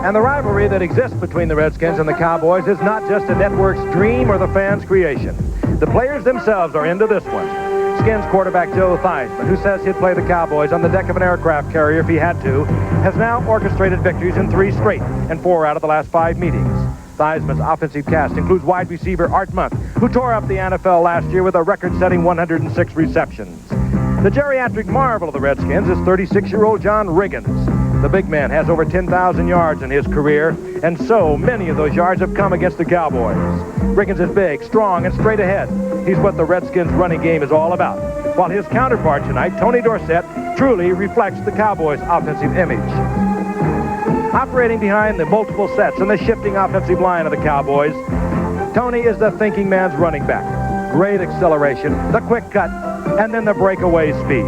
And the rivalry that exists between the Redskins and the Cowboys is not just a network's dream or the fans' creation. The players themselves are into this one. Skins quarterback Joe Theismann, who says he'd play the Cowboys on the deck of an aircraft carrier if he had to, has now orchestrated victories in 3 straight and 4 out of the last 5 meetings. Theismann's offensive cast includes wide receiver Art Monk, who tore up the NFL last year with a record-setting 106 receptions. The geriatric marvel of the Redskins is 36-year-old John Riggins. The big man has over 10,000 yards in his career, and so many of those yards have come against the Cowboys. Riggins is big, strong, and straight ahead. He's what the Redskins' running game is all about, while his counterpart tonight, Tony Dorsett, truly reflects the Cowboys' offensive image. Operating behind the multiple sets and the shifting offensive line of the Cowboys, Tony is the thinking man's running back. Great acceleration, the quick cut, and then the breakaway speed.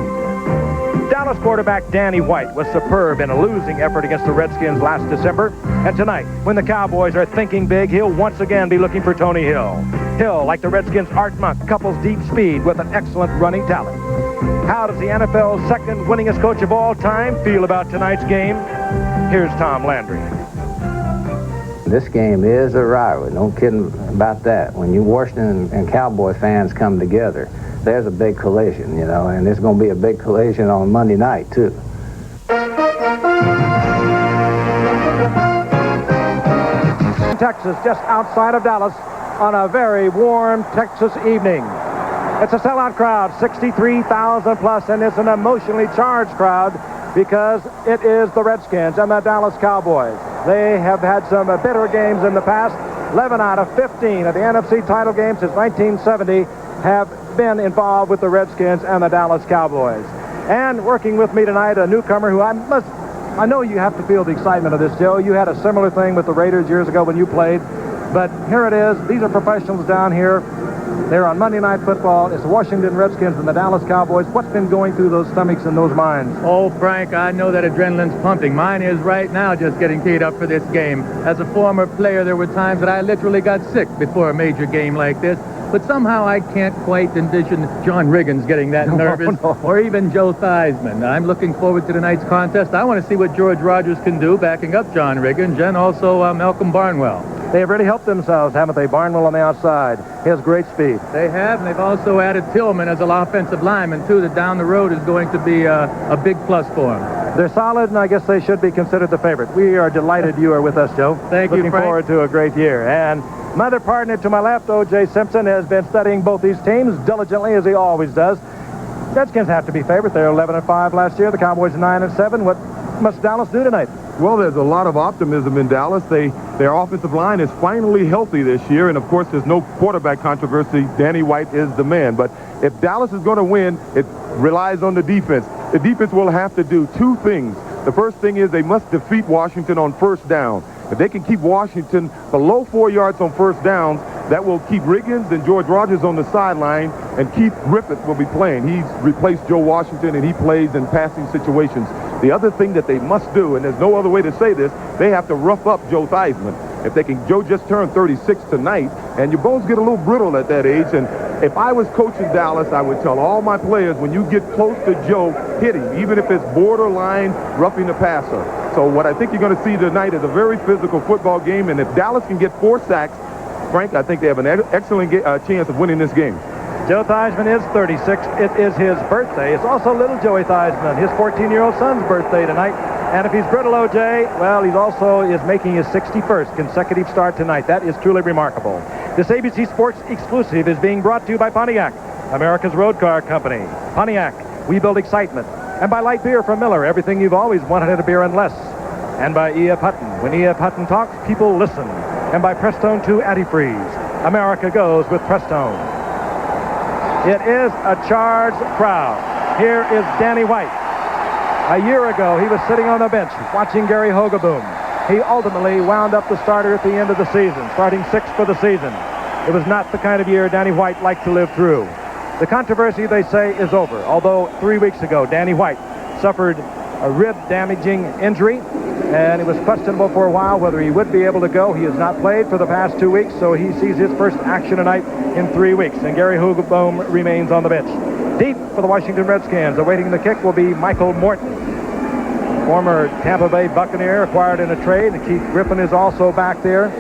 Dallas quarterback Danny White was superb in a losing effort against the Redskins last December. And tonight, when the Cowboys are thinking big, he'll once again be looking for Tony Hill. Hill, like the Redskins' Art Monk, couples deep speed with an excellent running talent. How does the NFL's second winningest coach of all time feel about tonight's game? Here's Tom Landry. This game is a rivalry, no kidding about that. When you Washington and Cowboy fans come together, there's a big collision, you know, and there's going to be a big collision on Monday night, too. Texas, just outside of Dallas, on a very warm Texas evening. It's a sellout crowd, 63,000 plus, and it's an emotionally charged crowd because it is the Redskins and the Dallas Cowboys. They have had some bitter games in the past. 11 out of 15 of the NFC title games since 1970 have been involved with the Redskins and the Dallas Cowboys. And working with me tonight, a newcomer who I know you have to feel the excitement of this, Joe. You had a similar thing with the Raiders years ago when you played. But here it is. These are professionals down here. They're on Monday Night Football. It's the Washington Redskins and the Dallas Cowboys. What's been going through those stomachs and those minds? Oh, Frank, I know that adrenaline's pumping. Mine is right now, just getting teed up for this game. As a former player, there were times that I literally got sick before a major game like this. But somehow I can't quite envision John Riggins getting that nervous, or even Joe Theismann. I'm looking forward to tonight's contest. I want to see what George Rogers can do backing up John Riggins and also Malcolm Barnwell. They have really helped themselves, haven't they? Barnwell on the outside. He has great speed. They have, and they've also added Tillman as an offensive lineman, too, that down the road is going to be a big plus for them. They're solid, and I guess they should be considered the favorite. We are delighted you are with us, Joe. Thank you, Frank. Looking forward to a great year. And my other partner to my left, O.J. Simpson, has been studying both these teams diligently, as he always does. Redskins have to be favored. They're 11-5 last year. The Cowboys 9-7. What must Dallas do tonight? Well, there's a lot of optimism in Dallas. Their offensive line is finally healthy this year, and of course there's no quarterback controversy. Danny White is the man. But if Dallas is going to win, it relies on the defense. The defense will have to do 2 things. The first thing is they must defeat Washington on first down. If they can keep Washington below 4 yards on first downs, that will keep Riggins and George Rogers on the sideline, and Keith Griffith will be playing. He's replaced Joe Washington, and he plays in passing situations. The other thing that they must do, and there's no other way to say this, they have to rough up Joe Theismann. If they can, Joe just turned 36 tonight, and your bones get a little brittle at that age. And if I was coaching Dallas, I would tell all my players, when you get close to Joe, hit him, even if it's borderline roughing the passer. So what I think you're going to see tonight is a very physical football game, and if Dallas can get 4 sacks, Frank, I think they have an excellent chance of winning this game. Joe Theismann is 36. It is his birthday. It's also little Joey Theismann, his 14-year-old son's birthday tonight. And if he's brittle, O.J., well, he also is making his 61st consecutive start tonight. That is truly remarkable. This ABC Sports exclusive is being brought to you by Pontiac, America's road car company. Pontiac, we build excitement. And by light beer from Miller, everything you've always wanted in a beer and less. And by E.F. Hutton. When E.F. Hutton talks, people listen. And by Prestone 2 Antifreeze. America goes with Prestone. It is a charged crowd. Here is Danny White. A year ago, he was sitting on the bench watching Gary Hogeboom. He ultimately wound up the starter at the end of the season, starting 6th for the season. It was not the kind of year Danny White liked to live through. The controversy, they say, is over, although 3 weeks ago, Danny White suffered a rib-damaging injury, and it was questionable for a while whether he would be able to go. He has not played for the past 2 weeks, so he sees his first action tonight in 3 weeks, and Gary Hogeboom remains on the bench. Deep for the Washington Redskins, awaiting the kick will be Michael Morton. former Tampa Bay Buccaneer, acquired in a trade, and Keith Griffin is also back there.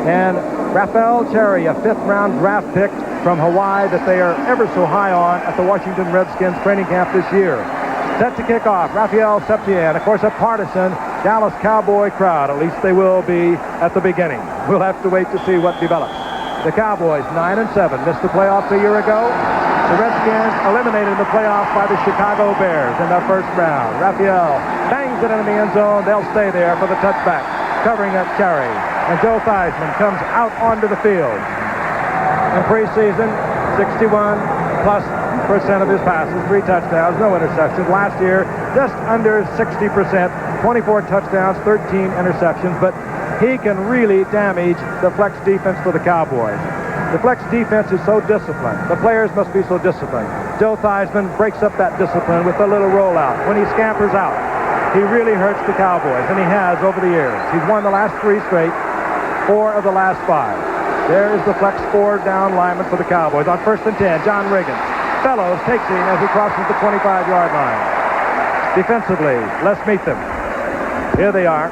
And Rafael Cherry, a 5th-round draft pick from Hawaii that they are ever so high on at the Washington Redskins training camp this year. Set to kick off, Raphael Septien. Of course, a partisan Dallas Cowboy crowd. At least they will be at the beginning. We'll have to wait to see what develops. The Cowboys, 9-7, missed the playoffs a year ago. The Redskins eliminated in the playoffs by the Chicago Bears in the first round. Raphael bangs it into the end zone. They'll stay there for the touchback, covering up Cherry. And Joe Theismann comes out onto the field. In preseason, 61+% of his passes, 3 touchdowns, no interceptions. Last year, just under 60%, 24 touchdowns, 13 interceptions. But he can really damage the flex defense for the Cowboys. The flex defense is so disciplined. The players must be so disciplined. Joe Theismann breaks up that discipline with a little rollout. When he scampers out, he really hurts the Cowboys, and he has over the years. He's won the last 3 straight, 4 of the last 5. There is the flex 4-down lineman for the Cowboys. On 1st and 10, John Riggins. Fellows takes him as he crosses the 25-yard line. Defensively, let's meet them. Here they are.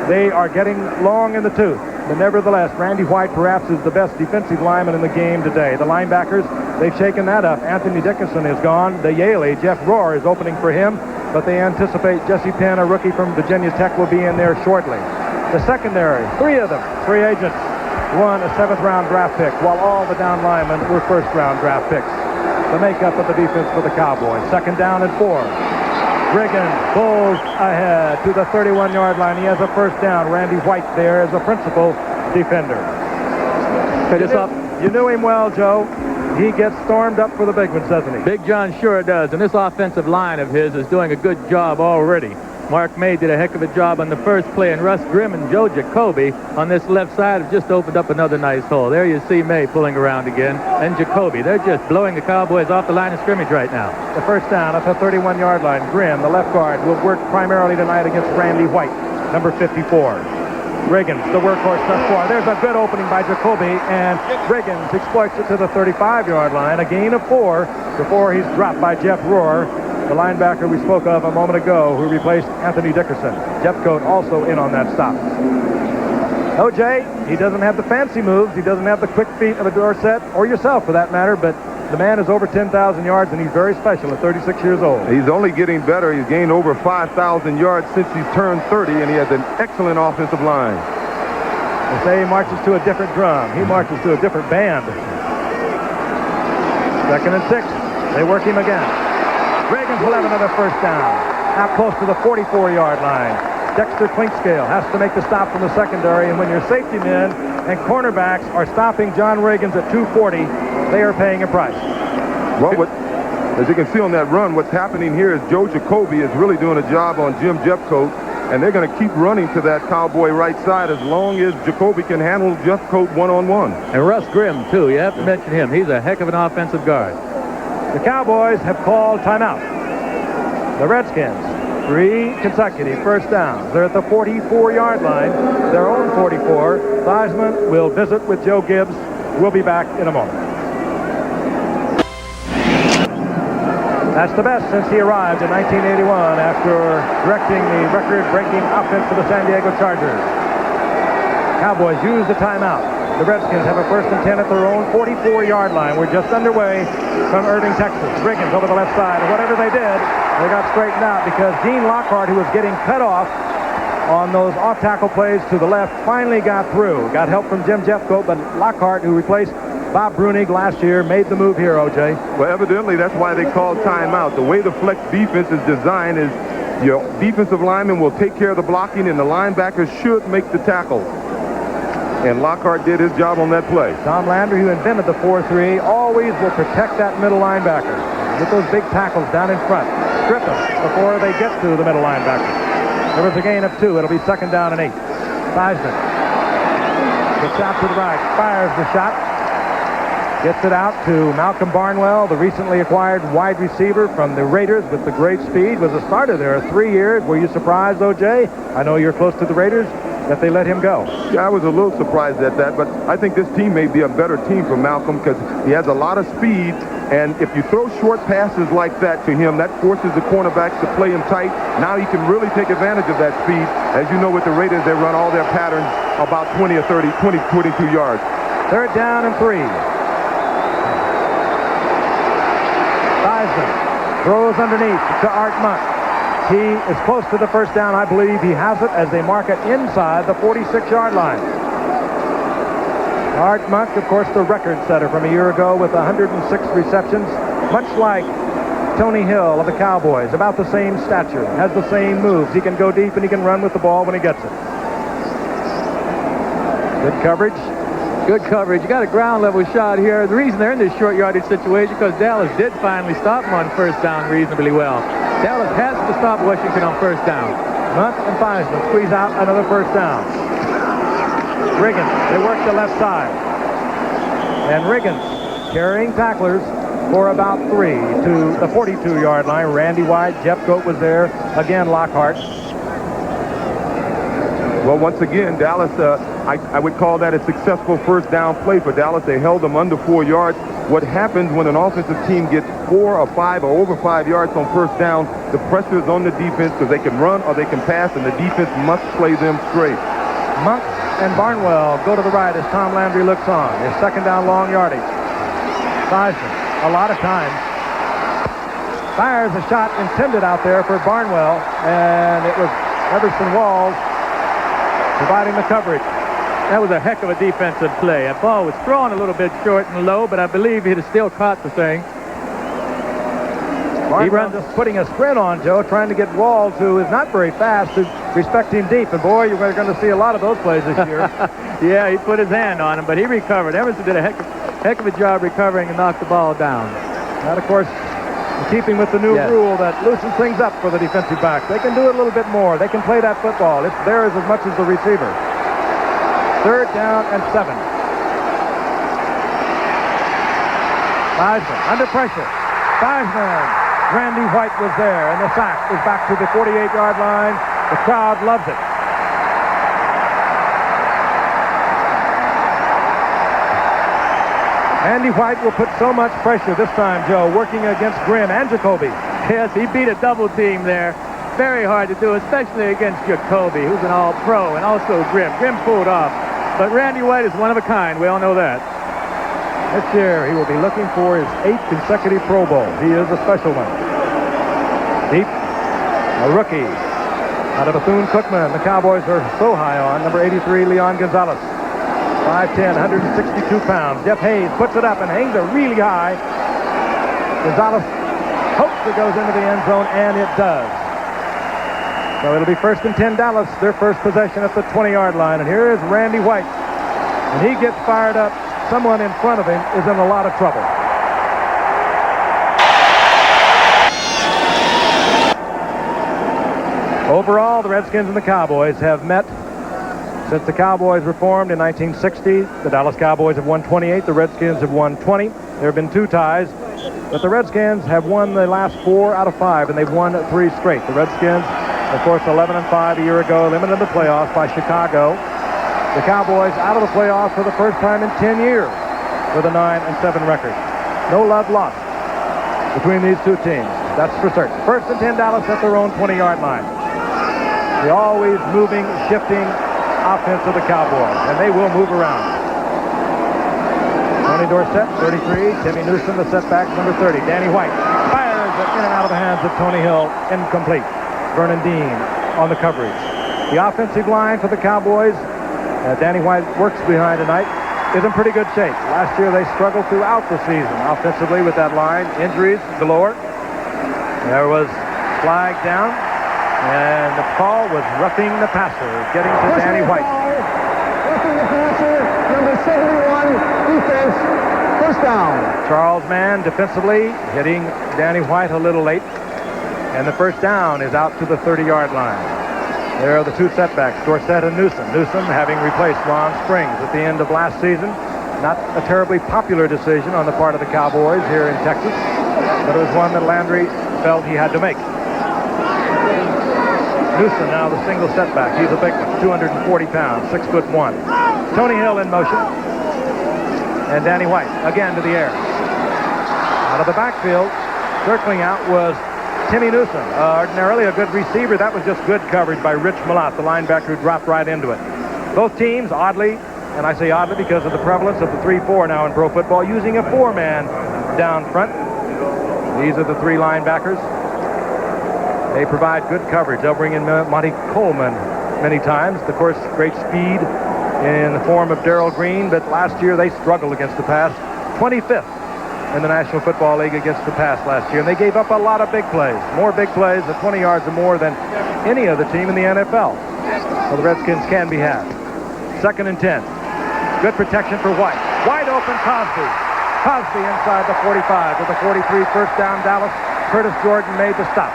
They are getting long in the tooth. But nevertheless, Randy White perhaps is the best defensive lineman in the game today. The linebackers, they've shaken that up. Anthony Dickinson is gone. The Yaley, Jeff Rohr, is opening for him. But they anticipate Jesse Penn, a rookie from Virginia Tech, will be in there shortly. The secondary, 3 of them, free agents. 1 a 7th-round draft pick, while all the down linemen were 1st-round draft picks. The makeup of the defense for the Cowboys. 2nd down and 4. Riggins pulls ahead to the 31-yard line. He has a 1st down. Randy White there as a principal defender. You knew him well, Joe. He gets stormed up for the big ones, doesn't he? Big John sure does, and this offensive line of his is doing a good job already. Mark May did a heck of a job on the first play, and Russ Grimm and Joe Jacoby on this left side have just opened up another nice hole. There you see May pulling around again, and Jacoby. They're just blowing the Cowboys off the line of scrimmage right now. The 1st down at the 31-yard line. Grimm, the left guard, will work primarily tonight against Randy White, number 54. Riggins, the workhorse thus far. There's a good opening by Jacoby, and Riggins exploits it to the 35-yard line. A gain of 4 before he's dropped by Jeff Rohr, the linebacker we spoke of a moment ago, who replaced Anthony Dickerson. Jeffcoat also in on that stop. O.J., he doesn't have the fancy moves. He doesn't have the quick feet of a Dorsett, or yourself for that matter, but the man is over 10,000 yards, and he's very special at 36 years old. He's only getting better. He's gained over 5,000 yards since he's turned 30, and he has an excellent offensive line. They say he marches to a different drum. He marches to a different band. 2nd and 6. They work him again. Riggins will have another 1st down. Out close to the 44-yard line. Dexter Clinkscale has to make the stop from the secondary, and when your safety men and cornerbacks are stopping John Riggins at 240, they are paying a price. Well, as you can see on that run, what's happening here is Joe Jacoby is really doing a job on Jim Jeffcoat, and they're going to keep running to that Cowboy right side as long as Jacoby can handle Jeffcoat one-on-one. And Russ Grimm, too. You have to mention him. He's a heck of an offensive guard. The Cowboys have called timeout. The Redskins, 3 consecutive 1st downs. They're at the 44-yard line, their own 44. Theismann will visit with Joe Gibbs. We'll be back in a moment. That's the best since he arrived in 1981 after directing the record-breaking offense for the San Diego Chargers. Cowboys use the timeout. The Redskins have a 1st and 10 at their own 44-yard line. We're just underway from Irving, Texas. Riggins over the left side. And whatever they did, they got straightened out because Dean Lockhart, who was getting cut off on those off-tackle plays to the left, finally got through. Got help from Jim Jeffcoat, but Lockhart, who replaced Bob Brunig last year, made the move here, O.J. Well, evidently, that's why they called timeout. The way the flex defense is designed is your defensive lineman will take care of the blocking, and the linebackers should make the tackle. And Lockhart did his job on that play. Tom Landry, who invented the 4-3, always will protect that middle linebacker. Get those big tackles down in front. Strip them before they get to the middle linebacker. There was a gain of 2. It'll be 2nd down and 8. Theismann gets out to the right, fires the shot. Gets it out to Malcolm Barnwell, the recently acquired wide receiver from the Raiders with the great speed. Was a starter there 3 years. Were you surprised, O.J.? I know you're close to the Raiders. that they let him go. Yeah, I was a little surprised at that, but I think this team may be a better team for Malcolm because he has a lot of speed, and if you throw short passes like that to him, that forces the cornerbacks to play him tight. Now he can really take advantage of that speed. As you know, with the Raiders, they run all their patterns about 20 or 30, 20, 22 yards. Third down and 3. Theismann throws underneath to Art Monk. He is close to the first down. I believe he has it as they mark it inside the 46-yard line. Art Monk, of course, the record setter from a year ago with 106 receptions, much like Tony Hill of the Cowboys, about the same stature, has the same moves. He can go deep and he can run with the ball when he gets it. Good coverage. Good coverage. You got a ground level shot here. The reason they're in this short yardage situation because Dallas did finally stop him on first down reasonably well. Dallas has to stop Washington on first down. Monk and Theismann squeeze out another first down. Riggins, they work the left side. And Riggins carrying tacklers for about 3 to the 42-yard line. Randy White, Jeff Goat was there. Again, Lockhart. Well, once again, Dallas, I would call that a successful first down play for Dallas. They held them under 4 yards. What happens when an offensive team gets 4 or 5 or over 5 yards on first down, the pressure is on the defense because they can run or they can pass, and the defense must play them straight. Monk and Barnwell go to the right as Tom Landry looks on. His second down long yardage. Theismann, a lot of times, fires a shot intended out there for Barnwell, and it was Everson Walls providing the coverage. That was a heck of a defensive play. That ball was thrown a little bit short and low, but I believe he'd have still caught the thing. Barnwell just putting a sprint on, Joe, trying to get Walls, who is not very fast, to respect him deep. And boy, you're going to see a lot of those plays this year. Yeah, he put his hand on him, but he recovered. Emerson did a heck of a job recovering and knocked the ball down. That, of course, in keeping with the new rule that loosens things up for the defensive backs. They can do it a little bit more. They can play that football. It's theirs as much as the receiver. Third down and 7. Theismann under pressure. Theismann. Randy White was there, and the sack is back to the 48-yard line. The crowd loves it. Randy White will put so much pressure this time, Joe, working against Grimm and Jacoby. Yes, he beat a double team there. Very hard to do, especially against Jacoby, who's an all-pro, and also Grimm. Grimm pulled off. But Randy White is one of a kind. We all know that. This year, he will be looking for his 8th consecutive Pro Bowl. He is a special one. Deep, a rookie out of Bethune-Cookman. The Cowboys are so high on. Number 83, Leon Gonzalez. 5'10", 162 pounds. Jeff Hayes puts it up and hangs it really high. Gonzalez hopes it goes into the end zone, and it does. So it'll be 1st and 10 Dallas, their first possession at the 20-yard line. And here is Randy White. When he gets fired up, someone in front of him is in a lot of trouble. Overall, the Redskins and the Cowboys have met since the Cowboys were formed in 1960. The Dallas Cowboys have won 28. The Redskins have won 20. There have been 2 ties, but the Redskins have won the last 4 out of 5, and they've won 3 straight. The Redskins, of course, 11-5 a year ago, eliminated in the playoffs by Chicago. The Cowboys out of the playoffs for the first time in 10 years with a 9-7 record. No love lost between these 2 teams. That's for certain. 1st and 10 Dallas at their own 20-yard line. The always moving, shifting offense of the Cowboys, and they will move around. Tony Dorsett, 33. Timmy Newsom, the setback, number 30. Danny White fires it in and out of the hands of Tony Hill. Incomplete. Vernon Dean on the coverage. The offensive line for the Cowboys, Danny White works behind tonight, is in pretty good shape. Last year they struggled throughout the season offensively with that line. Injuries galore. There was flag down, and the call was roughing the passer, getting to Danny White. Roughing the passer, number 71, defense, first down. Charles Mann defensively hitting Danny White a little late, and the first down is out to the 30-yard line. There are the 2 setbacks, Dorsett and Newsom. Newsom having replaced Ron Springs at the end of last season. Not a terribly popular decision on the part of the Cowboys here in Texas, but it was one that Landry felt he had to make. Newsom now the single setback. He's a big one, 240 pounds, 6'1". Tony Hill in motion. And Danny White again to the air. Out of the backfield, circling out was Timmy Newsom. Ordinarily a good receiver. That was just good coverage by Rich Malott, the linebacker who dropped right into it. Both teams, oddly, and I say oddly because of the prevalence of the 3-4 now in pro football, using a 4-man down front. These are the 3 linebackers. They provide good coverage. They'll bring in Monty Coleman many times. Of course, great speed in the form of Darrell Green, but last year they struggled against the pass. 25th in the National Football League against the pass last year, and they gave up a lot of big plays. More big plays at 20 yards or more than any other team in the NFL. So the Redskins can be had. 2nd and 10. Good protection for White. Wide open Cosby. Cosby inside the 45 with the 43, first down Dallas. Curtis Jordan made the stop.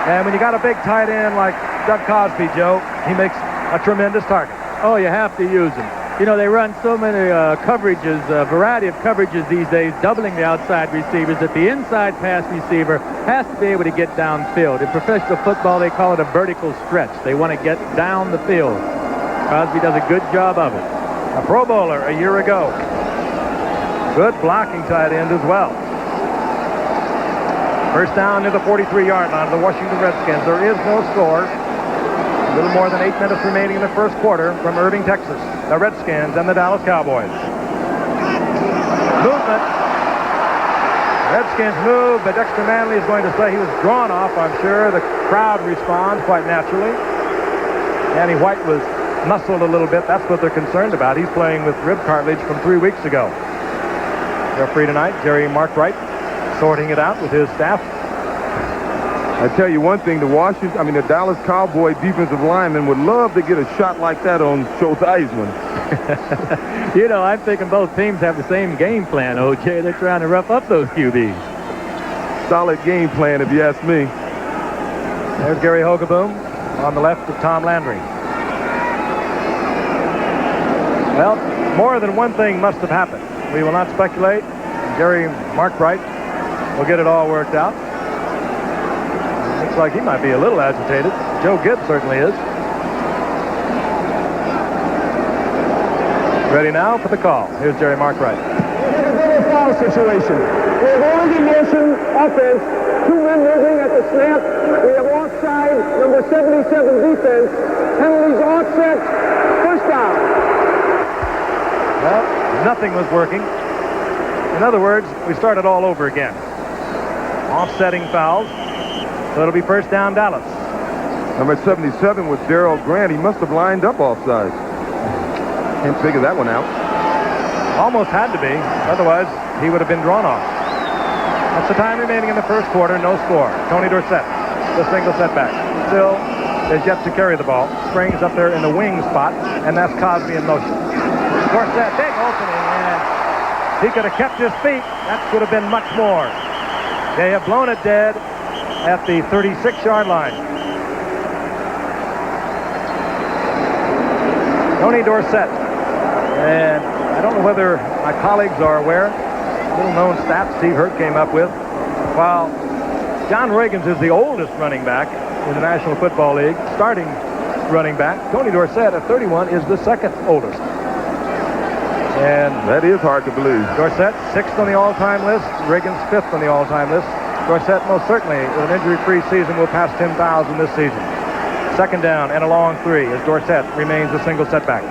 And when you got a big tight end like Doug Cosby, Joe, he makes a tremendous target. Oh, you have to use him. You know, they run so many coverages, a variety of coverages these days, doubling the outside receivers, that the inside pass receiver has to be able to get downfield. In professional football, they call it a vertical stretch. They want to get down the field. Cosby does a good job of it. A Pro Bowler a year ago. Good blocking tight end as well. First down near the 43-yard line of the Washington Redskins. There is no score. A little more than 8 minutes remaining in the first quarter from Irving, Texas. The Redskins and the Dallas Cowboys. Movement. Redskins move, but Dexter Manley is going to say he was drawn off, I'm sure. The crowd responds quite naturally. Danny White was muscled a little bit. That's what they're concerned about. He's playing with rib cartilage from 3 weeks ago. Referee tonight, Jerry Markwright, sorting it out with his staff. I tell you one thing, the Dallas Cowboy defensive lineman would love to get a shot like that on Joe Theismann. You know, I'm thinking both teams have the same game plan, O.J. They're trying to rough up those QBs. Solid game plan, if you ask me. There's Gary Hogaboom on the left of Tom Landry. Well, more than one thing must have happened. We will not speculate. Jerry Markwright will get it all worked out. Looks like he might be a little agitated. Joe Gibbs certainly is. Ready now for the call. Here's Jerry Markwright. Here's a double foul situation. We have Oregon motion offense. 2 men moving at the snap. We have offside, number 77 defense. Penalties offset. First down. Well, nothing was working. In other words, we started all over again. Offsetting fouls. So it'll be first down Dallas. Number 77 was Darrell Grant. He must have lined up offside. Can't figure that one out. Almost had to be. Otherwise, he would have been drawn off. That's the time remaining in the first quarter. No score. Tony Dorsett, the single setback. Still is yet to carry the ball. Springs up there in the wing spot, and that's Cosby in motion. Dorsett, big opening, and he could have kept his feet. That would have been much more. They have blown it dead at the 36-yard line. Tony Dorsett. And I don't know whether my colleagues are aware. Little-known stats Steve Hurt came up with. While John Reagans is the oldest running back in the National Football League, starting running back, Tony Dorsett at 31 is the second oldest. And that is hard to believe. Dorsett, 6th on the all-time list. Reagans, 5th on the all-time list. Dorsett most certainly, with an injury-free season, will pass 10,000 this season. Second down and a long 3 as Dorsett remains a single setback.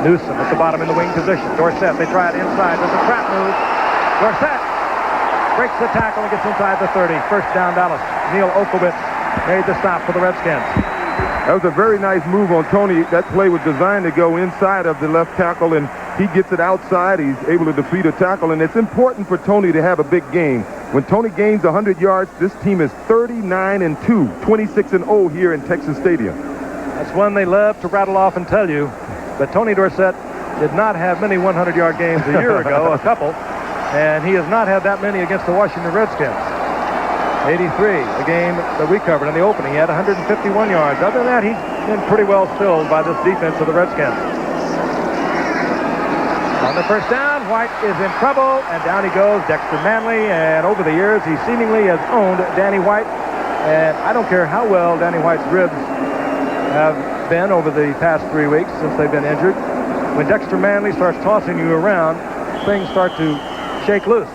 Newsom at the bottom in the wing position. Dorsett, they try it inside. There's a trap move. Dorsett breaks the tackle and gets inside the 30. First down Dallas. Neil Okowitz made the stop for the Redskins. That was a very nice move on Tony. That play was designed to go inside of the left tackle, and he gets it outside. He's able to defeat a tackle, and it's important for Tony to have a big game. When Tony gains 100 yards, this team is 39-2, 26-0 here in Texas Stadium. That's one they love to rattle off and tell you. But Tony Dorsett did not have many 100-yard games a year ago, a couple, and he has not had that many against the Washington Redskins. 83, a game that we covered in the opening. He had 151 yards. Other than that, he's been pretty well filled by this defense of the Redskins. On the first down, White is in trouble, and down he goes, Dexter Manley, and over the years, he seemingly has owned Danny White And I don't care how well Danny White's ribs have been over the past 3 weeks since they've been injured. When Dexter Manley starts tossing you around, things start to shake loose.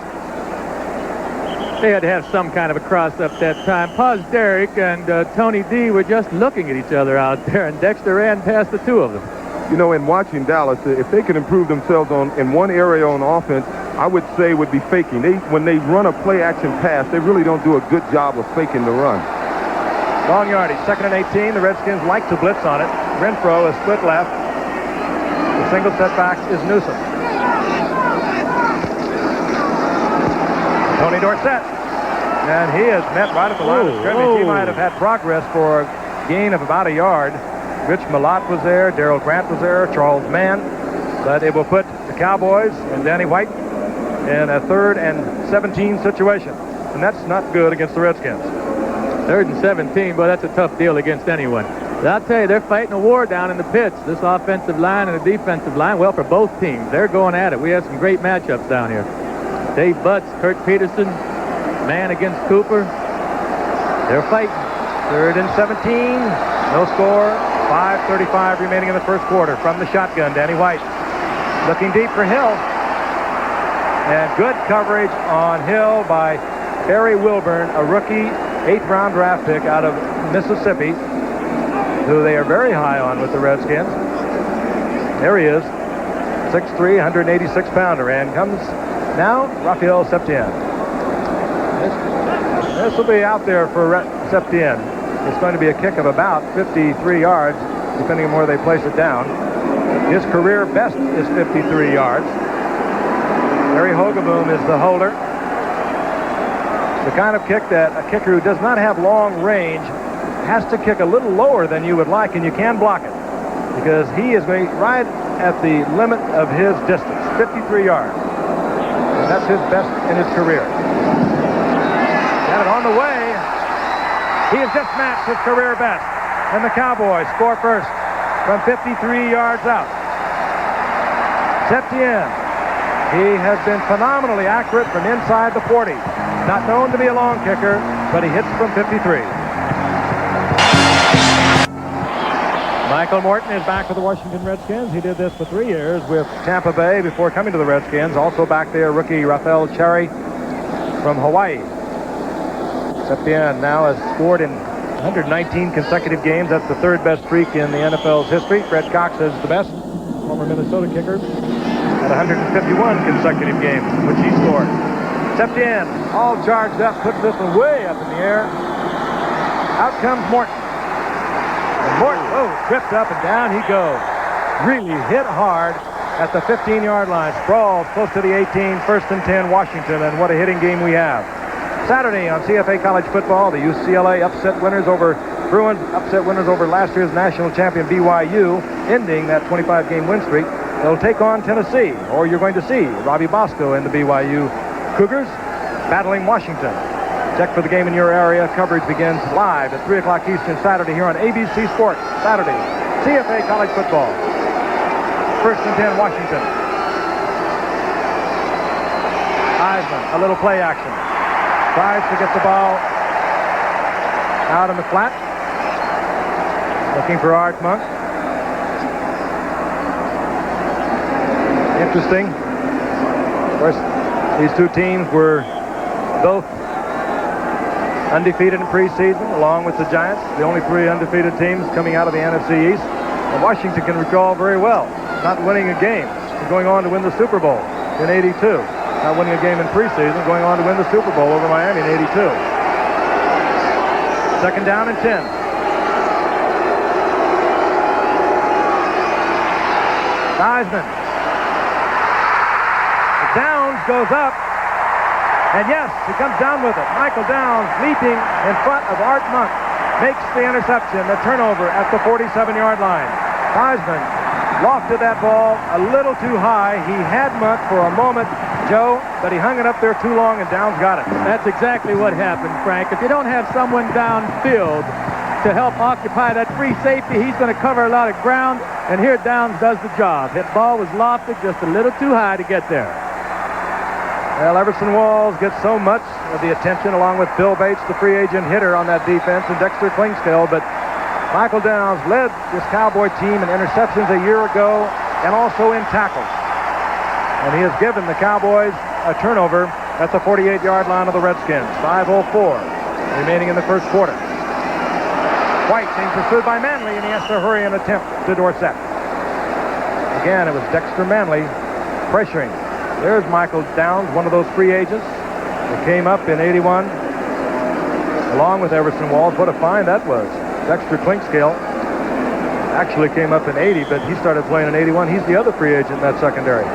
They had to have some kind of a cross-up that time. Paz Derrick and Tony D were just looking at each other out there, and Dexter ran past the two of them. You know, in watching Dallas, if they can improve themselves in one area on offense, I would say would be faking. When they run a play-action pass, they really don't do a good job of faking the run. Long yardage, 2nd and 18. The Redskins like to blitz on it. Renfro is split left. The single setback is Newsom. Tony Dorsett. And he is met right at the line of scrimmage. He might have had progress for a gain of about a yard. Rich Malott was there. Darrell Grant was there. Charles Mann. But it will put the Cowboys and Danny White in a 3rd and 17 situation. And that's not good against the Redskins. 3rd and 17, boy, that's a tough deal against anyone. But I'll tell you, they're fighting a war down in the pits. This offensive line and the defensive line, well, for both teams, they're going at it. We have some great matchups down here. Dave Butts, Kurt Peterson, man against Cooper. They're fighting. 3rd and 17. No score. 5:35 remaining in the first quarter. From the shotgun, Danny White looking deep for Hill. And good coverage on Hill by Barry Wilburn, a rookie 8th-round draft pick out of Mississippi, who they are very high on with the Redskins. There he is, 6'3", 186-pounder, and comes now Raphael Septien. This will be out there for Septien. It's going to be a kick of about 53 yards, depending on where they place it down. His career best is 53 yards. Larry Hogaboom is the holder. The kind of kick that a kicker who does not have long range has to kick a little lower than you would like, and you can block it because he is going right at the limit of his distance, 53 yards. And that's his best in his career. Got it on the way. He has just matched his career best. And the Cowboys score first from 53 yards out. Septien. He has been phenomenally accurate from inside the 40. Not known to be a long kicker, but he hits from 53. Michael Morton is back with the Washington Redskins. He did this for 3 years with Tampa Bay before coming to the Redskins. Also back there, rookie Rafael Cherry from Hawaii. Septien now has scored in 119 consecutive games. That's the 3rd best streak in the NFL's history. Fred Cox is the best, former Minnesota kicker, at 151 consecutive games, which he scored. Septien, all charged up, puts this one way up in the air. Out comes Morton. And Morton, tripped up and down he goes. Really hit hard at the 15-yard line. Sprawls close to the 18, 1st and 10, Washington, and what a hitting game we have. Saturday on CFA College Football, the UCLA upset winners over Bruins, upset winners over last year's national champion BYU, ending that 25-game win streak. They'll take on Tennessee, or you're going to see Robbie Bosco and the BYU Cougars battling Washington. Check for the game in your area. Coverage begins live at 3 o'clock Eastern Saturday here on ABC Sports. Saturday, CFA College Football. 1st and 10, Washington. Heisman, a little play action. Tries to get the ball out in the flat. Looking for Art Monk. Interesting. Of course, these two teams were both undefeated in preseason, along with the Giants, the only 3 undefeated teams coming out of the NFC East. And Washington can recall very well not winning a game and going on to win the Super Bowl in '82. Not winning a game in preseason, going on to win the Super Bowl over Miami in '82. 2nd down and 10. Heisman. Downs goes up. And yes, he comes down with it. Michael Downs leaping in front of Art Monk. Makes the interception, the turnover at the 47-yard line. Heisman lofted that ball a little too high. He had Monk for a moment, Joe, but he hung it up there too long, and Downs got it. That's exactly what happened, Frank. If you don't have someone downfield to help occupy that free safety, he's going to cover a lot of ground, and here Downs does the job. That ball was lofted just a little too high to get there. Well, Everson Walls gets so much of the attention, along with Bill Bates, the free agent hitter on that defense, and Dexter Klingskill. But Michael Downs led this Cowboy team in interceptions a year ago and also in tackles. And he has given the Cowboys a turnover at the 48-yard line of the Redskins. 5:04 remaining in the first quarter. White being pursued by Manley, and he has to hurry and attempt to Dorsett. Again, it was Dexter Manley pressuring. There's Michael Downs, one of those free agents that came up in 81 along with Everson Walls. What a find that was. Dexter Klingskill actually came up in 80, but he started playing in 81. He's the other free agent in that secondary.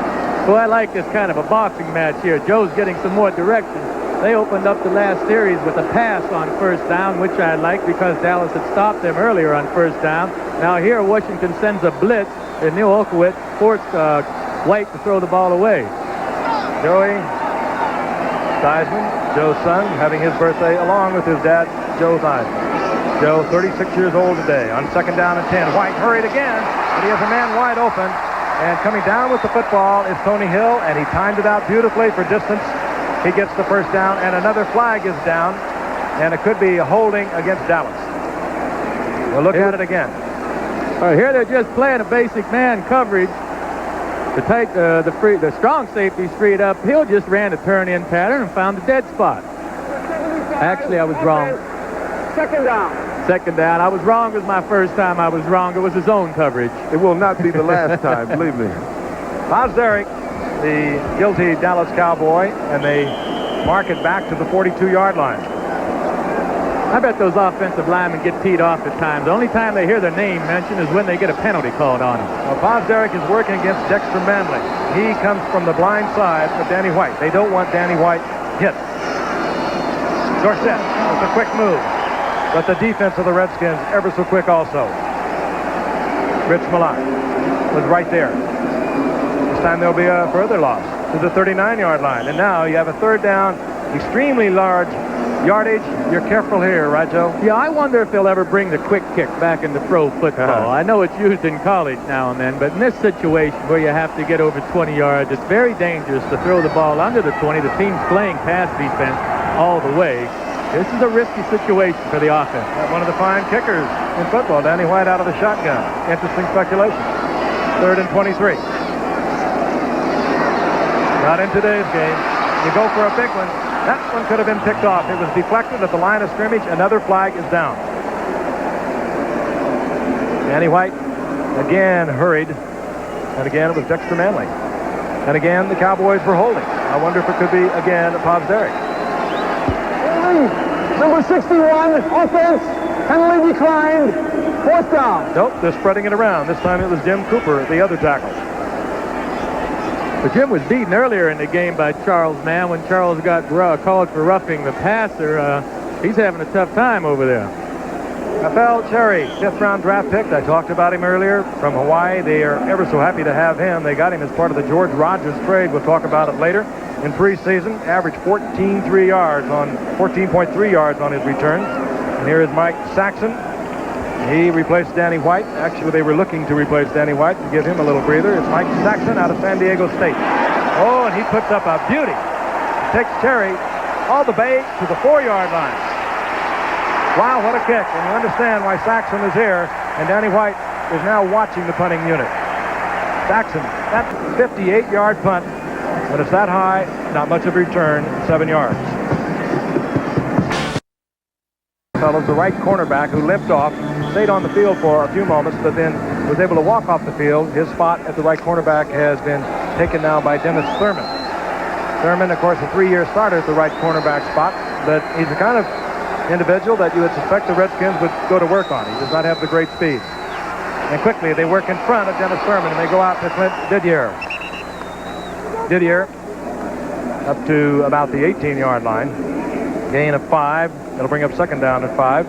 Well, I like this kind of a boxing match here. Joe's getting some more direction. They opened up the last series with a pass on first down, which I like because Dallas had stopped them earlier on first down. Now here, Washington sends a blitz, and Neil Olkowitz forced White to throw the ball away. Joey Theismann, Joe's son, having his birthday along with his dad, Joe Theismann. Joe, 36 years old today. On second down and 10. White hurried again, and he has a man wide open. And coming down with the football is Tony Hill, and he timed it out beautifully for distance. He gets the first down, and another flag is down, and it could be a holding against Dallas. We'll look at it again. Here they're just playing a basic man coverage. The strong safety's freed up. Hill just ran a turn-in pattern and found the dead spot. Actually, I was wrong. Second down. Second down. I was wrong. It was my first time I was wrong. It was his own coverage. It will not be the last time, believe me. Derrick, the guilty Dallas Cowboy, and they mark it back to the 42-yard line. I bet those offensive linemen get teed off at times. The only time they hear their name mentioned is when they get a penalty called on them. Well, Derrick is working against Dexter Manley. He comes from the blind side of Danny White. They don't want Danny White hit. Dorsett with a quick move. But the defense of the Redskins ever so quick also. Rich Malott was right there. This time there'll be a further loss to the 39-yard line. And now you have a third down, extremely large yardage. You're careful here, right, Joe? Yeah, I wonder if they'll ever bring the quick kick back into pro football. I know it's used in college now and then, but in this situation where you have to get over 20 yards, it's very dangerous to throw the ball under the 20. The team's playing pass defense all the way. This is a risky situation for the offense. One of the fine kickers in football, Danny White out of the shotgun. Interesting speculation. 3rd and 23. Not in today's game. You go for a big one. That one could have been picked off. It was deflected at the line of scrimmage. Another flag is down. Danny White again hurried. And again, it was Dexter Manley. And again, the Cowboys were holding. I wonder if it could be, again, Derrick. Number 61, offense, penalty declined, 4th down. Nope, they're spreading it around. This time it was Jim Cooper, the other tackle. But Jim was beaten earlier in the game by Charles Mann when Charles got called for roughing the passer. He's having a tough time over there. Rafael Cherry, 5th-round draft pick. I talked about him earlier from Hawaii. They are ever so happy to have him. They got him as part of the George Rogers trade. We'll talk about it later. In preseason, averaged 14.3 yards on his returns. And here is Mike Saxon. He replaced Danny White. Actually, they were looking to replace Danny White to give him a little breather. It's Mike Saxon out of San Diego State. Oh, and he puts up a beauty. Takes Cherry all the way to the 4-yard line. Wow, what a kick. And you understand why Saxon is here. And Danny White is now watching the punting unit. Saxon, that 58-yard punt. But it's that high, not much of a return, 7 yards. Fellows, the right cornerback who limped off, stayed on the field for a few moments, but then was able to walk off the field. His spot at the right cornerback has been taken now by Dennis Thurman. Thurman, of course, a 3-year starter at the right cornerback spot, but he's the kind of individual that you would suspect the Redskins would go to work on. He does not have the great speed. And quickly, they work in front of Dennis Thurman, and they go out to Clint Didier. Didier up to about the 18-yard line. Gain of 5. That'll bring up second down at 5.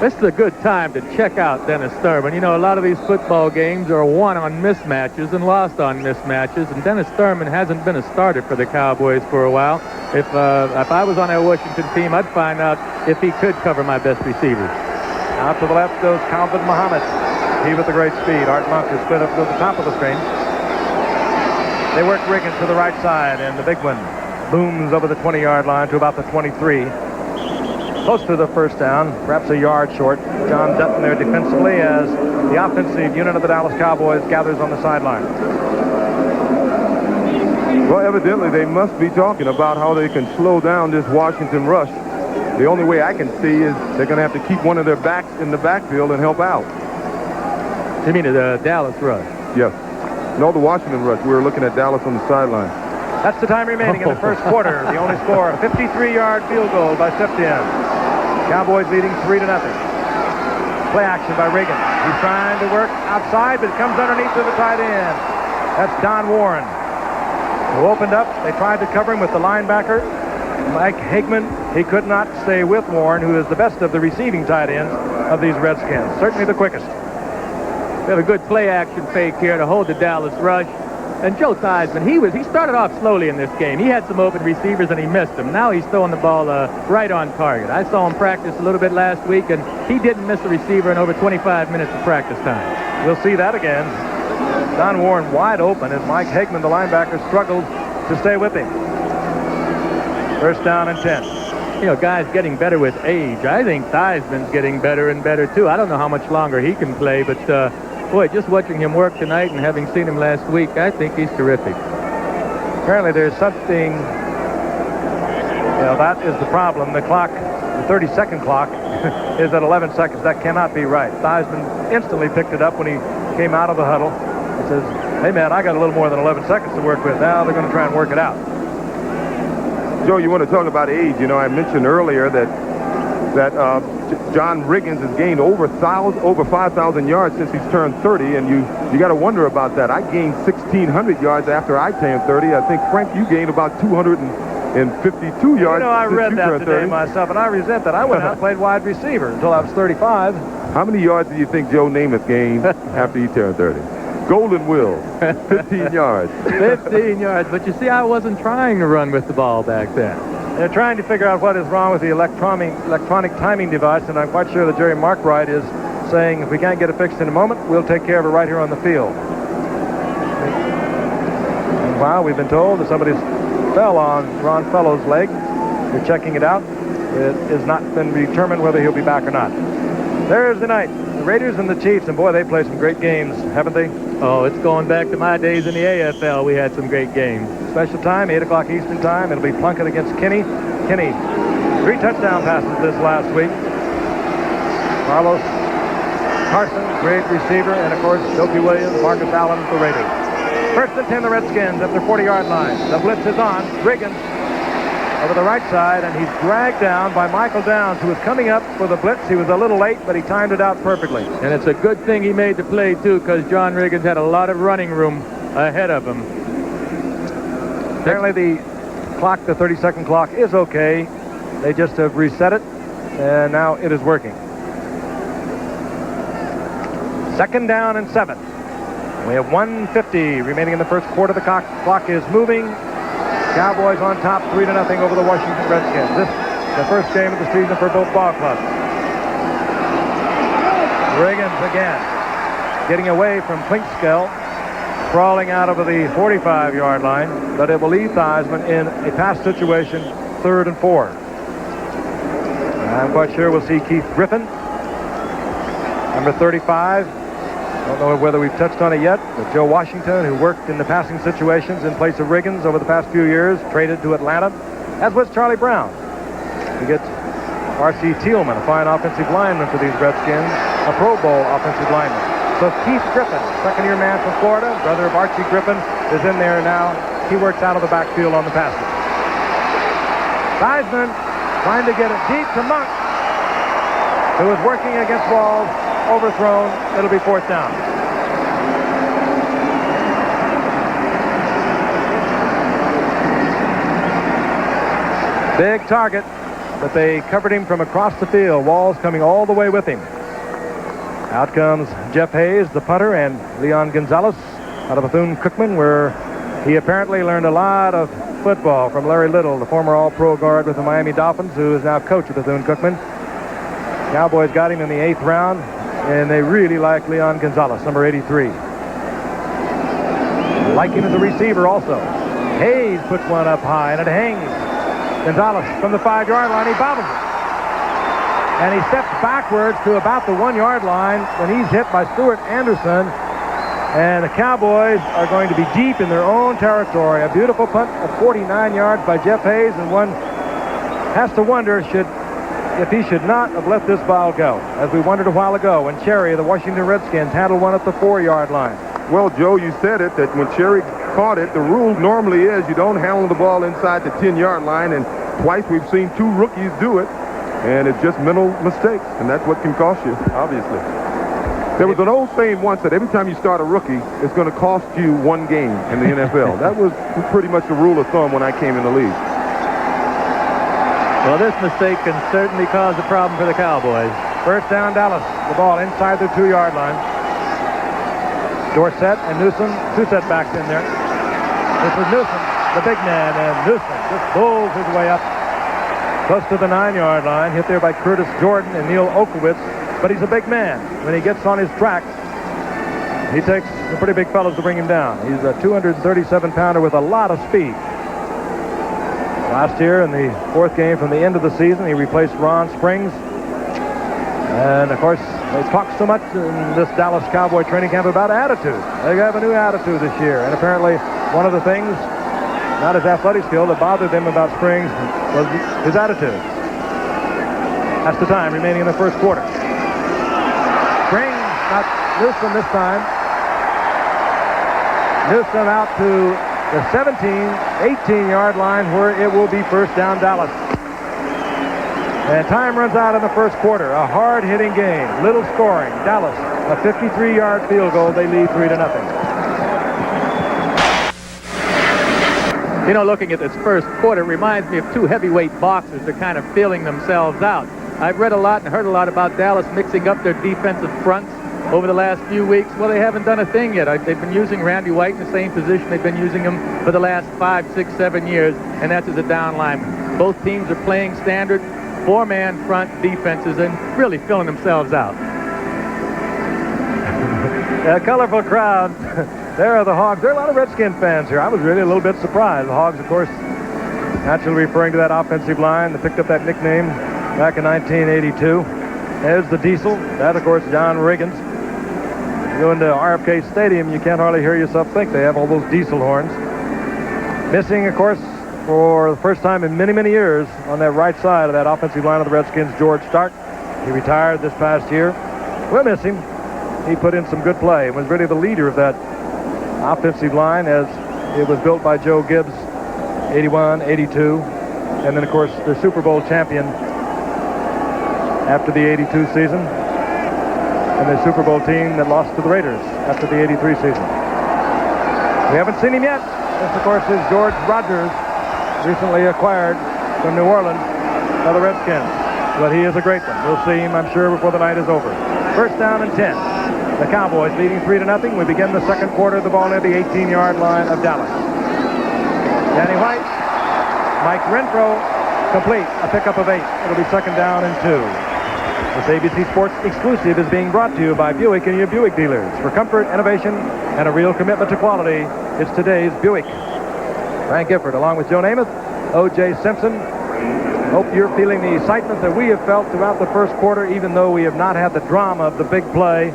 This is a good time to check out Dennis Thurman. You know, a lot of these football games are won on mismatches and lost on mismatches, and Dennis Thurman hasn't been a starter for the Cowboys for a while. If I was on that Washington team, I'd find out if he could cover my best receivers. Out to the left goes Calvin Muhammad. He with the great speed. Art Monk is split up to the top of the screen. They work Riggins to the right side, and the big one, booms over the 20-yard line to about the 23. Close to the first down, perhaps a yard short. John Dutton there defensively as the offensive unit of the Dallas Cowboys gathers on the sideline. Well, evidently they must be talking about how they can slow down this Washington rush. The only way I can see is they're going to have to keep one of their backs in the backfield and help out. You mean the Dallas rush? Yes. No, the Washington rush. We were looking at Dallas on the sideline. That's the time remaining in the first quarter. The only score, a 53-yard field goal by Septien. Cowboys leading 3-0. Play action by Reagan. He's trying to work outside, but it comes underneath to the tight end. That's Don Warren, who opened up. They tried to cover him with the linebacker, Mike Hagman. He could not stay with Warren, who is the best of the receiving tight ends of these Redskins. Certainly the quickest. We have a good play action fake here to hold the Dallas rush. And Joe Theismann, he started off slowly in this game. He had some open receivers and he missed them. Now he's throwing the ball right on target. I saw him practice a little bit last week, and he didn't miss a receiver in over 25 minutes of practice time. We'll see that again. Don Warren wide open as Mike Hagman, the linebacker, struggled to stay with him. First down and 10. You know, guys getting better with age. I think Theismann's getting better and better, too. I don't know how much longer he can play, but boy, just watching him work tonight and having seen him last week, I think he's terrific. Apparently there's something, that is the problem. The clock, the 30-second clock, is at 11 seconds. That cannot be right. Theismann instantly picked it up when he came out of the huddle. He says, hey, man, I got a little more than 11 seconds to work with. Now they're going to try and work it out. Joe, you want to talk about age. You know, I mentioned earlier that John Riggins has gained over 5,000 yards since he's turned 30, and you got to wonder about that. I gained 1,600 yards after I turned 30. I think, Frank, you gained about 252 yards. I read that today myself, and I resent that. I went out and played wide receiver until I was 35. How many yards do you think Joe Namath gained after he turned 30? Golden Will, 15 yards. 15 yards, but you see, I wasn't trying to run with the ball back then. They're trying to figure out what is wrong with the electronic timing device, and I'm quite sure that Jerry Markwright is saying if we can't get it fixed in a moment, we'll take care of it right here on the field. Meanwhile, we've been told that somebody fell on Ron Fellow's leg. They're checking it out. It has not been determined whether he'll be back or not. Thursday night, the Raiders and the Chiefs, and boy, they played some great games, haven't they? Oh, it's going back to my days in the AFL. We had some great games. Special time, 8 o'clock Eastern time. It'll be Plunkett against Kinney. Kinney, 3 touchdown passes this last week. Carlos Carson, great receiver, and of course, Dopey Williams, Marcus Allen for Raiders. First and 10, the Redskins at their 40-yard line. The blitz is on. Riggins over the right side, and he's dragged down by Michael Downs, who was coming up for the blitz. He was a little late, but he timed it out perfectly. And it's a good thing he made the play, too, because John Riggins had a lot of running room ahead of him. Apparently the clock, the 30-second clock, is okay. They just have reset it, and now it is working. Second down and 7. We have 1:50 remaining in the first quarter. The clock is moving. Cowboys on top, 3-0 over the Washington Redskins. This is the first game of the season for both ball clubs. Riggins again, getting away from Klinkskell, crawling out over the 45-yard line, but it will leave Theismann in a pass situation, 3rd and 4. I'm quite sure we'll see Keith Griffin, number 35. Don't know whether we've touched on it yet, but Joe Washington, who worked in the passing situations in place of Riggins over the past few years, traded to Atlanta, as was Charlie Brown. We get R.C. Thielman, a fine offensive lineman for these Redskins, a Pro Bowl offensive lineman. So Keith Griffin, second-year man from Florida, brother of Archie Griffin, is in there now. He works out of the backfield on the passes. Theismann trying to get it deep to Monk, who is working against walls. Overthrown. It'll be 4th down. Big target, but they covered him from across the field. Walls coming all the way with him. Out comes Jeff Hayes, the punter, and Leon Gonzalez out of Bethune-Cookman, where he apparently learned a lot of football from Larry Little, the former All-Pro guard with the Miami Dolphins, who is now coach of Bethune-Cookman. Cowboys got him in the 8th round. And they really like Leon Gonzalez, number 83. Like him as a receiver also. Hayes puts one up high, and it hangs. Gonzalez from the 5-yard line, he bobbles it. And he steps backwards to about the 1-yard line when he's hit by Stuart Anderson. And the Cowboys are going to be deep in their own territory. A beautiful punt of 49 yards by Jeff Hayes, and one has to wonder if he should not have let this ball go, as we wondered a while ago when Cherry of the Washington Redskins handled one at the 4-yard line. Well, Joe, you said it, that when Cherry caught it, the rule normally is you don't handle the ball inside the 10-yard line, and twice we've seen 2 rookies do it, and it's just mental mistakes, and that's what can cost you, obviously. There was an old saying once that every time you start a rookie, it's going to cost you 1 game in the NFL. That was pretty much the rule of thumb when I came in the league. Well, this mistake can certainly cause a problem for the Cowboys. First down, Dallas. The ball inside the 2-yard line. Dorsett and Newsom, 2 setbacks in there. This is Newsom, the big man, and Newsom just bowls his way up close to the 9-yard line. Hit there by Curtis Jordan and Neil Okowitz, but he's a big man. When he gets on his track, he takes some pretty big fellows to bring him down. He's a 237-pounder with a lot of speed. Last year in the 4th game from the end of the season, he replaced Ron Springs. And, of course, they talk so much in this Dallas Cowboy training camp about attitude. They have a new attitude this year. And apparently one of the things, not his athletic skill, that bothered them about Springs was his attitude. That's the time remaining in the first quarter. Springs, not Newsom this time. Newsom out to the 17, 18-yard line where it will be first down Dallas. And time runs out in the first quarter. A hard-hitting game. Little scoring. Dallas, a 53-yard field goal. They lead 3-0. You know, looking at this first quarter reminds me of 2 heavyweight boxers. They're kind of feeling themselves out. I've read a lot and heard a lot about Dallas mixing up their defensive fronts over the last few weeks. Well, they haven't done a thing yet. They've been using Randy White in the same position they've been using him for the last 5, 6, 7 years, and that's as a down lineman. Both teams are playing standard 4-man front defenses and really filling themselves out. A colorful crowd. There are the Hogs. There are a lot of Redskin fans here. I was really a little bit surprised. The Hogs, of course, naturally referring to that offensive line that picked up that nickname back in 1982. There's the Diesel. That, of course, John Riggins. You go into RFK Stadium, you can't hardly hear yourself think. They have all those diesel horns. Missing, of course, for the first time in many, many years on that right side of that offensive line of the Redskins, George Stark. He retired this past year. We'll miss him. He put in some good play. Was really the leader of that offensive line as it was built by Joe Gibbs, 81, 82. And then, of course, the Super Bowl champion after the 82 season. And the Super Bowl team that lost to the Raiders after the 83 season. We haven't seen him yet. This, of course, is George Rogers, recently acquired from New Orleans by the Redskins. But he is a great one. We'll see him, I'm sure, before the night is over. First down and 10. The Cowboys leading 3-0. We begin the second quarter. The ball near the 18-yard line of Dallas. Danny White, Mike Renfro, complete. A pickup of 8. It'll be second down and 2. This ABC Sports exclusive is being brought to you by Buick and your Buick dealers. For comfort, innovation, and a real commitment to quality, it's today's Buick. Frank Gifford, along with Joe Namath, O.J. Simpson. Hope you're feeling the excitement that we have felt throughout the first quarter, even though we have not had the drama of the big play.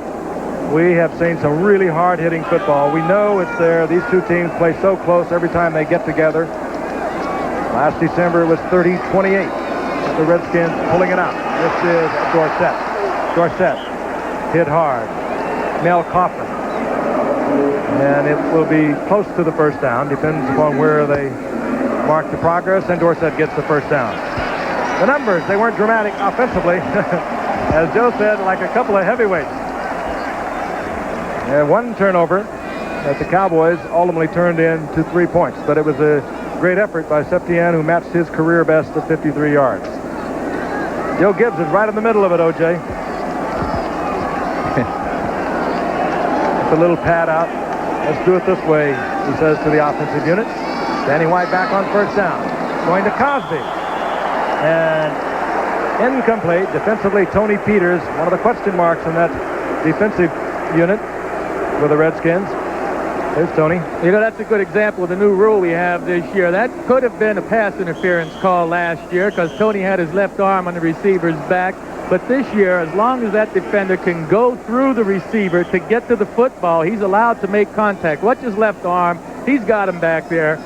We have seen some really hard-hitting football. We know it's there. These two teams play so close every time they get together. Last December, it was 30-28. The Redskins pulling it out. This is Dorsett. Dorsett hit hard. Mel Coffin. And it will be close to the first down. Depends upon where they mark the progress. And Dorsett gets the first down. The numbers, they weren't dramatic offensively. As Joe said, like a couple of heavyweights. And one turnover that the Cowboys ultimately turned into 3 points. But it was a great effort by Septien, who matched his career best of 53 yards. Joe Gibbs is right in the middle of it, O.J. It's a little pad out. Let's do it this way, he says to the offensive unit. Danny White back on first down. Going to Cosby. And incomplete. Defensively, Tony Peters, one of the question marks in that defensive unit for the Redskins. There's Tony. You know, that's a good example of the new rule we have this year. That could have been a pass interference call last year because Tony had his left arm on the receiver's back. But this year, as long as that defender can go through the receiver to get to the football, he's allowed to make contact. Watch his left arm. He's got him back there.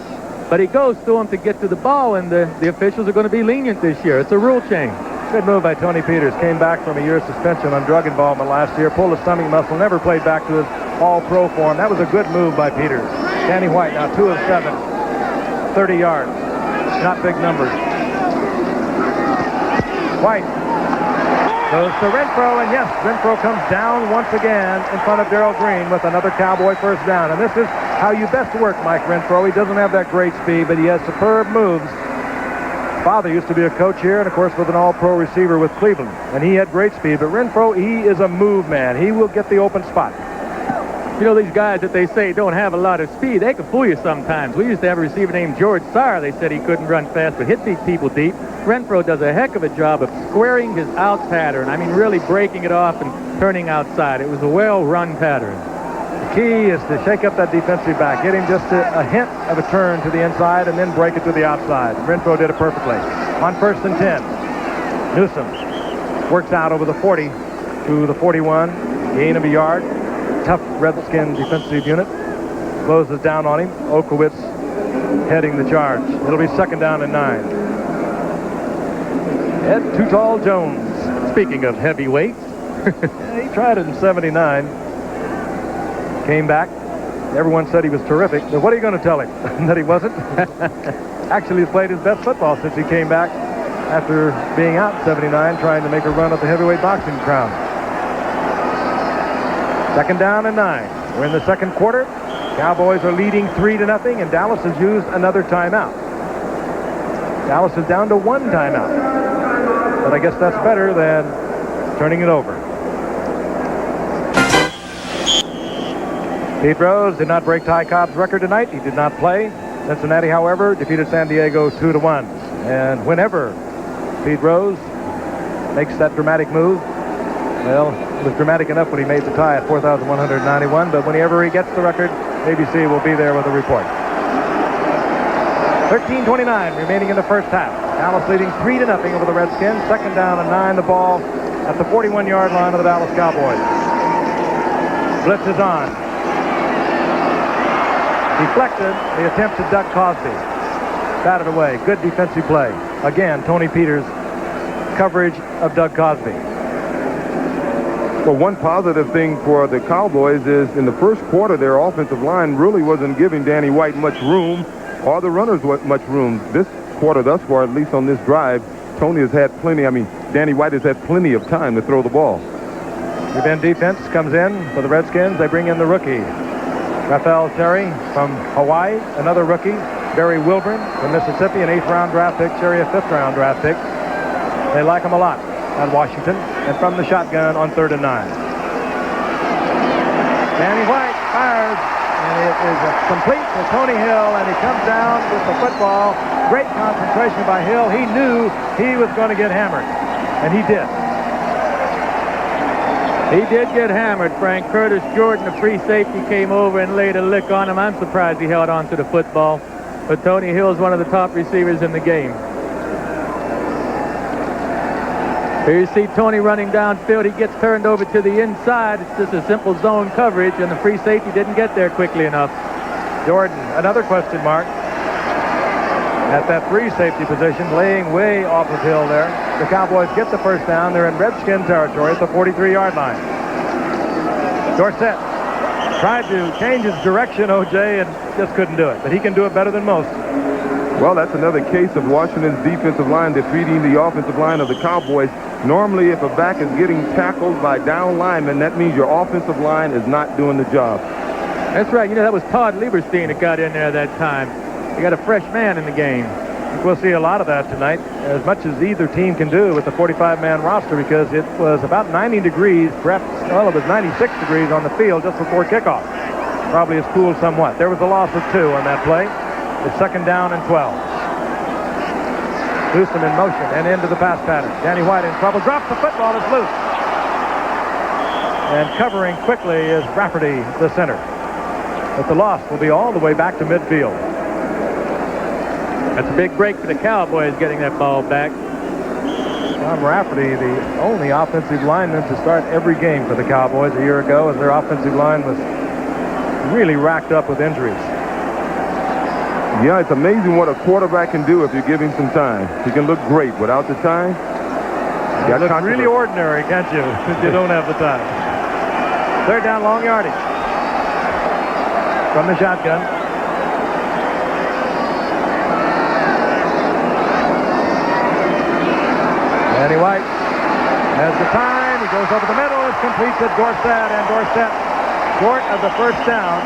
But he goes through him to get to the ball, and the officials are going to be lenient this year. It's a rule change. Good move by Tony Peters. Came back from a year's suspension on drug involvement last year. Pulled a stomach muscle. Never played back to his all-pro form. That was a good move by Peters. Danny White now 2 of 7. 30 yards. Not big numbers. White goes to Renfro, and yes, Renfro comes down once again in front of Darrell Green with another Cowboy first down. And this is how you best work Mike Renfro. He doesn't have that great speed, but he has superb moves. Father used to be a coach here, and of course with an all-pro receiver with Cleveland, and he had great speed. But Renfro, he is a move man. He will get the open spot. You know, these guys that they say don't have a lot of speed, they can fool you sometimes. We used to have a receiver named George Sire. They said he couldn't run fast, but hit these people deep. Renfro does a heck of a job of squaring his out pattern. I mean, really breaking it off and turning outside. It was a well-run pattern. The key is to shake up that defensive back. Get him just a hint of a turn to the inside and then break it to the outside. Renfro did it perfectly. On 1st and 10, Newsom works out over the 40 to the 41. Gain of a yard. Tough Redskin defensive unit. Closes down on him. Okowitz heading the charge. It'll be 2nd down and 9. Ed Too Tall Jones. Speaking of heavyweights. He tried it in 79. Came back. Everyone said he was terrific. But what are you going to tell him? That he wasn't? Actually, he's played his best football since he came back after being out in 79, trying to make a run at the heavyweight boxing crown. 2nd down and 9. We're in the 2nd quarter. Cowboys are leading 3-0, and Dallas has used another timeout. Dallas is down to 1 timeout. But I guess that's better than turning it over. Pete Rose did not break Ty Cobb's record tonight. He did not play. Cincinnati, however, defeated San Diego 2-1. And whenever Pete Rose makes that dramatic move, well, it was dramatic enough when he made the tie at 4,191, but whenever he gets the record, ABC will be there with a report. 13:29 remaining in the first half. Dallas leading 3-0 over the Redskins. 2nd down and 9. The ball at the 41-yard line of the Dallas Cowboys. Blitz is on. Deflected. The attempt to Doug Cosby. Batted away. Good defensive play. Again, Tony Peters' coverage of Doug Cosby. Well, one positive thing for the Cowboys is in the first quarter, their offensive line really wasn't giving Danny White much room or the runners much room. This quarter thus far, at least on this drive, Danny White has had plenty of time to throw the ball. The end defense comes in for the Redskins. They bring in the rookie, Rafael Terry from Hawaii, another rookie, Barry Wilburn from Mississippi, an 8th-round draft pick, Cherry a 5th-round draft pick. They like him a lot on Washington, and from the shotgun on 3rd and 9. Danny White fires, and it is complete to Tony Hill, and he comes down with the football. Great concentration by Hill. He knew he was going to get hammered, and he did. He did get hammered, Frank. Curtis Jordan, the free safety, came over and laid a lick on him. I'm surprised he held on to the football, but Tony Hill is one of the top receivers in the game. Here you see Tony running downfield. He gets turned over to the inside. It's just a simple zone coverage, and the free safety didn't get there quickly enough. Jordan, another question mark at that free safety position, laying way off of Hill there. The Cowboys get the first down. They're in Redskin territory at the 43-yard line. Dorsett tried to change his direction, O.J., and just couldn't do it. But he can do it better than most. Well, that's another case of Washington's defensive line defeating the offensive line of the Cowboys. Normally, if a back is getting tackled by down linemen, that means your offensive line is not doing the job. That's right. You know, that was Todd Lieberstein that got in there that time. You got a fresh man in the game. We'll see a lot of that tonight, as much as either team can do with the 45-man roster, because it was about 90 degrees, perhaps, well, it was 96 degrees on the field just before kickoff. Probably has cooled somewhat. There was a loss of 2 on that play. It's 2nd down and 12. Newsom in motion and into the pass pattern. Danny White in trouble. Drops the football. It's loose. And covering quickly is Rafferty, the center. but the loss will be all the way back to midfield. That's a big break for the Cowboys getting that ball back. Tom Rafferty, the only offensive lineman to start every game for the Cowboys a year ago, as their offensive line was really racked up with injuries. Yeah, it's amazing what a quarterback can do if you give him some time. He can look great without the time. You look really ordinary, can't you, if you don't have the time. Third down, long yardage. From the shotgun. Danny White has the time. He goes over the middle. It's complete to Dorsett, and Dorsett short of the first down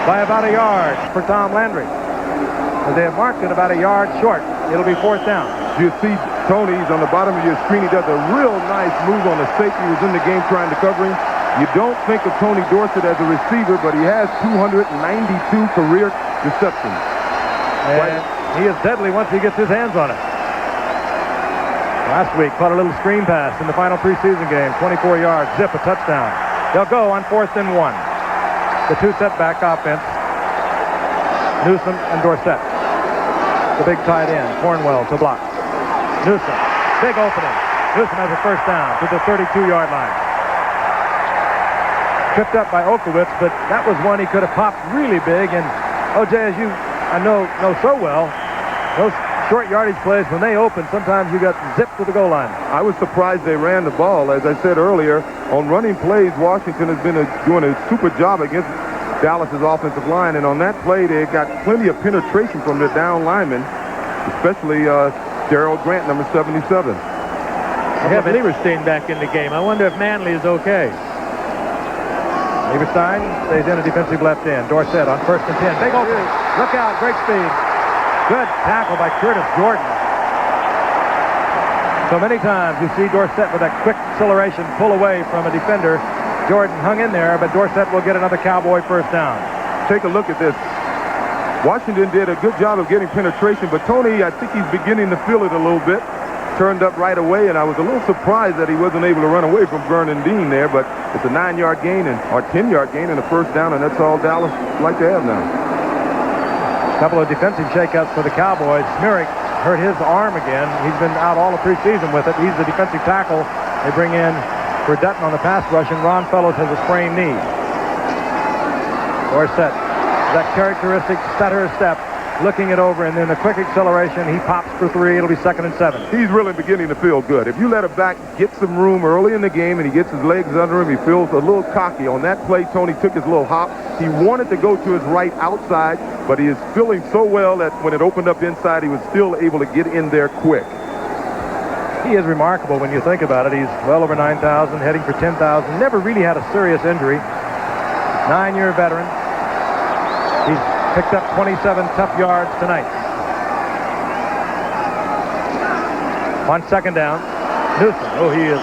by about a yard for Tom Landry. As they have marked it about a yard short. It'll be fourth down. You see Tony's on the bottom of your screen. He does a real nice move on the safety who was in the game trying to cover him. You don't think of Tony Dorsett as a receiver, but he has 292 career receptions. And he is deadly once he gets his hands on it. Last week, caught a little screen pass in the final preseason game. 24 yards, zip, a touchdown. They'll go on 4th and 1. The two setback offense. Newsom and Dorsett. The big tight end, Cornwell to block. Newsom, big opening. Newsom has a first down to the 32-yard line. Tripped up by Okowitz, but that was one he could have popped really big. And O.J., as you I know so well, those short yardage plays, when they open, sometimes you got zipped to the goal line. I was surprised they ran the ball. As I said earlier, on running plays, Washington has been doing a super job against Dallas's offensive line, and on that play, they got plenty of penetration from their down linemen, especially Gerald Grant, number 77. They have Lieberstein back in the game. I wonder if Manley is okay. Lieberstein stays in a defensive left end. Dorsett on 1st and 10. Big opening. Look out, great speed. Good tackle by Curtis Jordan. So many times you see Dorsett with that quick acceleration pull away from a defender. Jordan hung in there, but Dorsett will get another Cowboy first down. Take a look at this. Washington did a good job of getting penetration, but Tony, I think he's beginning to feel it a little bit. Turned up right away, and I was a little surprised that he wasn't able to run away from Vernon Dean there, but it's a 9-yard gain or 10-yard gain and a first down, and that's all Dallas would like to have now. A couple of defensive shakeups for the Cowboys. Smirik hurt his arm again. He's been out all of preseason with it. He's the defensive tackle. They bring in for Dutton on the pass rush, and Ron Fellows has a sprained knee. Dorsett, that characteristic stutter step, looking it over, and then the quick acceleration. He pops for 3. It'll be 2nd and 7. He's really beginning to feel good. If you let a back get some room early in the game and he gets his legs under him, he feels a little cocky. On that play, Tony took his little hop. He wanted to go to his right outside, but he is feeling so well that when it opened up inside, he was still able to get in there quick. He is remarkable when you think about it. He's well over 9,000, heading for 10,000. Never really had a serious injury. 9-year veteran. He's picked up 27 tough yards tonight. On 2nd down, Newsom. Oh, he is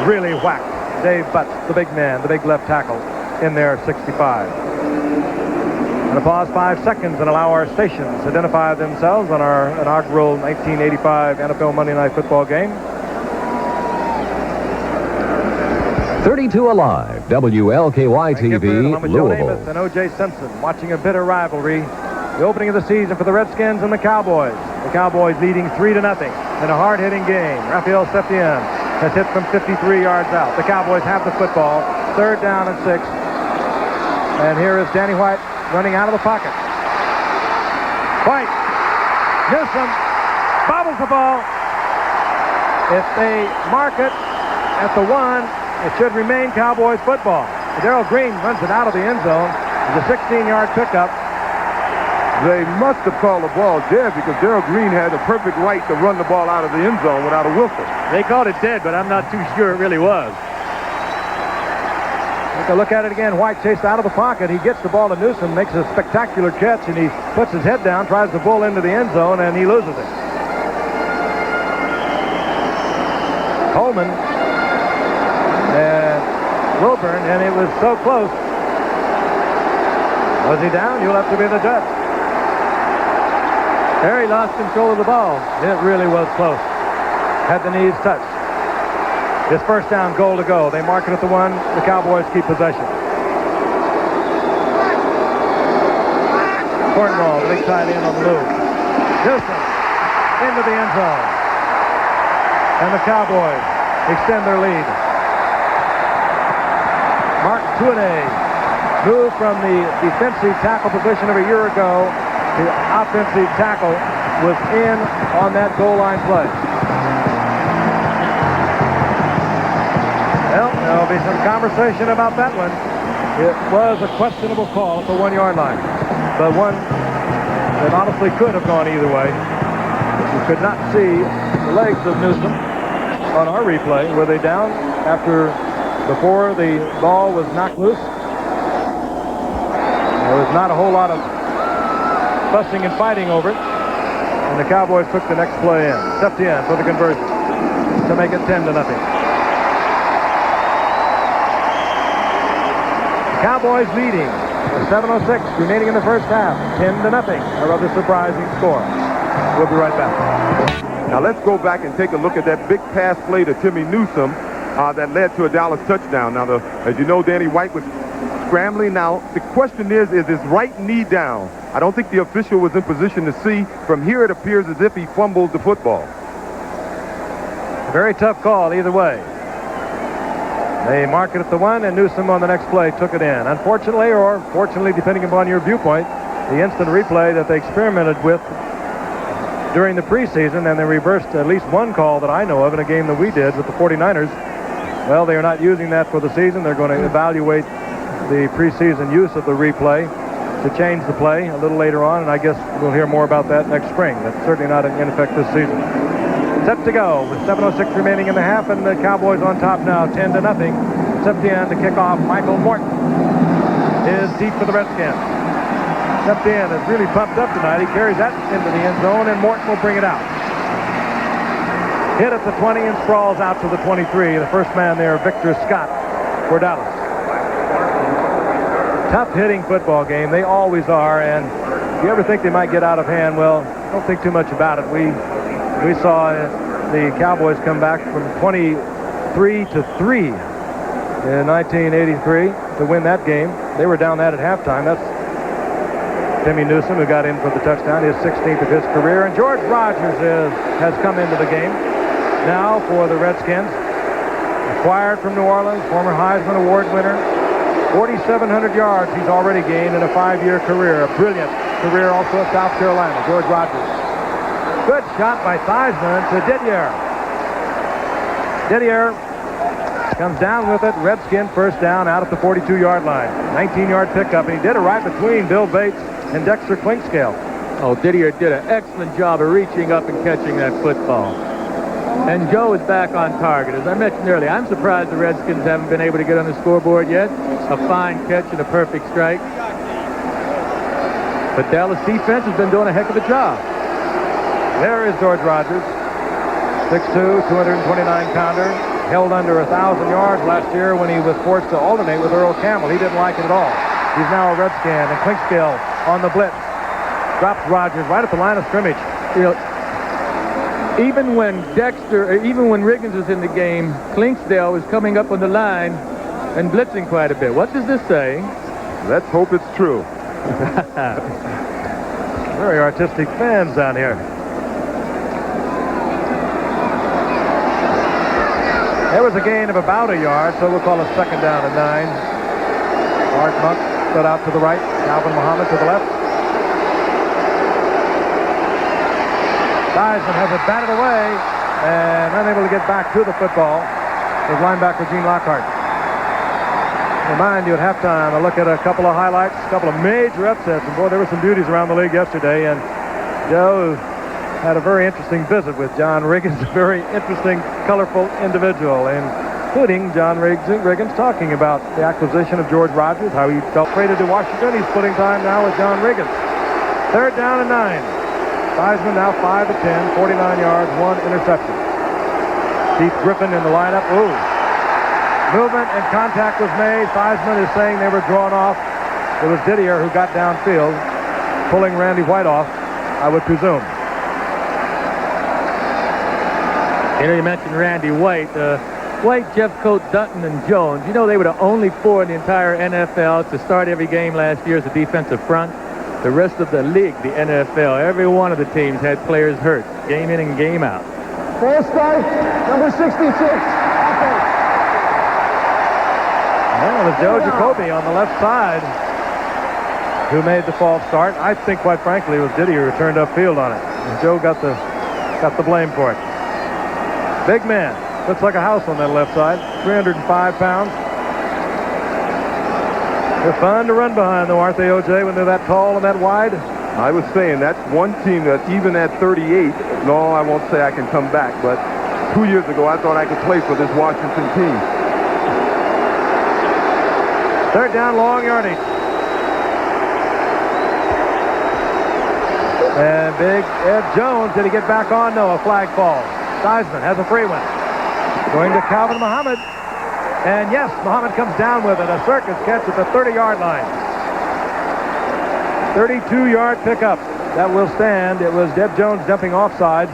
really whacked. Dave Butts, the big man, the big left tackle, in there, 65. I'm going to pause 5 seconds and allow our stations to identify themselves on our inaugural 1985 NFL Monday Night Football game. 32 Alive, WLKY-TV, I'm with Joe Louisville. Namath and O.J. Simpson watching a bitter rivalry. The opening of the season for the Redskins and the Cowboys. The Cowboys leading 3-0 in a hard-hitting game. Raphael Septien has hit from 53 yards out. The Cowboys have the football. 3rd down and 6. And here is Danny White running out of the pocket. White. Newsom bobbles the ball. If they mark it at the 1, it should remain Cowboys football. Darrell Green runs it out of the end zone. It's a 16-yard pickup. They must have called the ball dead because Darrell Green had a perfect right to run the ball out of the end zone without a whistle. They called it dead, but I'm not too sure it really was. Take a look at it again. White chased out of the pocket. He gets the ball to Newsom, makes a spectacular catch, and he puts his head down, tries to bull into the end zone, and he loses it. Coleman and Wilburn, and it was so close. Was he down? You'll have to be the judge. Harry lost control of the ball. It really was close. Had the knees touched. This first down, goal to go. They mark it at the 1. The Cowboys keep possession. Cornwall, the big tight end on the move. Newsom into the end zone. And the Cowboys extend their lead. Mark Tuinei moved from the defensive tackle position of a year ago. The offensive tackle was in on that goal line play. Well, there'll be some conversation about that one. It was a questionable call at the 1 yard line, but one that honestly could have gone either way. You could not see the legs of Newsom on our replay. Were they down before the ball was knocked loose? There was not a whole lot of fussing and fighting over it, and the Cowboys took the next play in. Septien for the conversion to make it 10-0. Cowboys leading with 7:06 remaining in the first half. 10-0. A rather surprising score. We'll be right back. Now let's go back and take a look at that big pass play to Timmy Newsom that led to a Dallas touchdown. Now, as you know, Danny White was scrambling. Now, the question is his right knee down? I don't think the official was in position to see. From here, it appears as if he fumbled the football. A very tough call either way. They mark it at the 1, and Newsom on the next play took it in. Unfortunately, or fortunately, depending upon your viewpoint, the instant replay that they experimented with during the preseason, and they reversed at least one call that I know of in a game that we did with the 49ers. Well, they are not using that for the season. They're going to evaluate the preseason use of the replay to change the play a little later on, and I guess we'll hear more about that next spring. That's certainly not in effect this season. Set to go with 7:06 remaining in the half, and the Cowboys on top now, 10-0. Septien to kick off. Michael Morton is deep for the Redskins. Septien is really pumped up tonight. He carries that into the end zone, and Morton will bring it out. Hit at the 20 and sprawls out to the 23. The first man there, Victor Scott, for Dallas. Tough hitting football game. They always are, and if you ever think they might get out of hand, well, don't think too much about it. We saw the Cowboys come back from 23-3 in 1983 to win that game. They were down that at halftime. That's Timmy Newsom, who got in for the touchdown, his 16th of his career. And George Rogers has come into the game now for the Redskins. Acquired from New Orleans, former Heisman Award winner. 4,700 yards he's already gained in a 5-year career. A brilliant career also at South Carolina. George Rogers. Good shot by Theismann to Didier. Didier comes down with it. Redskin first down out at the 42-yard line. 19-yard pickup, and he did it right between Bill Bates and Dexter Clinkscale. Oh, Didier did an excellent job of reaching up and catching that football. And Joe is back on target. As I mentioned earlier, I'm surprised the Redskins haven't been able to get on the scoreboard yet. A fine catch and a perfect strike. But Dallas defense has been doing a heck of a job. There is George Rogers. 6'2", 229-pounder. Held under 1,000 yards last year when he was forced to alternate with Earl Campbell. He didn't like it at all. He's now a Redskin, and Clinkscale on the blitz. Drops Rogers right at the line of scrimmage. You know, even when Riggins was in the game, Clinksdale was coming up on the line and blitzing quite a bit. What does this say? Let's hope it's true. Very artistic fans down here. There was a gain of about a yard, so we'll call a second down and 9. Art Monk stood out to the right. Calvin Muhammad to the left. Theismann has it batted away and unable to get back to the football was linebacker Gene Lockhart. Remind you at halftime, I look at a couple of highlights, a couple of major upsets, and boy, there were some beauties around the league yesterday, and Joe had a very interesting visit with John Riggins, a very interesting, colorful individual, including John Riggins talking about the acquisition of George Rogers, how he felt traded to Washington. He's splitting time now with John Riggins. Third down and 9. Theismann now 5 of 10, 49 yards, 1 interception. Keith Griffin in the lineup. Ooh. Movement and contact was made. Theismann is saying they were drawn off. It was Didier who got downfield, pulling Randy White off, I would presume. You know, you mentioned Randy White. White, Jeff Coat, Dutton, and Jones. You know, they were the only 4 in the entire NFL to start every game last year as a defensive front. The rest of the league, the NFL, every one of the teams had players hurt, game in and game out. False start, number 66. Offense. Well, it was Joe Jacoby on the left side who made the false start. I think, quite frankly, it was Didier who turned upfield on it. And Joe got the blame for it. Big man. Looks like a house on that left side. 305 pounds. They're fun to run behind, though, aren't they, O.J., when they're that tall and that wide? I was saying that's one team that even at 38, no, I won't say I can come back, but 2 years ago I thought I could play for this Washington team. Third down, long yardage. And big Ed Jones, did he get back on? No, a flag falls. Theismann has a free one. Going to Calvin Muhammad. And yes, Muhammad comes down with it. A circus catch at the 30-yard line. 32-yard pickup. That will stand. It was Ed Jones jumping offside.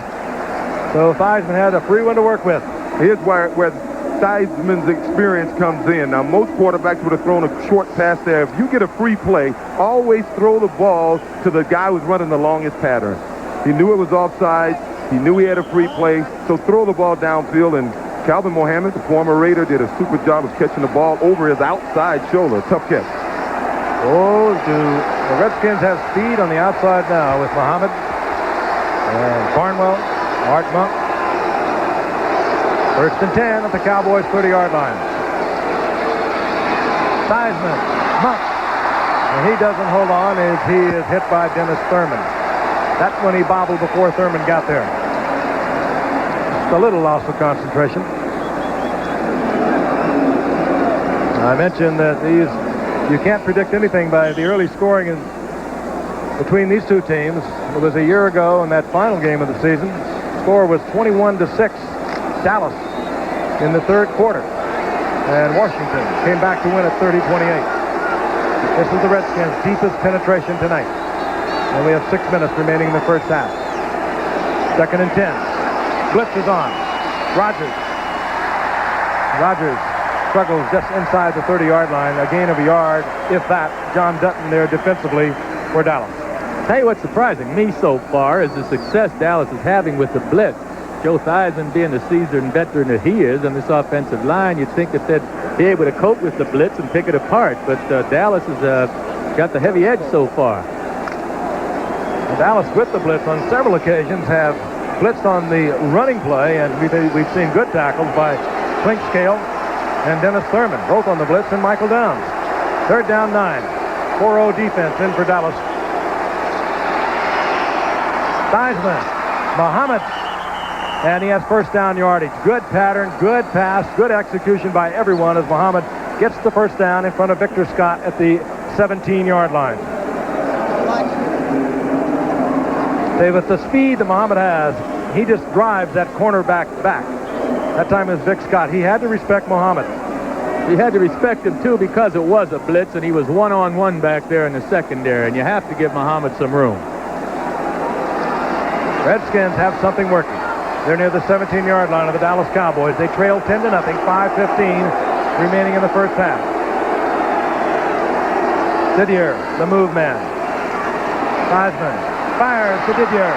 So Theismann had a free one to work with. Here's where Theismann's experience comes in. Now, most quarterbacks would have thrown a short pass there. If you get a free play, always throw the ball to the guy who's running the longest pattern. He knew it was offside. He knew he had a free play. So throw the ball downfield, and Calvin Muhammad, the former Raider, did a super job of catching the ball over his outside shoulder. Tough catch. Oh, the Redskins have speed on the outside now with Muhammad and Barnwell, Art Monk. First and 10 at the Cowboys' 30-yard line. Theismann, Monk, and he doesn't hold on as he is hit by Dennis Thurman. That's when he bobbled before Thurman got there. Just a little loss of concentration. I mentioned that you can't predict anything by the early scoring between these two teams. It was a year ago in that final game of the season. The score was 21-6, Dallas in the third quarter. And Washington came back to win at 30-28. This is the Redskins' deepest penetration tonight. And we have 6 minutes remaining in the first half. Second and 10. Blitz is on. Rogers struggles just inside the 30-yard line. A gain of a yard, if that. John Dutton there defensively for Dallas. Tell you what's surprising me so far is the success Dallas is having with the blitz. Joe Theismann being the seasoned veteran that he is on this offensive line, you'd think that they'd be able to cope with the blitz and pick it apart. But Dallas has got the heavy edge so far. And Dallas with the blitz on several occasions have blitzed on the running play, and we've seen good tackles by Clinkscale and Dennis Thurman, both on the blitz, and Michael Downs. Third down 9. 4-0 defense in for Dallas. Theismann, Muhammad, and he has first down yardage. Good pattern, good pass, good execution by everyone as Muhammad gets the first down in front of Victor Scott at the 17-yard line. Say, with the speed that Muhammad has, he just drives that cornerback back. That time is Vic Scott. He had to respect Muhammad. He had to respect him, too, because it was a blitz, and he was one-on-one back there in the secondary, and you have to give Muhammad some room. Redskins have something working. They're near the 17-yard line of the Dallas Cowboys. They trail 10-0, 5:15 remaining in the first half. Didier, the move man. Theismann fires to Didier.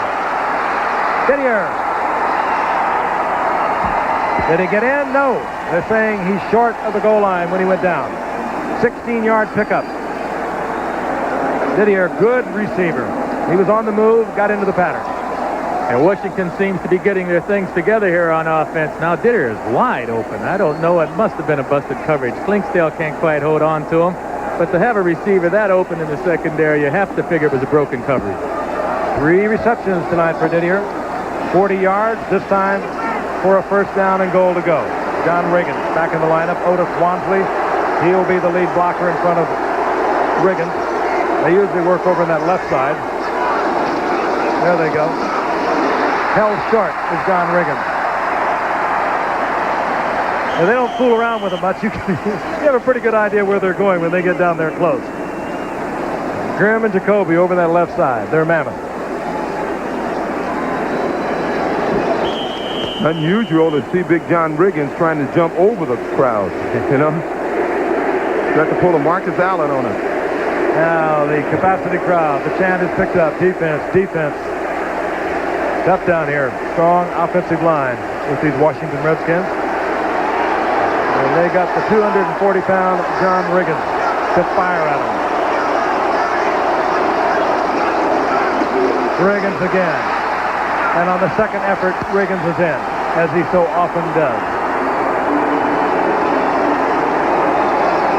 Did he get in? No. They're saying he's short of the goal line when he went down. 16-yard pickup. Didier, good receiver. He was on the move, got into the pattern. And Washington seems to be getting their things together here on offense. Now Didier is wide open. I don't know. It must have been a busted coverage. Clinksdale can't quite hold on to him. But to have a receiver that open in the secondary, you have to figure it was a broken coverage. 3 receptions tonight for Didier. 40 yards, this time for a first down and goal to go. John Riggins back in the lineup. Otis Wansley, he'll be the lead blocker in front of Riggins. They usually work over on that left side. There they go. Held short is John Riggins. And they don't fool around with him much. You have a pretty good idea where they're going when they get down there close. Grimm and Jacoby over that left side. They're mammoth. Unusual to see Big John Riggins trying to jump over the crowd, you know. Got to pull a Marcus Allen on him. Now the capacity crowd, the chant is picked up. Defense, defense. Tough down here. Strong offensive line with these Washington Redskins. And they got the 240-pound John Riggins to fire at him. Riggins again. And on the second effort, Riggins is in, as he so often does.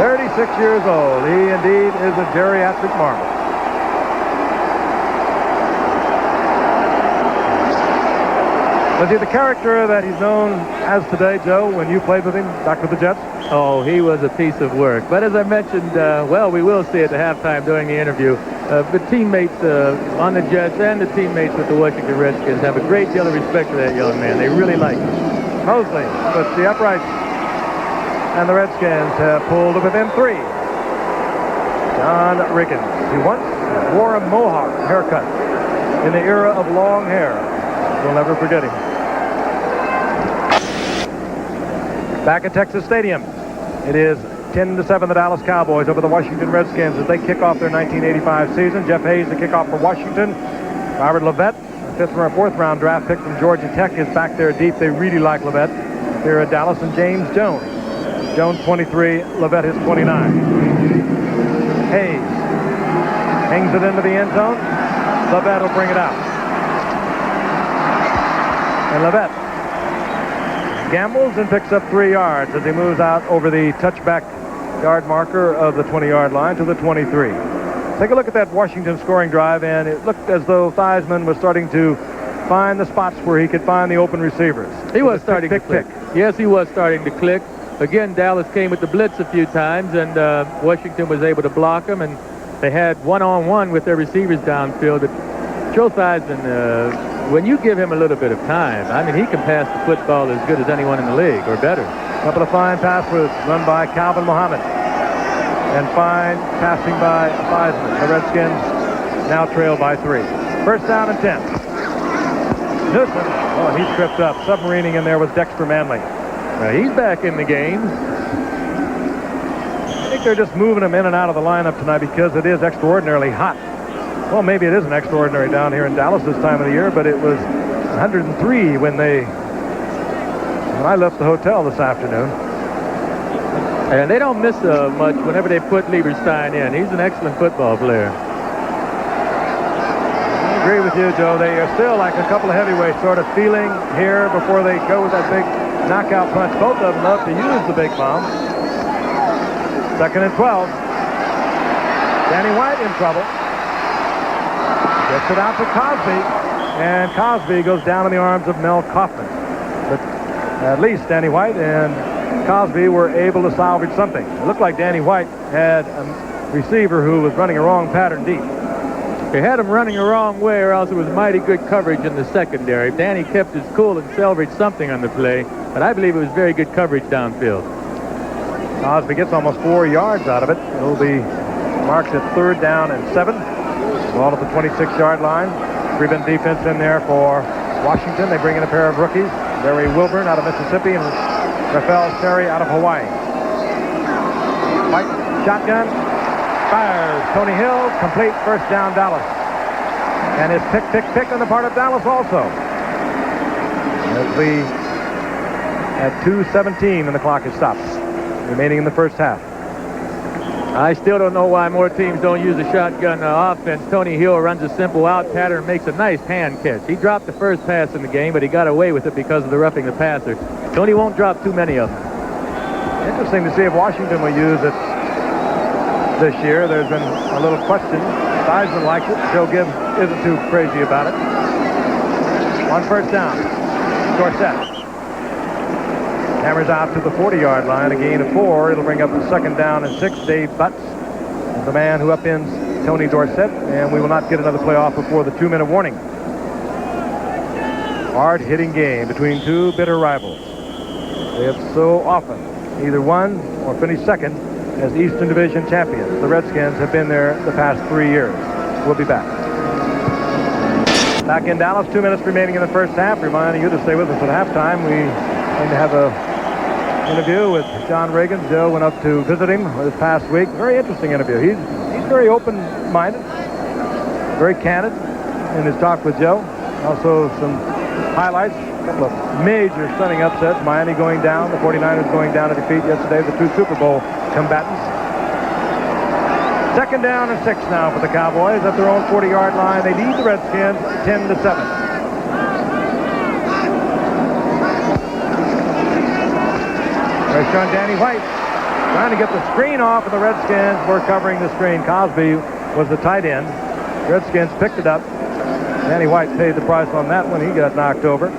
36 years old. He indeed is a geriatric marvel. Was he the character that he's known as today, Joe, when you played with him back with the Jets? Oh, he was a piece of work. But as I mentioned, well, we will see at the halftime during the interview, the teammates on the Jets and the teammates with the Washington Redskins have a great deal of respect for that young man. They really like him. Mosley puts the uprights, and the Redskins have pulled to within 3. John Riggins, he once wore a mohawk haircut in the era of long hair. We'll never forget him. Back at Texas Stadium, it is 10-7 the Dallas Cowboys over the Washington Redskins as they kick off their 1985 season. Jeff Hayes, the kickoff for Washington. Robert Levette, a 5th or 4th round draft pick from Georgia Tech, is back there deep. They really like Levette here at Dallas. And James Jones. Jones 23, Levette is 29. Hayes hangs it into the end zone. Levette will bring it out. And Levette gambles and picks up 3 yards as he moves out over the touchback yard marker of the 20-yard line to the 23. Take a look at that Washington scoring drive, and it looked as though Theismann was starting to find the spots where he could find the open receivers. He was starting to click. Yes, he was starting to click. Again, Dallas came with the blitz a few times, and Washington was able to block them, and they had one-on-one with their receivers downfield. Joe Theismann, when you give him a little bit of time, I mean, he can pass the football as good as anyone in the league, or better. A couple of fine pass routes run by Calvin Muhammad, and fine passing by Theismann. The Redskins now trail by 3. First down and 10. Newsom, oh, he tripped up. Submarining in there was Dexter Manley. He's back in the game. I think they're just moving him in and out of the lineup tonight because it is extraordinarily hot. Well, maybe it isn't extraordinary down here in Dallas this time of the year, but it was 103 when I left the hotel this afternoon. And they don't miss much whenever they put Lieberstein in. He's an excellent football player. I agree with you, Joe. They are still like a couple of heavyweights sort of feeling here before they go with that big knockout punch. Both of them love to use the big bomb. 2nd and 12. Danny White in trouble. Gets it out to Cosby, and Cosby goes down in the arms of Mel Kaufman. But at least Danny White and Cosby were able to salvage something. It looked like Danny White had a receiver who was running a wrong pattern deep. They had him running the wrong way, or else it was mighty good coverage in the secondary. Danny kept his cool and salvaged something on the play, but I believe it was very good coverage downfield. Cosby gets almost 4 yards out of it. It'll be marked at 3rd down and 7. Ball at the 26-yard line. Prevent defense in there for Washington. They bring in a pair of rookies. Barry Wilburn out of Mississippi and Rafael Terry out of Hawaii. White shotgun. Fires. Tony Hill. Complete. First down, Dallas. And it's pick on the part of Dallas also. As we at 2:17 and the clock is stopped. Remaining in the first half. I still don't know why more teams don't use a shotgun offense. Tony Hill runs a simple out pattern and makes a nice hand catch. He dropped the first pass in the game, but he got away with it because of the roughing the passer. Tony won't drop too many of them. Interesting to see if Washington will use it this year. There's been a little question. Theismann likes it. Joe Gibbs isn't too crazy about it. On first down, Dorsett. Hammers out to the 40-yard line, a gain of 4. It'll bring up the 2nd down and 6. Dave Butts is the man who upends Tony Dorsett, and we will not get another play off before the 2-minute warning. Hard-hitting game between two bitter rivals. They have so often either won or finished second as Eastern Division champions. The Redskins have been there the past 3 years. We'll be back. Back in Dallas, 2 minutes remaining in the first half. Reminding you to stay with us at halftime. We going to have a interview with John Riggins. Joe went up to visit him this past week. Very interesting interview. He's very open-minded, very candid in his talk with Joe. Also some highlights, a couple of major stunning upsets. Miami going down, the 49ers going down to defeat yesterday the 2 Super Bowl combatants. Second down and 6 now for the Cowboys at their own 40-yard line. They lead the Redskins 10-7. Pressure on Danny White, trying to get the screen off, and the Redskins were covering the screen. Cosby was the tight end. Redskins picked it up. Danny White paid the price on that one. He got knocked over.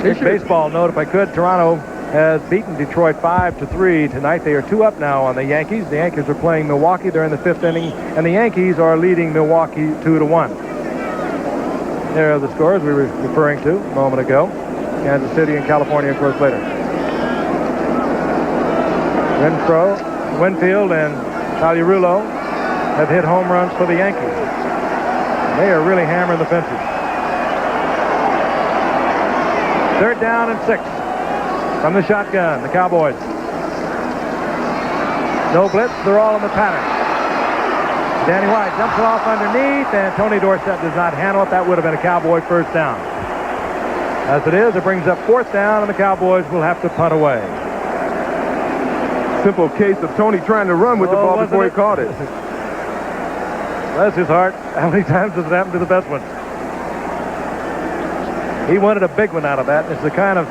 Quick baseball note, if I could. Toronto has beaten Detroit 5-3 tonight. They are 2 up now on the Yankees. The Yankees are playing Milwaukee. They're in the 5th inning, and the Yankees are leading Milwaukee 2-1. There are the scores we were referring to a moment ago. Kansas City and California, of course, later. Winfield and Tagliarulo have hit home runs for the Yankees. They are really hammering the fences. Third down and 6 from the shotgun, the Cowboys. No blitz, they're all in the pattern. Danny White jumps it off underneath, and Tony Dorsett does not handle it. That would have been a Cowboy first down. As it is, it brings up 4th down, and the Cowboys will have to punt away. Simple case of Tony trying to run with the ball before he caught it. Bless his heart. How many times does it happen to the best ones? He wanted a big one out of that. It's the kind of,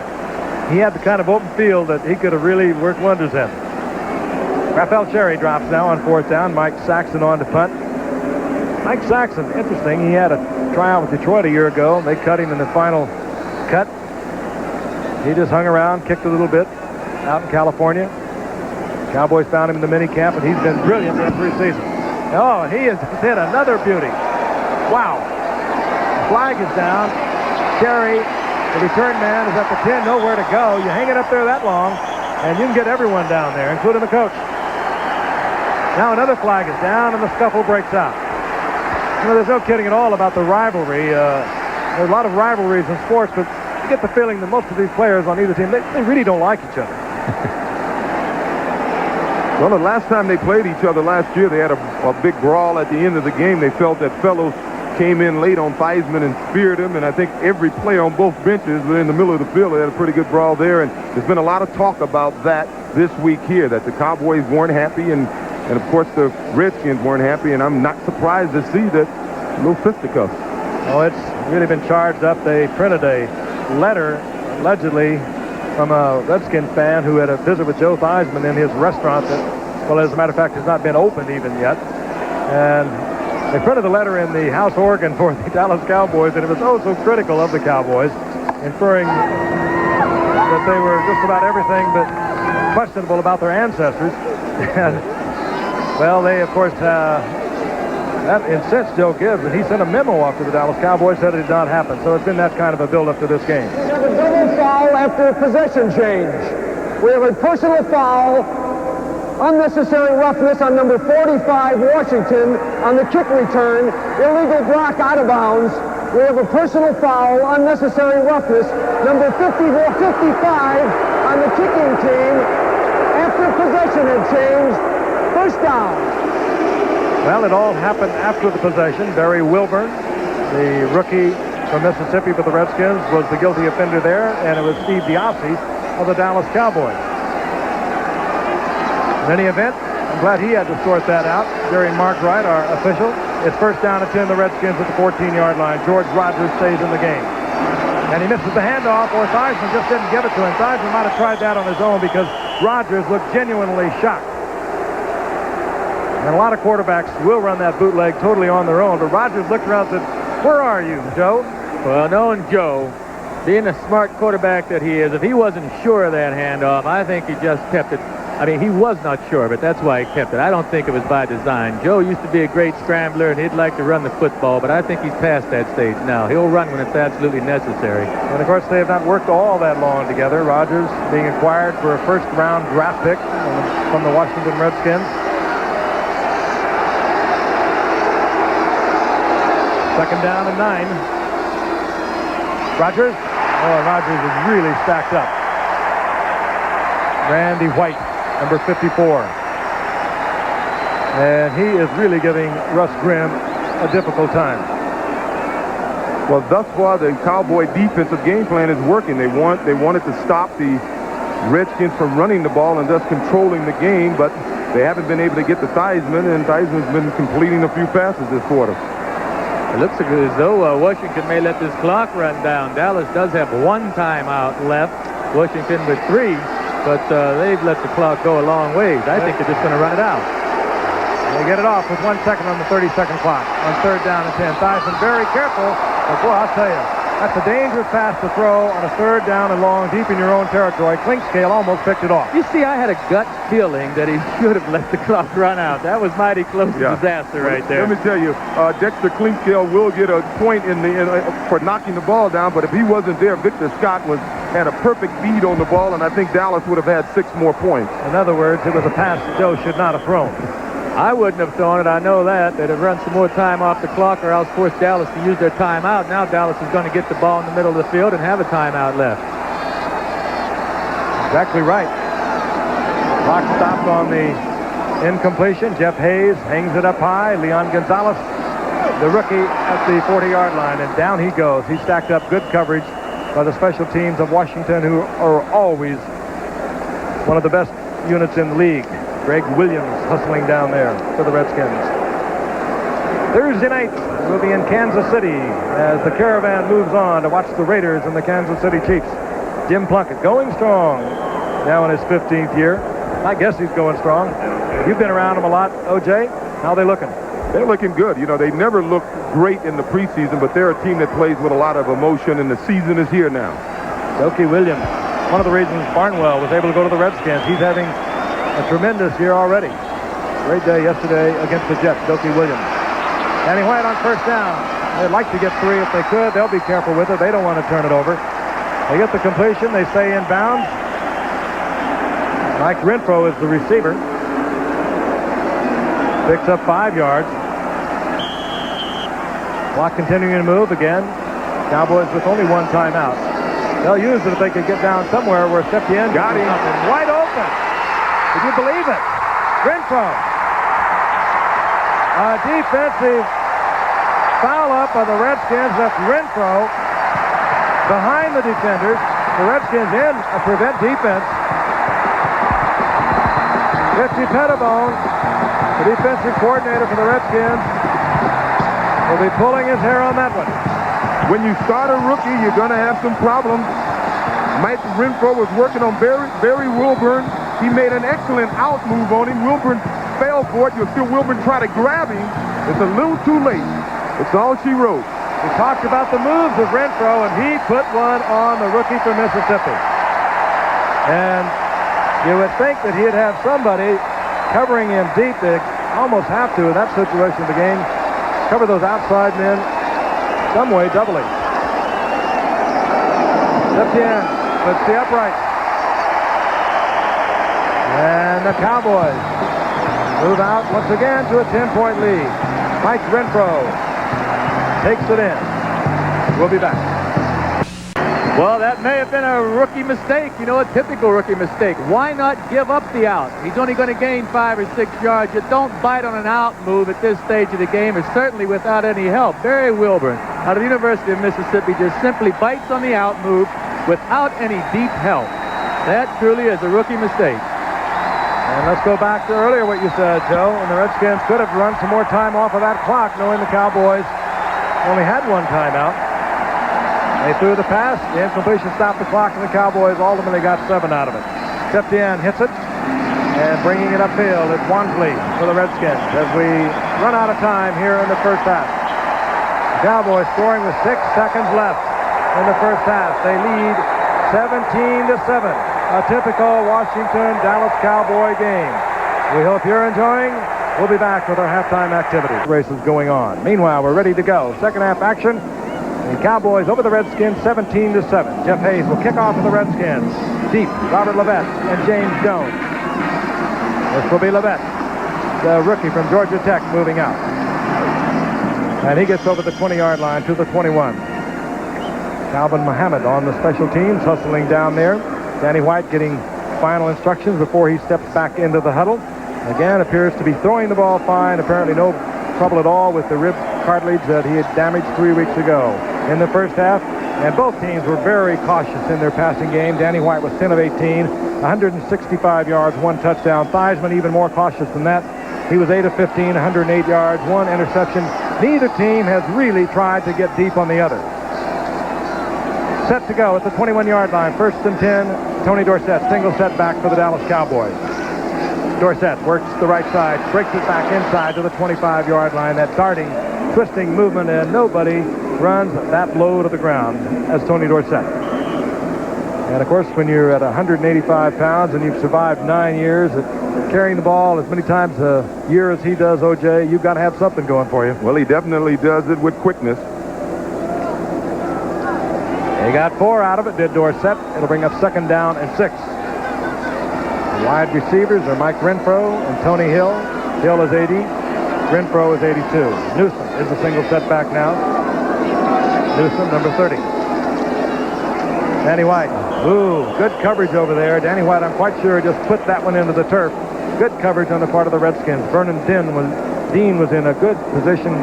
he had the kind of open field that he could have really worked wonders in. Raphael Cherry drops now on 4th down. Mike Saxon on to punt. Mike Saxon, interesting. He had a tryout with Detroit a year ago. They cut him in the final cut. He just hung around, kicked a little bit out in California. Cowboys found him in the minicamp, and he's been brilliant in preseason. Oh, he has hit another beauty. Wow. Flag is down. Cherry, the return man, is at the 10, nowhere to go. You hang it up there that long, and you can get everyone down there, including the coach. Now another flag is down, and the scuffle breaks out. You know, there's no kidding at all about the rivalry. There's a lot of rivalries in sports, but you get the feeling that most of these players on either team, they really don't like each other. Well, the last time they played each other last year, they had a big brawl at the end of the game. They felt that Fellows came in late on Theismann and speared him, and I think every player on both benches were in the middle of the field. They had a pretty good brawl there, and there's been a lot of talk about that this week here, that the Cowboys weren't happy, and of course the Redskins weren't happy, and I'm not surprised to see that little fisticuffs. Oh, it's really been charged up. They printed a letter, allegedly, from a Redskins fan who had a visit with Joe Theismann in his restaurant that, well, as a matter of fact, has not been opened even yet. And they printed the letter in the house organ for the Dallas Cowboys, and it was so critical of the Cowboys, inferring that they were just about everything but questionable about their ancestors. And, well, they, of course, that incensed Joe Gibbs, and he sent a memo off to the Dallas Cowboys, said it did not happen. So it's been that kind of a build-up to this game. We have a double foul after a possession change. We have a personal foul, unnecessary roughness on number 45, Washington, on the kick return, illegal block out of bounds. We have a personal foul, unnecessary roughness, number 55 on the kicking team. After possession had changed, first down. Well, it all happened after the possession. Barry Wilburn, the rookie from Mississippi for the Redskins, was the guilty offender there, and it was Steve Diassi of the Dallas Cowboys. In any event, I'm glad he had to sort that out. Jerry Markwright, our official. It's first down and 10, the Redskins at the 14-yard line. George Rogers stays in the game. And he misses the handoff, or Theismann just didn't give it to him. Theismann might have tried that on his own because Rogers looked genuinely shocked. And a lot of quarterbacks will run that bootleg totally on their own. But Rogers looked around and said, "Where are you, Joe?" Well, knowing Joe, being the smart quarterback that he is, if he wasn't sure of that handoff, I think he just kept it. I mean, he was not sure, but that's why he kept it. I don't think it was by design. Joe used to be a great scrambler, and he'd like to run the football, but I think he's past that stage now. He'll run when it's absolutely necessary. And, of course, they have not worked all that long together. Rogers being acquired for a first-round draft pick from the Washington Redskins. Second down and 9. Rogers. Oh, Rogers is really stacked up. Randy White, number 54. And he is really giving Russ Grimm a difficult time. Well, thus far, the Cowboy defensive game plan is working. They wanted to stop the Redskins from running the ball and thus controlling the game, but they haven't been able to get to Theismann, and Theismann's been completing a few passes this quarter. It looks as though Washington may let this clock run down. Dallas does have one timeout left. Washington with 3, but they've let the clock go a long ways. I think they're just going to run it out. They get it off with 1 second on the 30-second clock. On 3rd down and 10. Theismann very careful. But boy, I'll tell you, that's a dangerous pass to throw on a 3rd down and long, deep in your own territory. Clinkscale almost picked it off. You see, I had a gut feeling that he should have let the clock run out. That was mighty close to disaster right there. Let me tell you, Dexter Clinkscale will get a point for knocking the ball down, but if he wasn't there, Victor Scott had a perfect bead on the ball, and I think Dallas would have had 6 more points. In other words, it was a pass Joe should not have thrown. I wouldn't have thrown it. I know that. They'd have run some more time off the clock or else forced Dallas to use their timeout. Now Dallas is going to get the ball in the middle of the field and have a timeout left. Exactly right. Clock stopped on the incompletion. Jeff Hayes hangs it up high. Leon Gonzalez, the rookie, at the 40-yard line, and down he goes. He stacked up good coverage by the special teams of Washington, who are always one of the best units in the league. Greg Williams hustling down there for the Redskins. Thursday night, we'll be in Kansas City as the caravan moves on to watch the Raiders and the Kansas City Chiefs. Jim Plunkett going strong now in his 15th year. I guess he's going strong. You've been around him a lot, O.J. How are they looking? They're looking good. You know, they never looked great in the preseason, but they're a team that plays with a lot of emotion, and the season is here now. Dokie Williams, one of the reasons Barnwell was able to go to the Redskins. He's having a tremendous year already. Great day yesterday against the Jets. Dokie Williams. Danny White on 1st down. They'd like to get 3 if they could. They'll be careful with it. They don't want to turn it over. They get the completion. They stay in bounds. Mike Renfro is the receiver. Picks up 5 yards. Clock continuing to move again. Cowboys with only 1 timeout. They'll use it if they can get down somewhere where Septien got him. Wide open. Did you believe it? Renfro. A defensive foul up by the Redskins left Renfro behind the defenders. The Redskins in a prevent defense. Richie Pettibone, the defensive coordinator for the Redskins, will be pulling his hair on that one. When you start a rookie, you're going to have some problems. Mike Renfro was working on Barry Wilburn. He made an excellent out move on him. Wilburn fell for it. You'll see Wilburn try to grab him. It's a little too late. It's all she wrote. We talked about the moves of Renfro, and he put one on the rookie from Mississippi. And you would think that he'd have somebody covering him deep. They almost have to in that situation of the game. Cover those outside men some way doubly. Septien puts the upright. And the Cowboys move out once again to a 10-point lead. Mike Renfro takes it in. We'll be back. Well, that may have been a rookie mistake, you know, a typical rookie mistake. Why not give up the out? He's only going to gain 5 or 6 yards. You don't bite on an out move at this stage of the game, or certainly without any help. Barry Wilburn, out of the University of Mississippi, just simply bites on the out move without any deep help. That truly is a rookie mistake. And let's go back to earlier what you said, Joe. And the Redskins could have run some more time off of that clock, knowing the Cowboys only had 1 timeout. They threw the pass, the incompletion stopped the clock, and the Cowboys ultimately got 7 out of it. Septien hits it, and bringing it upfield is Wansley for the Redskins as we run out of time here in the first half. The Cowboys scoring with 6 seconds left in the first half. They lead 17-7. A typical Washington-Dallas Cowboy game. We hope you're enjoying. We'll be back with our halftime activity. Races going on. Meanwhile, we're ready to go. Second half action. The Cowboys over the Redskins 17-7. Jeff Hayes will kick off for the Redskins. Deep, Robert Levette and James Jones. This will be Levette, the rookie from Georgia Tech, moving out. And he gets over the 20-yard line to the 21. Calvin Muhammad on the special teams, hustling down there. Danny White getting final instructions before he steps back into the huddle. Again, appears to be throwing the ball fine. Apparently no trouble at all with the rib cartilage that he had damaged 3 weeks ago. In the first half, and both teams were very cautious in their passing game. Danny White was 10 of 18, 165 yards, 1 touchdown. Theismann even more cautious than that. He was 8 of 15, 108 yards, 1 interception. Neither team has really tried to get deep on the other. Set to go at the 21-yard line. 1st and 10. Tony Dorsett, single setback for the Dallas Cowboys. Dorsett works the right side, breaks it back inside to the 25-yard line. That darting, twisting movement, and nobody runs that low to the ground as Tony Dorsett. And of course, when you're at 185 pounds and you've survived 9 years at carrying the ball as many times a year as he does, O.J., you've got to have something going for you. Well, he definitely does it with quickness. They got 4 out of it, did Dorsett. It'll bring up 2nd down and 6. The wide receivers are Mike Renfro and Tony Hill. Hill is 80. Renfro is 82. Newsom is a single setback now. Newsom, number 30. Danny White. Ooh, good coverage over there. Danny White, I'm quite sure, just put that one into the turf. Good coverage on the part of the Redskins. Vernon Dean was in a good position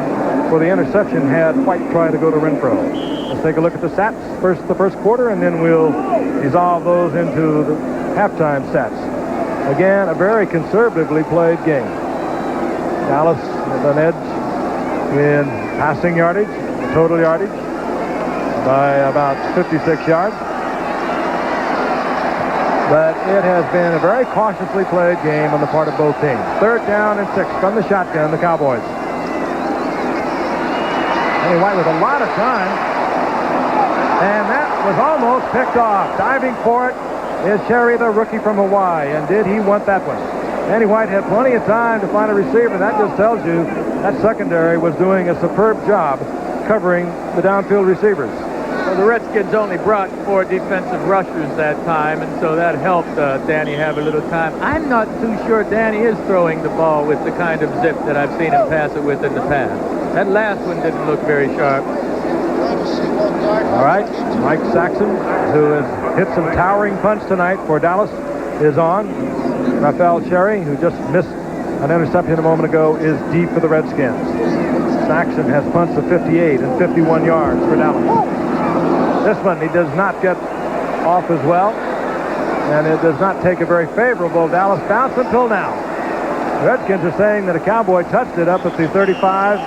for the interception had White tried to go to Renfro. Let's take a look at the stats, the first quarter, and then we'll dissolve those into the halftime stats. Again, a very conservatively played game. Dallas with an edge in passing yardage, total yardage, by about 56 yards. But it has been a very cautiously played game on the part of both teams. 3rd down and 6 from the shotgun, the Cowboys. Danny White with a lot of time. And that was almost picked off. Diving for it is Sherry, the rookie from Hawaii. And did he want that one? Danny White had plenty of time to find a receiver. That just tells you that secondary was doing a superb job covering the downfield receivers. Well, the Redskins only brought 4 defensive rushers that time, and so that helped Danny have a little time. I'm not too sure Danny is throwing the ball with the kind of zip that I've seen him pass it with in the past. That last one didn't look very sharp. All right, Mike Saxon, who has hit some towering punts tonight for Dallas, is on. Raphael Sherry, who just missed an interception a moment ago, is deep for the Redskins. Saxon has punts of 58 and 51 yards for Dallas. This one he does not get off as well, and it does not take a very favorable Dallas bounce until now. The Redskins are saying that a Cowboy touched it up at the 35,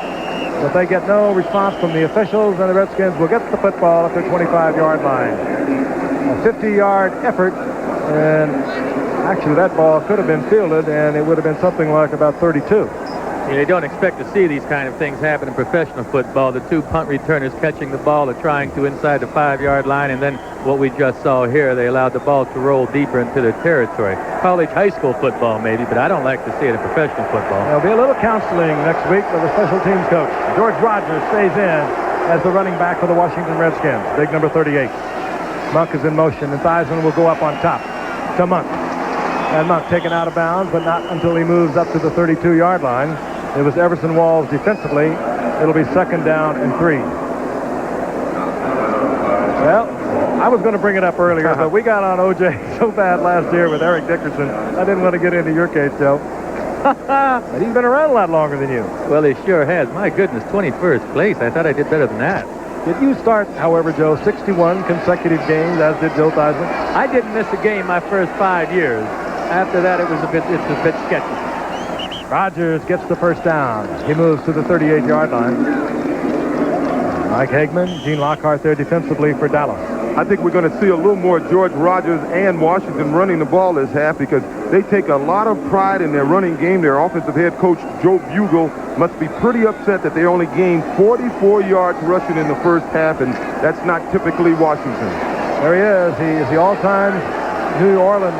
but they get no response from the officials, and the Redskins will get the football at their 25-yard line. A 50-yard effort, and actually that ball could have been fielded, and it would have been something like about 32. You don't expect to see these kind of things happen in professional football. The 2 punt returners catching the ball are trying to inside the 5-yard line, and then what we just saw here, they allowed the ball to roll deeper into their territory. College, high school football maybe, but I don't like to see it in professional football. There'll be a little counseling next week with the special teams coach. George Rogers stays in as the running back for the Washington Redskins. Big number 38. Monk is in motion, and Theismann will go up on top to Monk. And Monk taken out of bounds, but not until he moves up to the 32-yard line. It was Everson Walls defensively. It'll be 2nd down and 3. Well, I was going to bring it up earlier, but we got on O.J. so bad last year with Eric Dickerson. I didn't want to get into your case, Joe. But he's been around a lot longer than you. Well, he sure has. My goodness, 21st place. I thought I did better than that. Did you start, however, Joe, 61 consecutive games, as did Joe Theismann? I didn't miss a game my first 5 years. After that, it's a bit sketchy. Rogers gets the 1st down. He moves to the 38-yard line. Mike Hagman, Gene Lockhart there defensively for Dallas. I think we're going to see a little more George Rogers and Washington running the ball this half because they take a lot of pride in their running game. Their offensive head coach, Joe Bugle, must be pretty upset that they only gained 44 yards rushing in the first half, and that's not typically Washington. There he is. He is the all-time New Orleans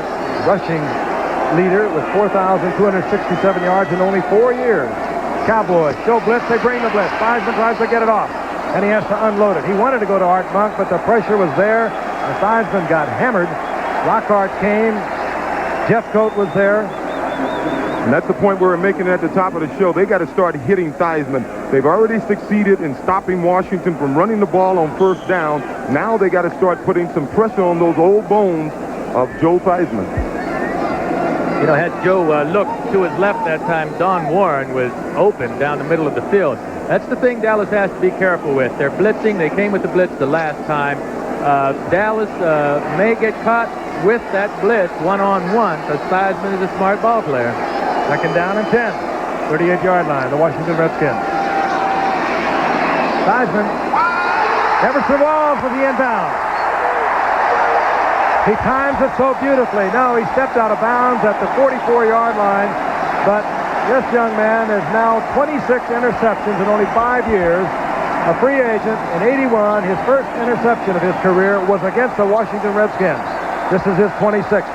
rushing leader with 4,267 yards in only 4 years. Cowboys show blitz. They bring the blitz. Theismann tries to get it off, and he has to unload it. He wanted to go to Art Monk, but the pressure was there, and Theismann got hammered. Lockhart came. Jeffcoat was there. And that's the point we were making at the top of the show. They got to start hitting Theismann. They've already succeeded in stopping Washington from running the ball on 1st down. Now they got to start putting some pressure on those old bones of Joe Theismann. You know, had Joe looked to his left that time, Don Warren was open down the middle of the field. That's the thing Dallas has to be careful with. They're blitzing. They came with the blitz the last time. Dallas may get caught with that blitz one-on-one, because Theismann is a smart ball player. Second down and 10. 38-yard line, the Washington Redskins. Theismann. Everson Walls with the inbound. He times it so beautifully. No, he stepped out of bounds at the 44-yard line, but this young man has now 26 interceptions in only 5 years. A free agent in 81. His first interception of his career was against the Washington Redskins. This is his 26th.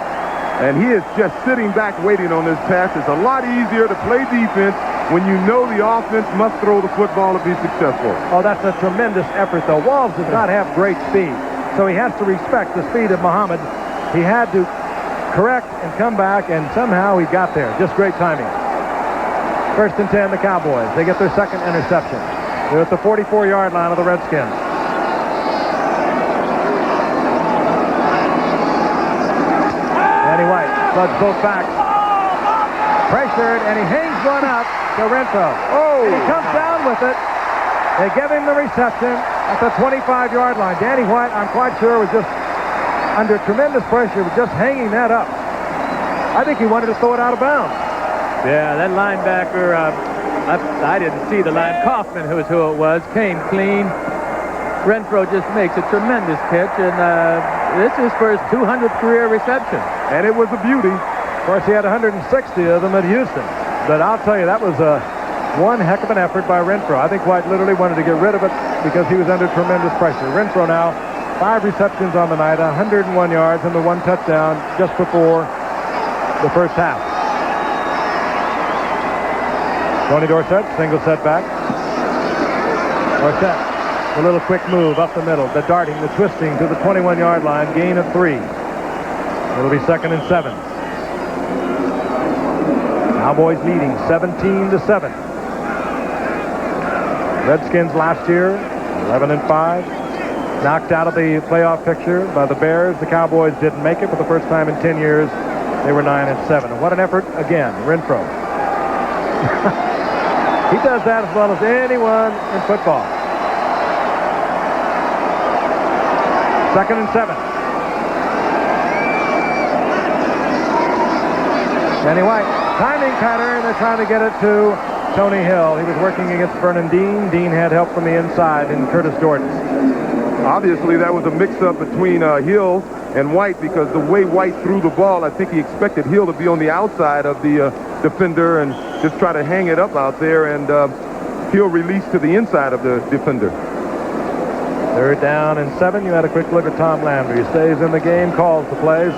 And he is just sitting back waiting on this pass. It's a lot easier to play defense when you know the offense must throw the football to be successful. Oh, that's a tremendous effort, though. Walls does not have great speed, so he has to respect the speed of Muhammad. He had to correct and come back, and somehow he got there. Just great timing. First and 10, the Cowboys. They get their second interception. They're at the 44-yard line of the Redskins. Danny White floods both backs. Pressured, and he hangs one up to Renfro. Oh! And he comes down with it. They give him the reception at the 25-yard line. Danny White, I'm quite sure, was just under tremendous pressure, was just hanging that up. I think he wanted to throw it out of bounds. Yeah, that linebacker, I didn't see the line. Kaufman, who it was, came clean. Renfro just makes a tremendous catch, and this is for his 200th career reception. And it was a beauty. Of course, he had 160 of them at Houston. But I'll tell you, that was one heck of an effort by Renfro. I think White literally wanted to get rid of it because he was under tremendous pressure. Renfro now, 5 receptions on the night, 101 yards, and the 1 touchdown just before the first half. Tony Dorsett, single setback. Dorsett, a little quick move up the middle, the darting, the twisting to the 21-yard line, gain of 3. It'll be second and 7. Cowboys leading 17-7. Redskins last year, 11-5. Knocked out of the playoff picture by the Bears. The Cowboys didn't make it for the first time in 10 years. They were 9-7. What an effort again, Renfro. He does that as well as anyone in football. Second and 7. Danny White, timing pattern. They're trying to get it to Tony Hill. He was working against Vernon Dean. Dean had help from the inside in Curtis Jordan. Obviously, that was a mix-up between Hill and White, because the way White threw the ball, I think he expected Hill to be on the outside of the defender and just try to hang it up out there, and Hill released to the inside of the defender. Third down and 7. You had a quick look at Tom Landry. He stays in the game, calls the plays.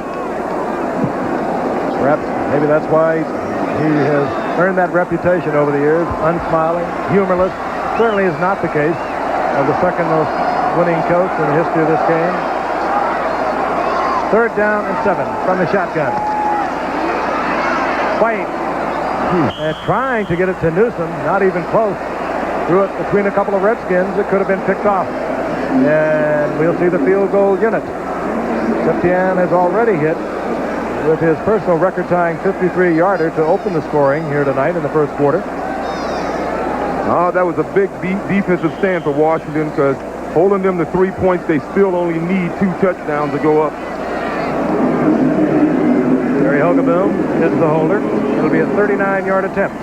Perhaps maybe that's why he has earned that reputation over the years. Unsmiling, humorless. Certainly is not the case of the second most winning coach in the history of this game. Third down and 7 from the shotgun. White trying to get it to Newsom, not even close. Threw it between a couple of Redskins. It could have been picked off. And we'll see the field goal unit. Septien has already hit with his personal record-tying 53-yarder to open the scoring here tonight in the first quarter. Oh, that was a big defensive stand for Washington, because holding them to 3 points, they still only need 2 touchdowns to go up. Jerry Hogaboom hits the holder. It'll be a 39-yard attempt.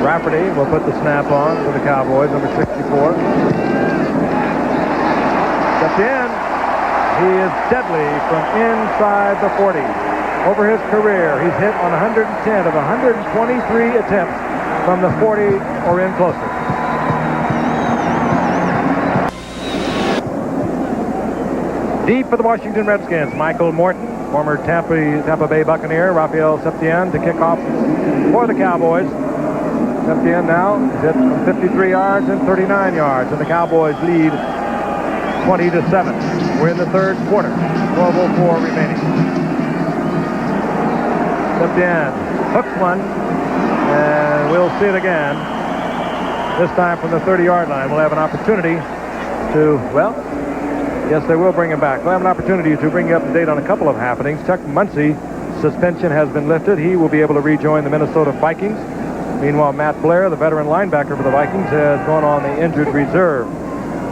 Rafferty will put the snap on for the Cowboys, number 64. Septien, he is deadly from inside the 40. Over his career, he's hit on 110 of 123 attempts from the 40 or in closer. Deep for the Washington Redskins, Michael Morton, former Tampa Bay Buccaneer. Raphael Septien to kick off for the Cowboys. Septien now is hit from 53 yards and 39 yards, and the Cowboys lead 20-7. We're in the third quarter. 12:04 remaining. Septien hooks one, and we'll see it again. This time from the 30-yard line. We'll have an opportunity to, well, Yes, they will bring him back. We'll have an opportunity to bring you up to date on a couple of happenings. Chuck Muncie, suspension has been lifted. He will be able to rejoin the Minnesota Vikings. Meanwhile, Matt Blair, the veteran linebacker for the Vikings, has gone on the injured reserve.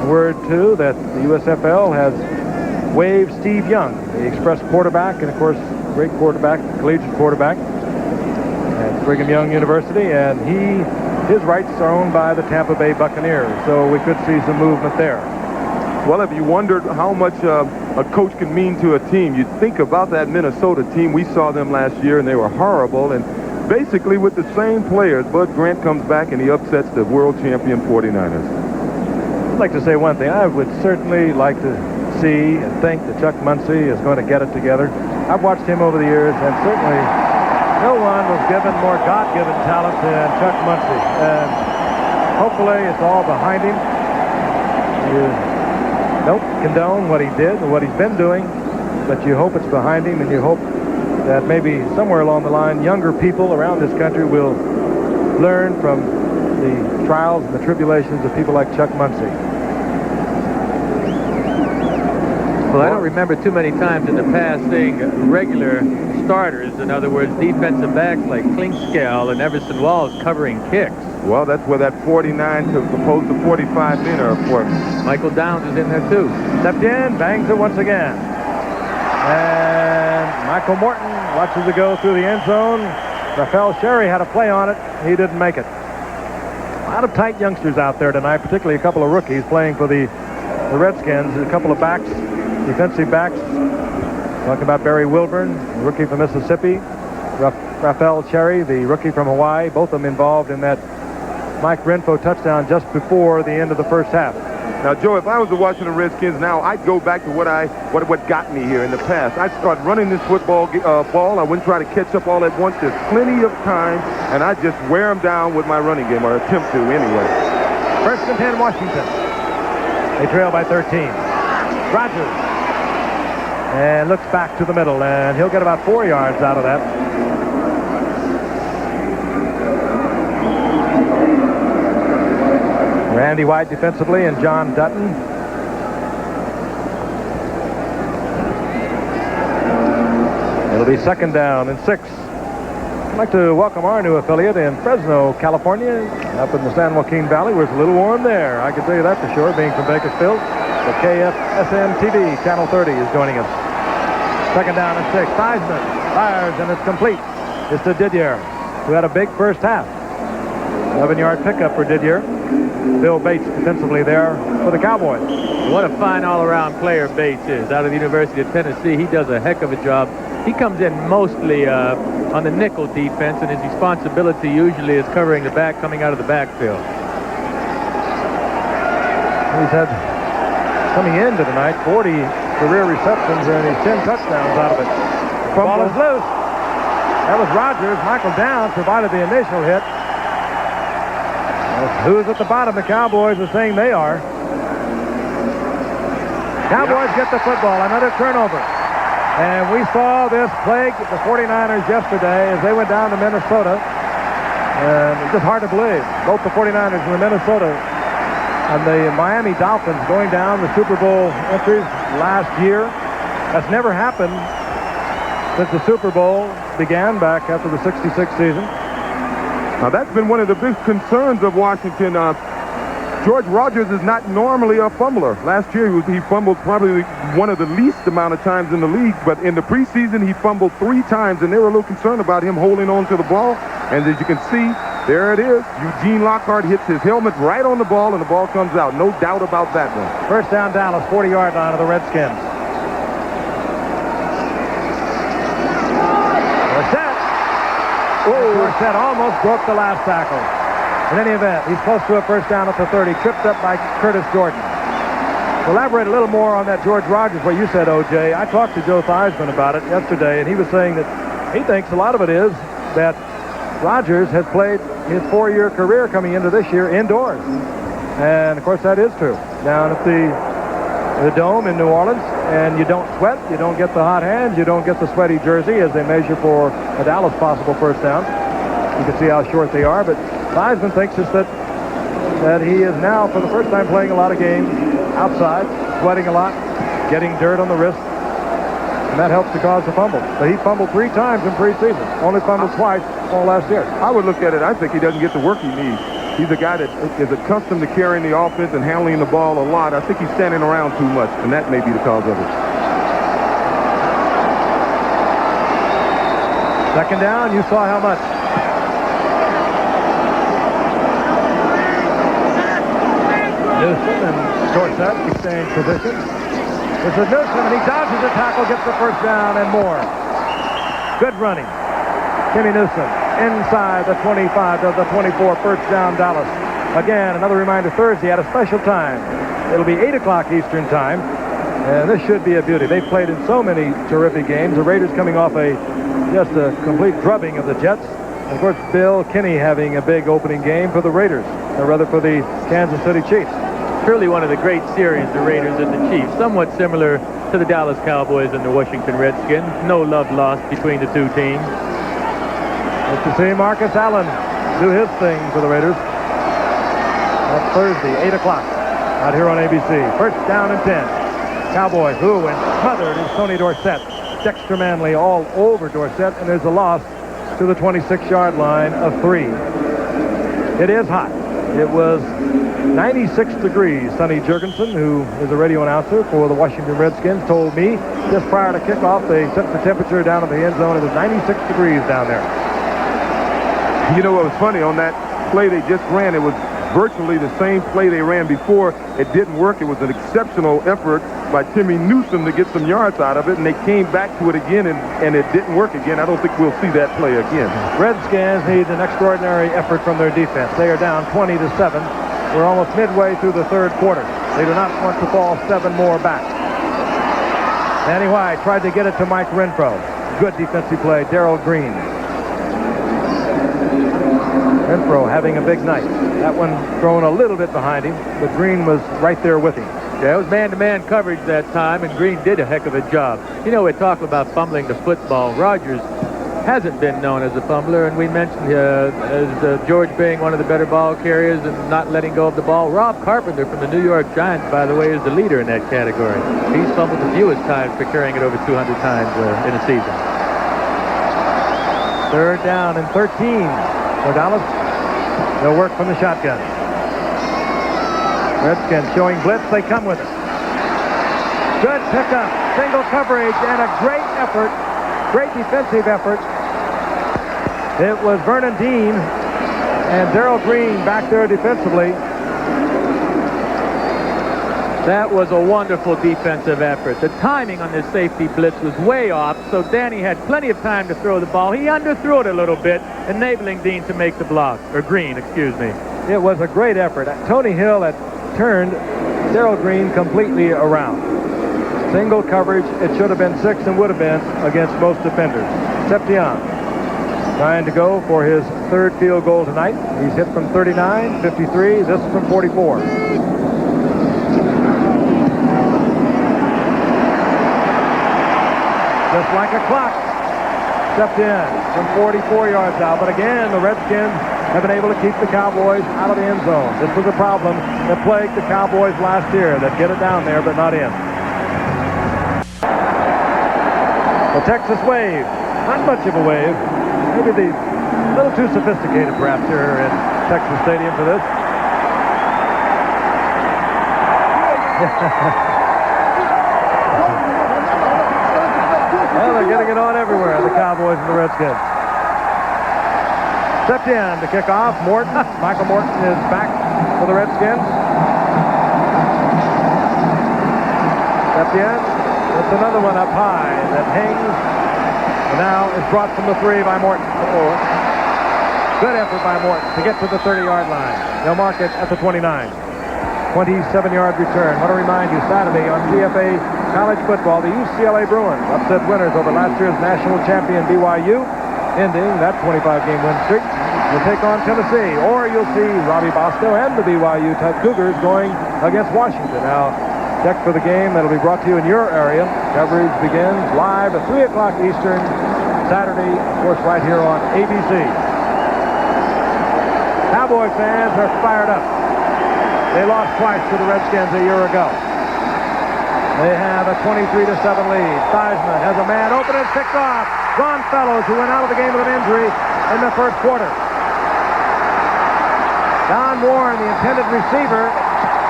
Word, too, that the USFL has waived Steve Young, the Express quarterback, and, of course, great quarterback, collegiate quarterback at Brigham Young University, and his rights are owned by the Tampa Bay Buccaneers, so we could see some movement there. Well, if you wondered how much a coach can mean to a team, you think about that Minnesota team. We saw them last year, and they were horrible, and basically with the same players. Bud Grant comes back, and he upsets the world champion 49ers. I'd like to say one thing. I would certainly like to see and think that Chuck Muncie is going to get it together. I've watched him over the years, and certainly no one was given more God-given talent than Chuck Muncie. And hopefully it's all behind him. You don't condone what he did or what he's been doing, but you hope it's behind him, and you hope that maybe somewhere along the line, younger people around this country will learn from the trials and the tribulations of people like Chuck Muncie. Well, I don't remember too many times in the past seeing regular starters, in other words, defensive backs like Klingskel and Everson Walls covering kicks. Well, that's where that 49 to opposed to 45 men are important. Michael Downs is in there, too. Stepped in, bangs it once again. And Michael Morton watches it go through the end zone. Raphael Sherry had a play on it. He didn't make it. A lot of tight youngsters out there tonight, particularly a couple of rookies playing for the Redskins. A couple of backs, defensive backs. Talking about Barry Wilburn, rookie from Mississippi. Raphael Cherry, the rookie from Hawaii. Both of them involved in that Mike Renfro touchdown just before the end of the first half. Now, Joe, if I was the Washington Redskins now, I'd go back to what got me here in the past. I'd start running this football ball. I wouldn't try to catch up all at once. There's plenty of time, and I'd just wear them down with my running game, or attempt to anyway. First and 10, Washington. They trail by 13. Rogers. And looks back to the middle, and he'll get about 4 yards out of that. Randy White defensively and John Dutton. It'll be second down and 6. I'd like to welcome our new affiliate in Fresno, California, up in the San Joaquin Valley, where it's a little warm there. I can tell you that for sure, being from Bakersfield. The KFSM-TV, Channel 30, is joining us. Second down and 6. Theismann fires, and it's complete. It's to Didier, who had a big first half. 11-yard pickup for Didier. Bill Bates defensively there for the Cowboys. What a fine all-around player Bates is. Out of the University of Tennessee, he does a heck of a job. He comes in mostly on the nickel defense, and his responsibility usually is covering the back coming out of the backfield. He's had, coming into tonight, 40 career receptions, and he's 10 touchdowns out of it. The ball is loose. That was Rogers. Michael Downs provided the initial hit. Who's at the bottom? The Cowboys are saying they are. Cowboys get the football. Another turnover. And we saw this plague the 49ers yesterday as they went down to Minnesota. And it's just hard to believe. Both the 49ers and the Minnesota and the Miami Dolphins going down the Super Bowl entries last year. That's never happened since the Super Bowl began back after the '66 season. Now, that's been one of the big concerns of Washington. George Rogers is not normally a fumbler. Last year, he fumbled probably one of the least amount of times in the league, but in the preseason, he fumbled 3 times, and they were a little concerned about him holding on to the ball. And as you can see, there it is. Eugene Lockhart hits his helmet right on the ball, and the ball comes out. No doubt about that one. First down, Dallas, 40-yard line of the Redskins. Dorsett almost broke the last tackle. In any event, he's close to a first down at the 30, tripped up by Curtis Jordan. To elaborate a little more on that George Rogers, what you said, O.J., I talked to Joe Theismann about it yesterday, and he was saying that he thinks a lot of it is that Rogers has played his 4-year career coming into this year indoors. And, of course, that is true. Down at the Dome in New Orleans, and you don't sweat, you don't get the hot hands, you don't get the sweaty jersey as they measure for a Dallas possible first down. You can see how short they are, but Theismann thinks it's that he is now, for the first time, playing a lot of games outside, sweating a lot, getting dirt on the wrist, and that helps to cause the fumble. But he fumbled 3 times in preseason, only fumbled twice all last year. I would look at it, I think he doesn't get the work he needs. He's a guy that is accustomed to carrying the offense and handling the ball a lot. I think he's standing around too much, and that may be the cause of it. Second down, you saw how much. Newsom and Dorsett exchange positions. This is Newsom, and he dodges the tackle, gets the first down and more. Good running. Timmy Newsom inside the 25 to the 24, first down Dallas. Again, another reminder, Thursday at a special time. It'll be 8 o'clock Eastern time, and this should be a beauty. They've played in so many terrific games. The Raiders coming off just a complete drubbing of the Jets. Of course, Bill Kinney having a big opening game for the Raiders, or rather for the Kansas City Chiefs. Truly one of the great series, the Raiders and the Chiefs. Somewhat similar to the Dallas Cowboys and the Washington Redskins. No love lost between the two teams. Good to see Marcus Allen do his thing for the Raiders. That's Thursday, 8 o'clock, out here on ABC. First down and 10. Cowboys, who and smothered is Tony Dorsett. Dexter Manley all over Dorsett, and there's a loss to the 26-yard line of 3. It is hot. It was 96 degrees. Sonny Jurgensen, who is a radio announcer for the Washington Redskins, told me just prior to kickoff they set the temperature down in the end zone. It was 96 degrees down there. You know what was funny? On that play they just ran, it was virtually the same play they ran before. It didn't work. It was an exceptional effort by Timmy Newsom to get some yards out of it, and they came back to it again, and it didn't work again. I don't think we'll see that play again. Redskins need an extraordinary effort from their defense. They are down 20-7. We're almost midway through the third quarter. They do not want to fall 7 more back. Danny White tried to get it to Mike Renfro. Good defensive play. Darrell Green. Renfro having a big night. That one thrown a little bit behind him, but Green was right there with him. Yeah, it was man-to-man coverage that time, and Green did a heck of a job. You know, we talk about fumbling the football. Rogers hasn't been known as a fumbler, and we mentioned George being one of the better ball carriers and not letting go of the ball. Rob Carpenter from the New York Giants, by the way, is the leader in that category. He's fumbled the fewest times for carrying it over 200 times in a season. Third down and 13 for Dallas. They'll work from the shotgun. Redskins showing blitz. They come with it. Good pickup. Single coverage and a great effort. Great defensive effort. It was Vernon Dean and Darrell Green back there defensively. That was a wonderful defensive effort. The timing on this safety blitz was way off, so Danny had plenty of time to throw the ball. He underthrew it a little bit, enabling Dean to make the block, or Green, excuse me. It was a great effort. Tony Hill had turned Darrell Green completely around. Single coverage. It should have been 6 and would have been against most defenders. Septian trying to go for his third field goal tonight. He's hit from 39, 53, this from 44. Just like a clock. Stepped in from 44 yards out. But again, the Redskins have been able to keep the Cowboys out of the end zone. This was a problem that plagued the Cowboys last year. They'd get it down there, but not in. The Texas wave. Not much of a wave. Maybe a little too sophisticated, perhaps, here in Texas Stadium for this. Well, they're getting it on everywhere, the Cowboys and the Redskins. Stepped in to kick off. Morton. Michael Morton is back for the Redskins. Stepped in. It's another one up high that hangs. And now it's brought from the 3 by Morton. Good effort by Morton to get to the 30-yard line. They'll mark it at the 29. 27-yard return. I want to remind you, Saturday on CFA College Football, the UCLA Bruins upset winners over last year's national champion BYU, ending that 25-game win streak. Will take on Tennessee, or you'll see Robbie Bosco and the BYU Cougars going against Washington. Now, check for the game that'll be brought to you in your area. Coverage begins live at 3 o'clock Eastern, Saturday, of course, right here on ABC. Cowboy fans are fired up. They lost twice to the Redskins a year ago. They have a 23-7 lead. Theismann has a man open and picked off. Ron Fellows, who went out of the game with an injury in the first quarter. Don Warren, the intended receiver,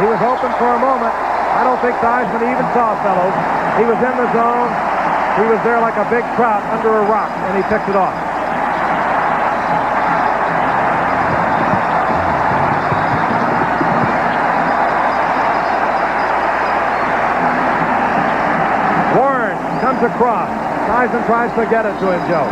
he was open for a moment. I don't think Theismann even saw Fellows. He was in the zone. He was there like a big trout under a rock, and he picked it off. Warren comes across. Theismann tries to get it to him, Joe.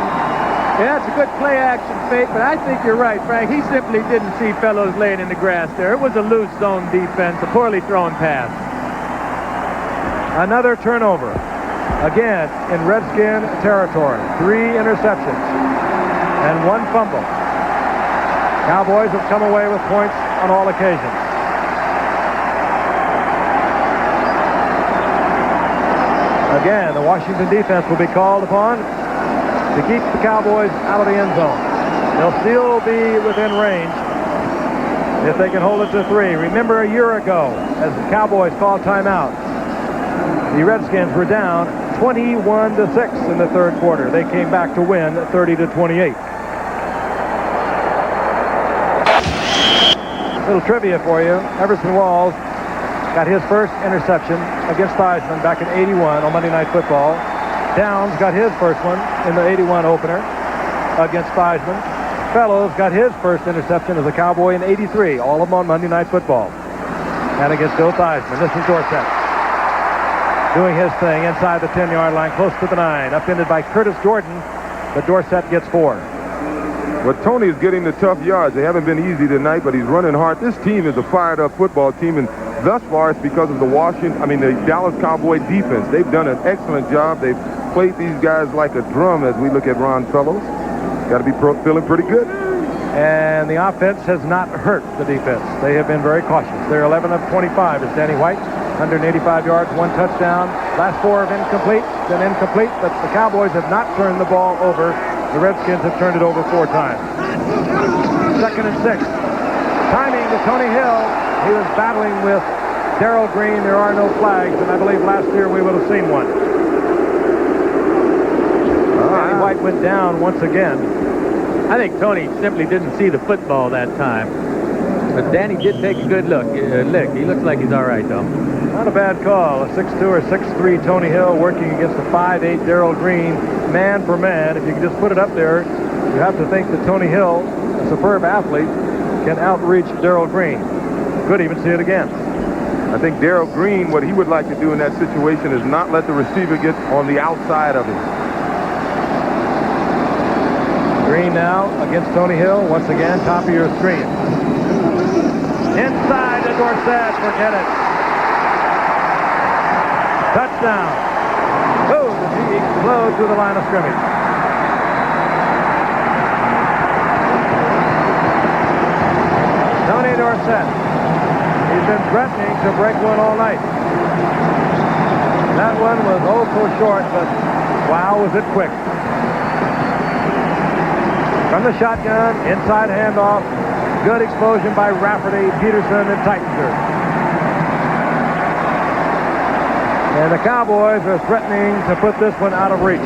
Yeah, it's a good play-action fake, but I think you're right, Frank. He simply didn't see Fellows laying in the grass there. It was a loose zone defense, a poorly thrown pass. Another turnover. Again, in Redskin territory. 3 interceptions and 1 fumble. Cowboys have come away with points on all occasions. Again, the Washington defense will be called upon to keep the Cowboys out of the end zone. They'll still be within range if they can hold it to 3. Remember a year ago, as the Cowboys called timeout, the Redskins were down 21-6 in the third quarter. They came back to win 30-28. Little trivia for you. Everson Walls got his first interception against Theismann back in 81 on Monday Night Football. Downs got his first one in the 81 opener against Theismann. Fellows got his first interception as a Cowboy in 83, all of them on Monday Night Football. And against Joe Theismann. This is Dorsett doing his thing inside the 10-yard line, close to the 9. Upended by Curtis Jordan, but Dorsett gets 4. Well, Tony is getting the tough yards. They haven't been easy tonight, but he's running hard. This team is a fired-up football team, and thus far it's because of the Dallas Cowboy defense. They've done an excellent job. They've played these guys like a drum as we look at Ron Fellows. Got to be feeling pretty good. And the offense has not hurt the defense. They have been very cautious. They're 11 of 25 is Danny White. 185 yards, 1 touchdown. Last 4 have incomplete, but the Cowboys have not turned the ball over. The Redskins have turned it over 4 times. 2nd and 6. Timing to Tony Hill. He was battling with Darrell Green. There are no flags, and I believe last year we would have seen one. Danny White went down once again. I think Tony simply didn't see the football that time. But Danny did take a good look. He looks like he's all right, though. Not a bad call. A 6'2 or 6'3 Tony Hill working against a 5'8 Darrell Green, man for man. If you can just put it up there, you have to think that Tony Hill, a superb athlete, can outreach Darrell Green. Could even see it again. I think Darrell Green, what he would like to do in that situation is not let the receiver get on the outside of him. Green now against Tony Hill. Once again, top of your screen. Inside to Dorsett. Forget it. Touchdown. Oh, does he explode through the line of scrimmage. Tony Dorsett. He's been threatening to break one all night. That one was oh so short, but wow, was it quick. From the shotgun, inside handoff. Good explosion by Rafferty, Peterson, and Titlenger. And the Cowboys are threatening to put this one out of reach.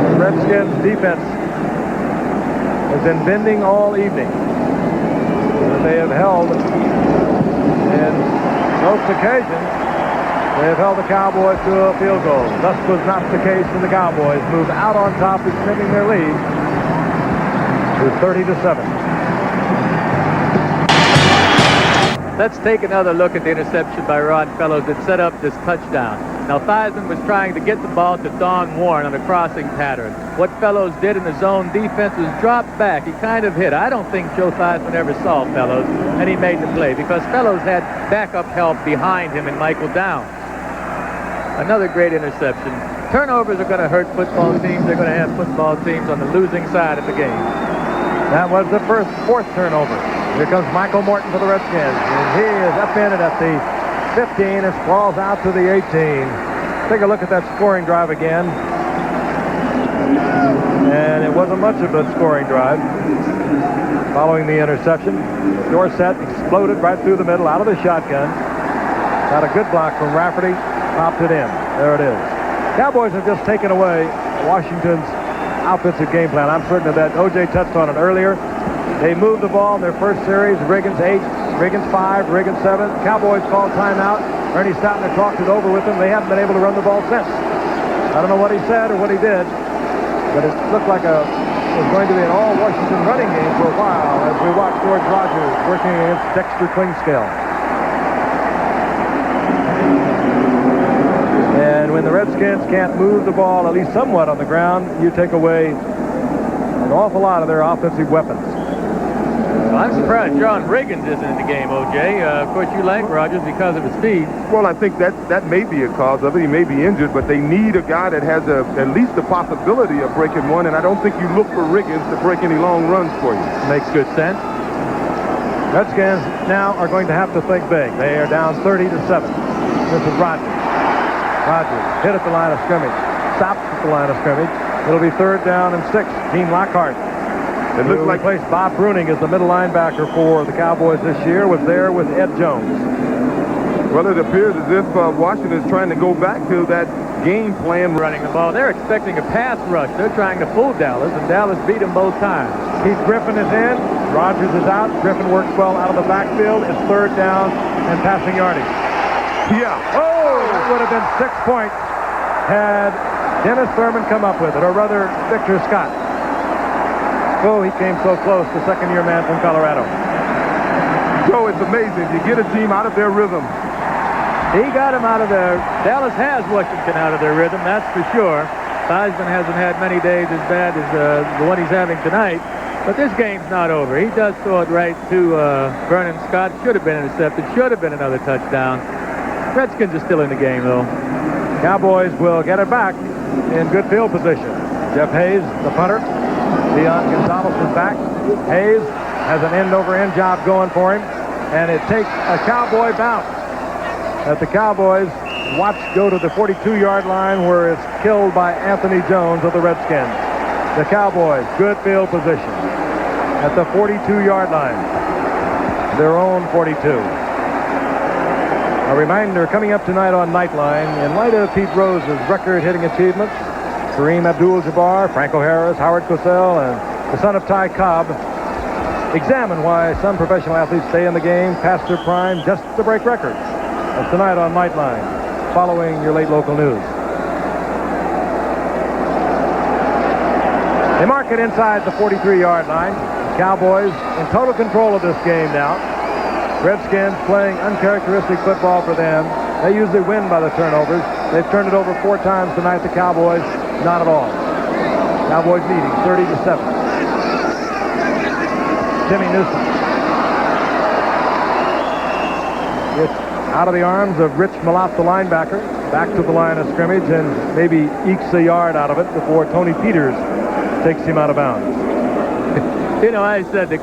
The Redskins defense has been bending all evening. They have held, in most occasions, they have held the Cowboys to a field goal. Thus was not the case when the Cowboys moved out on top, extending their lead to 30-7. Let's take another look at the interception by Ron Fellows that set up this touchdown. Now, Theismann was trying to get the ball to Don Warren on a crossing pattern. What Fellows did in the zone defense was drop back. He kind of hit. I don't think Joe Theismann ever saw Fellows, and he made the play because Fellows had backup help behind him in Michael Downs. Another great interception. Turnovers are going to hurt football teams. They're going to have football teams on the losing side of the game. That was the fourth turnover. Here comes Michael Morton for the Redskins. And he is upended at the 15 and sprawls out to the 18. Take a look at that scoring drive again. And it wasn't much of a scoring drive. Following the interception, Dorsett exploded right through the middle out of the shotgun. Got a good block from Rafferty. Popped it in. There it is. Cowboys have just taken away Washington's offensive game plan. I'm certain of that. O.J. touched on it earlier. They moved the ball in their first series. Riggins 8, Riggins 5, Riggins 7. Cowboys called timeout. Ernie Stautner talked it over with them. They haven't been able to run the ball since. I don't know what he said or what he did, but it looked like it was going to be an all-Washington running game for a while as we watch George Rogers working against Dexter Klingscale. And when the Redskins can't move the ball at least somewhat on the ground, you take away an awful lot of their offensive weapons. Well, I'm surprised John Riggins isn't in the game, O.J. Of course, you like Rogers because of his speed. Well, I think that may be a cause of it. He may be injured, but they need a guy that has at least the possibility of breaking one, and I don't think you look for Riggins to break any long runs for you. Makes good sense. Redskins now are going to have to think big. They are down 30-7. This is Rogers. Rogers hit at the line of scrimmage. Stopped at the line of scrimmage. It'll be 3rd down and 6. Gene Lockhart, It looks like replaced Bob Bruning as the middle linebacker for the Cowboys this year, was there with Ed Jones. Well, it appears as if Washington is trying to go back to that game plan. Running the ball. They're expecting a pass rush. They're trying to fool Dallas, and Dallas beat them both times. Keith Griffin is in. Rogers is out. Griffin works well out of the backfield. It's 3rd down and passing yardage. Yeah. Oh, that would have been 6 points had Dennis Thurman come up with it, or rather Victor Scott. Oh, he came so close, the second-year man from Colorado. Joe, it's amazing. You get a team out of their rhythm. He got him out of there. Dallas has Washington out of their rhythm, that's for sure. Theismann hasn't had many days as bad as the one he's having tonight. But this game's not over. He does throw it right to Vernon Scott. Should have been intercepted. Should have been another touchdown. Redskins are still in the game, though. Cowboys will get it back in good field position. Jeff Hayes, the punter. Leon Gonzalez is back. Hayes has an end-over-end job going for him, and it takes a Cowboy bounce that the Cowboys watch go to the 42-yard line, where it's killed by Anthony Jones of the Redskins. The Cowboys, good field position at the 42-yard line, their own 42. A reminder, coming up tonight on Nightline, in light of Pete Rose's record-hitting achievements, Kareem Abdul-Jabbar, Franco Harris, Howard Cosell, and the son of Ty Cobb examine why some professional athletes stay in the game past their prime just to break records. That's tonight on Nightline, following your late local news. They mark it inside the 43-yard line. Cowboys in total control of this game now. Redskins playing uncharacteristic football for them. They usually win by the turnovers. They've turned it over 4 times tonight. The Cowboys, not at all. Cowboys leading 30-7. Timmy Newsom. It's out of the arms of Rich Malott, the linebacker, back to the line of scrimmage, and maybe ekes a yard out of it before Tony Peters takes him out of bounds. You know, I said the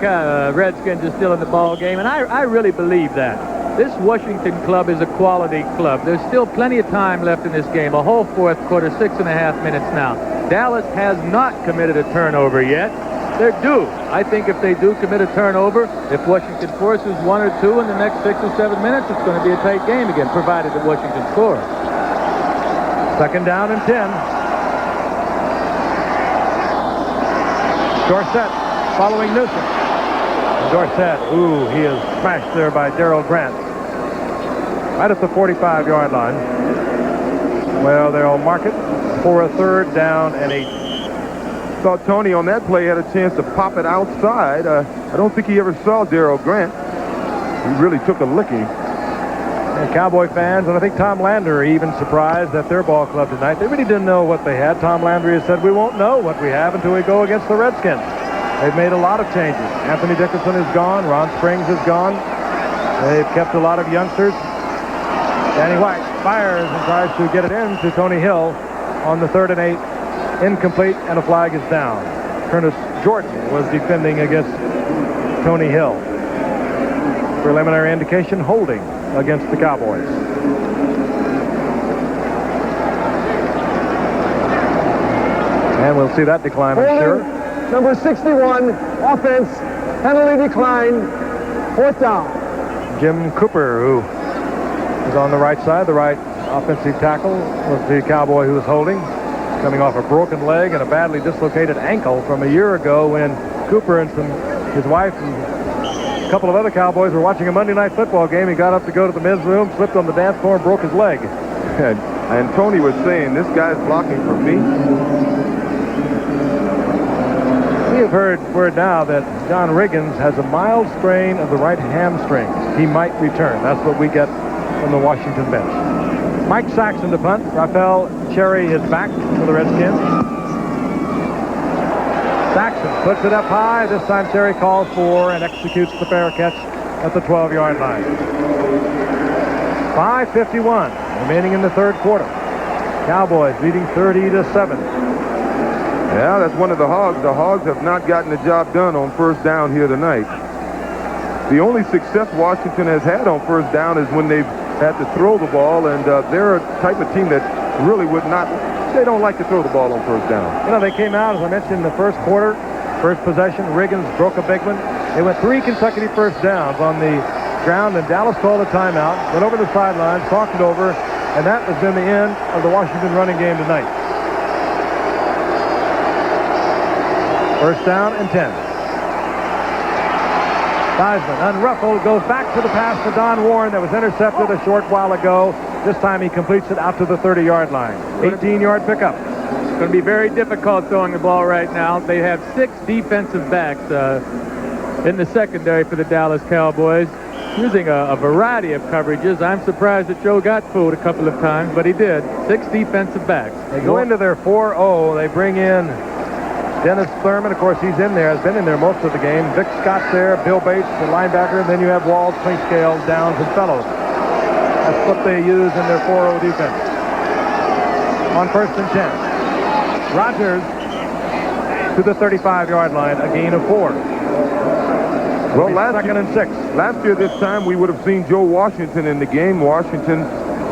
Redskins are still in the ball game, and I really believe that. This Washington club is a quality club. There's still plenty of time left in this game. A whole 4th quarter, 6.5 minutes now. Dallas has not committed a turnover yet. They're due. I think if they do commit a turnover, if Washington forces 1 or 2 in the next 6 or 7 minutes, it's going to be a tight game again, provided that Washington scores. 2nd down and 10. Dorsett following Newsom. Dorsett, ooh, he is smashed there by Darrell Grant. Right at the 45-yard line. Well, they'll mark it for a 3rd down and 8. Thought Tony on that play had a chance to pop it outside. I don't think he ever saw Darrell Grant. He really took a licking. And Cowboy fans, and I think Tom Landry are even surprised at their ball club tonight. They really didn't know what they had. Tom Landry has said, we won't know what we have until we go against the Redskins. They've made a lot of changes. Anthony Dickerson is gone. Ron Springs is gone. They've kept a lot of youngsters. Danny White fires and tries to get it in to Tony Hill on the 3rd and 8. Incomplete, and a flag is down. Curtis Jordan was defending against Tony Hill. Preliminary indication, holding against the Cowboys. And we'll see that decline, I'm sure. Number 61, offense, penalty decline, 4th down. Jim Cooper, who is on the right side. The right offensive tackle was the Cowboy who was holding, coming off a broken leg and a badly dislocated ankle from a year ago when Cooper and his wife and a couple of other Cowboys were watching a Monday Night Football game. He got up to go to the men's room, slipped on the dance floor, and broke his leg. And Tony was saying, this guy's blocking for me. We have heard word now that John Riggins has a mild sprain of the right hamstring. He might return. That's what we get from the Washington bench. Mike Saxon to punt. Rafael Cherry is back for the Redskins. Saxon puts it up high. This time Cherry calls for and executes the fair catch at the 12-yard line. 5:51 remaining in the third quarter. Cowboys leading 30-7. Yeah, that's one of the Hogs. The Hogs have not gotten the job done on first down here tonight. The only success Washington has had on first down is when they've had to throw the ball, and they're a type of team that really would not, they don't like to throw the ball on first down. You know, they came out, as I mentioned, in the first quarter, first possession. Riggins broke a big one. They went 3 consecutive first downs on the ground, and Dallas called a timeout, went over the sidelines, talked it over, and that has been the end of the Washington running game tonight. First down and 10. Theismann, unruffled, goes back to the pass to Don Warren that was intercepted a short while ago. This time he completes it out to the 30-yard line. 18-yard pickup. It's going to be very difficult throwing the ball right now. They have 6 defensive backs in the secondary for the Dallas Cowboys, using a variety of coverages. I'm surprised that Joe got fooled a couple of times, but he did. 6 defensive backs. They go into their 4-0. They bring in Dennis Thurman. Of course, he's in there, has been in there most of the game. Vic Scott's there, Bill Bates, the linebacker, and then you have Walls, Clinkscale, Downs, and Fellows. That's what they use in their 4-0 defense. On first and 10. Rodgers to the 35-yard line, a gain of 4. Well, second and 6. Last year this time we would have seen Joe Washington in the game. Washington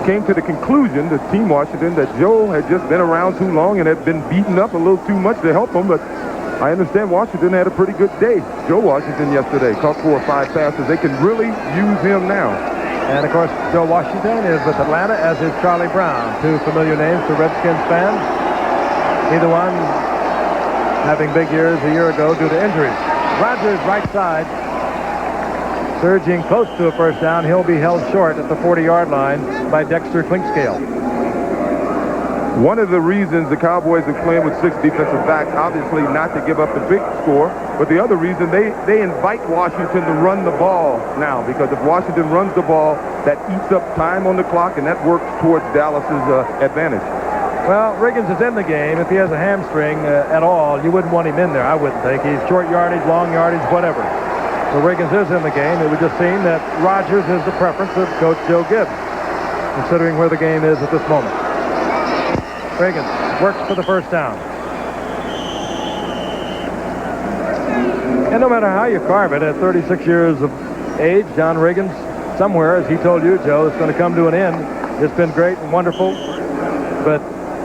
came to the conclusion, the team Washington, that Joe had just been around too long and had been beaten up a little too much to help him, but I understand Washington had a pretty good day. Joe Washington yesterday caught 4 or 5 passes. They can really use him now. And, of course, Joe Washington is with Atlanta, as is Charlie Brown, 2 familiar names to Redskins fans. Neither one having big years a year ago due to injuries. Rodgers, right side, surging close to a first down. He'll be held short at the 40-yard line by Dexter Clinkscale. One of the reasons the Cowboys are playing with 6 defensive backs, obviously not to give up the big score, but the other reason they invite Washington to run the ball now, because if Washington runs the ball, that eats up time on the clock, and that works towards Dallas's advantage. Well, Riggins is in the game. If he has a hamstring at all, you wouldn't want him in there, I wouldn't think. He's short yardage, long yardage, whatever. So Riggins is in the game. It would just seem that Rodgers is the preference of Coach Joe Gibbs, considering where the game is at this moment. Riggins works for the first down. And no matter how you carve it, at 36 years of age, John Riggins, somewhere, as he told you, Joe, it's going to come to an end. It's been great and wonderful, but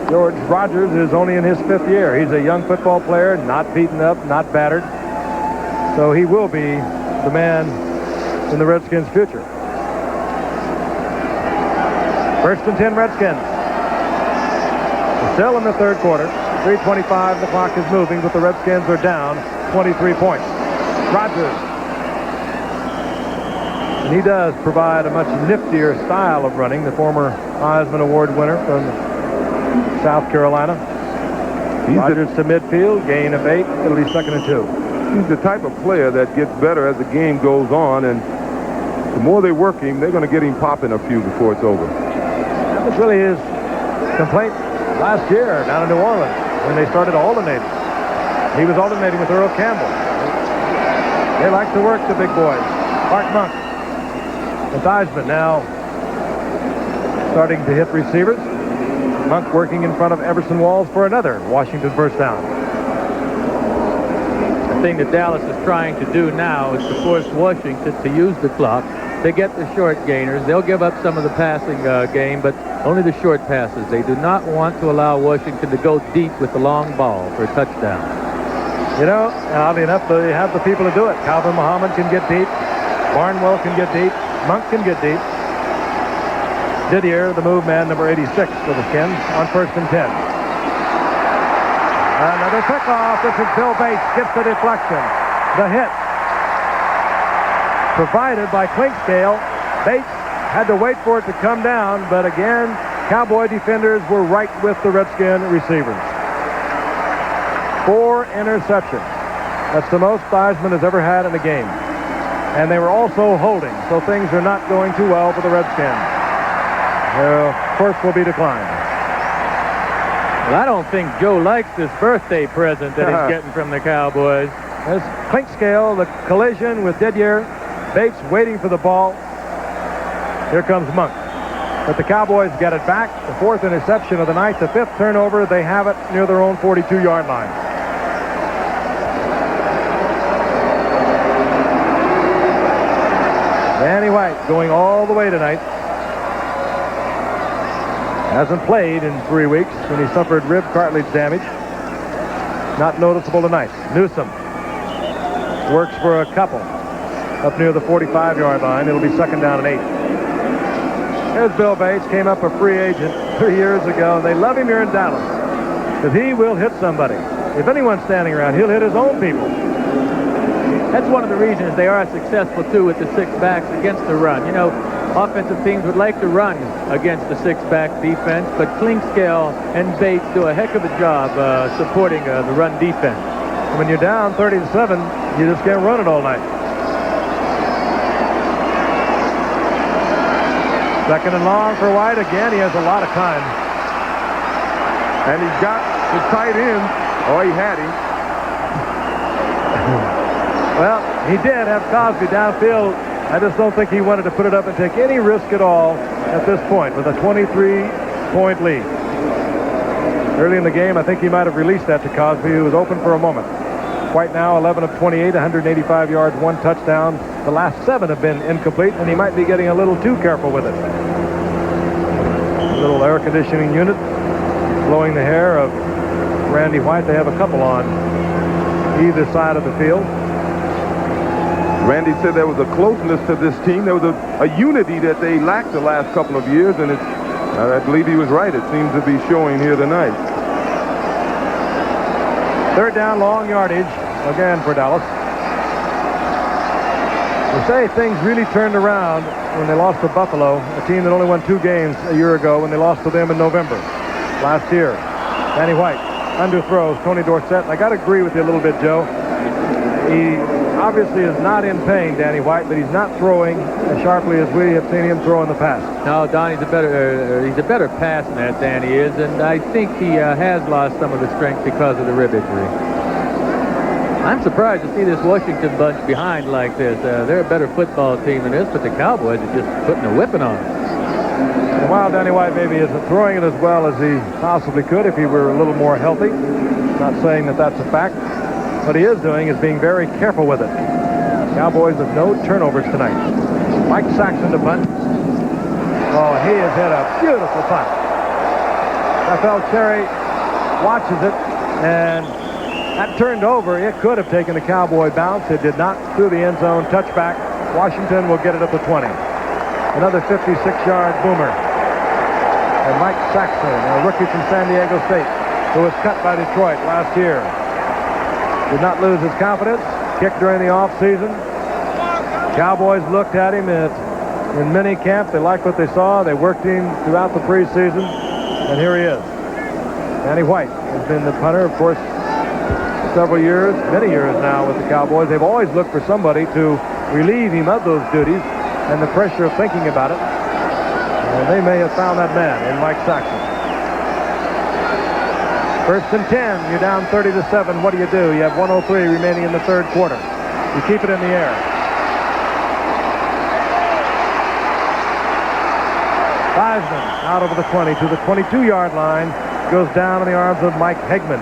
George Rodgers is only in his 5th year. He's a young football player, not beaten up, not battered. So he will be the man in the Redskins' future. First and 10 Redskins. We're still in the third quarter. 3:25, the clock is moving, but the Redskins are down 23 points. Rodgers. And he does provide a much niftier style of running, the former Heisman Award winner from South Carolina. Rodgers to midfield, gain of 8. It'll be 2nd and 2. He's the type of player that gets better as the game goes on, and the more they work him, they're going to get him popping a few before it's over. That was really his complaint last year down in New Orleans when they started alternating. He was alternating with Earl Campbell. They like to work the big boys. Art Monk and Theismann now starting to hit receivers. Monk working in front of Everson Walls for another Washington first down. The thing that Dallas is trying to do now is to force Washington to use the clock. They get the short gainers. They'll give up some of the passing game, but only the short passes. They do not want to allow Washington to go deep with the long ball for a touchdown. You know, oddly enough, they have the people to do it. Calvin Muhammad can get deep. Barnwell can get deep. Monk can get deep. Didier, the move man, number 86 for the Skins, on 1st and 10. Another pickoff. This is Bill Bates. Gets the deflection. The hit. Provided by Clinkscale. Bates had to wait for it to come down, but again, Cowboy defenders were right with the Redskin receivers. 4 interceptions. That's the most Theismann has ever had in a game. And they were also holding, so things are not going too well for the Redskins. Their course will be declined. Well, I don't think Joe likes this birthday present that he's getting from the Cowboys. There's Clinkscale, the collision with Didier. Bates waiting for the ball. Here comes Monk. But the Cowboys get it back. The 4th interception of the night. The 5th turnover. They have it near their own 42-yard line. Danny White going all the way tonight. Hasn't played in 3 weeks when he suffered rib cartilage damage. Not noticeable tonight. Newsom works for a couple up near the 45-yard line. It'll be 2nd down and 8. There's Bill Bates. Came up a free agent 3 years ago. They love him here in Dallas because he will hit somebody. If anyone's standing around, he'll hit his own people. That's one of the reasons they are successful, too, with the 6 backs against the run. You know, offensive teams would like to run against the 6-back defense, but Clinkscale and Bates do a heck of a job supporting the run defense. When you're down 30-7, you just can't run it all night. 2nd and long for White. Again, he has a lot of time. And he's got his tight end. Oh, he had him. Well, he did have Cosby downfield. I just don't think he wanted to put it up and take any risk at all at this point with a 23-point lead. Early in the game, I think he might have released that to Cosby, who was open for a moment. White now 11 of 28, 185 yards, 1 touchdown. The last 7 have been incomplete, and he might be getting a little too careful with it. A little air conditioning unit blowing the hair of Randy White. They have a couple on either side of the field. Randy said there was a closeness to this team. There was a unity that they lacked the last couple of years, and I believe he was right. It seems to be showing here tonight. 3rd down, long yardage again for Dallas. They say things really turned around when they lost to Buffalo, a team that only won 2 games a year ago when they lost to them in November last year. Danny White underthrows Tony Dorsett. I got to agree with you a little bit, Joe. He obviously is not in pain, Danny White, but he's not throwing as sharply as we have seen him throw in the past. No, Don, he's a better passer than Danny is, and I think he has lost some of the strength because of the rib injury. I'm surprised to see this Washington bunch behind like this. They're a better football team than this, but the Cowboys are just putting a whipping on them. And while Danny White maybe isn't throwing it as well as he possibly could if he were a little more healthy, not saying that that's a fact, what he is doing is being very careful with it. Cowboys with no turnovers tonight. Mike Saxon to punt. Oh, he has hit a beautiful punt. Rafael Cherry watches it, and that turned over. It could have taken a Cowboy bounce. It did not. Through the end zone. Touchback. Washington will get it at the 20. Another 56-yard boomer. And Mike Saxon, a rookie from San Diego State, who was cut by Detroit last year. Did not lose his confidence. Kicked during the offseason. Cowboys looked at him in minicamp. They liked what they saw. They worked him throughout the preseason. And here he is. Danny White has been the punter, of course, several years, many years now with the Cowboys. They've always looked for somebody to relieve him of those duties and the pressure of thinking about it. And they may have found that man in Mike Saxon. 1st and 10. You're down 30-7. What do? You have 1:03 remaining in the 3rd quarter. You keep it in the air. Theismann out over the 20 to the 22-yard line. Goes down in the arms of Mike Hegman.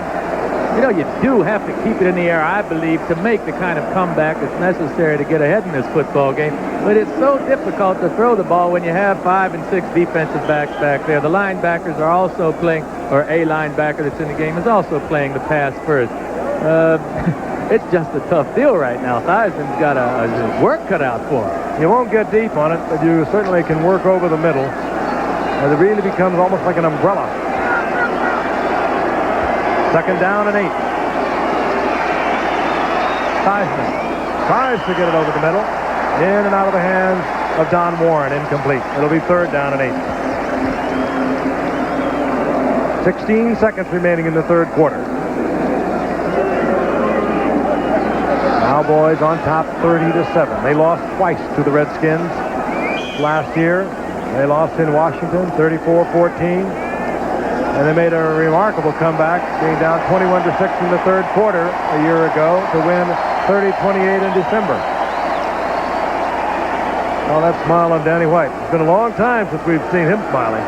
You know, you do have to keep it in the air, I believe, to make the kind of comeback that's necessary to get ahead in this football game. But it's so difficult to throw the ball when you have 5 and 6 defensive backs back there. The linebackers are also playing, or a linebacker that's in the game is also playing the pass first. It's just a tough deal right now. Theismann's got a work cut out for him. You won't get deep on it, but you certainly can work over the middle. And it really becomes almost like an umbrella. Second down and 8. Theismann tries to get it over the middle. In and out of the hands of Don Warren. Incomplete. It'll be third down and 8. 16 seconds remaining in the third quarter. Cowboys on top 30-7. They lost twice to the Redskins last year. They lost in Washington 34-14. And they made a remarkable comeback, being down 21-6 in the third quarter a year ago to win 30-28 in December. Oh, that smile on Danny White. It's been a long time since we've seen him smiling.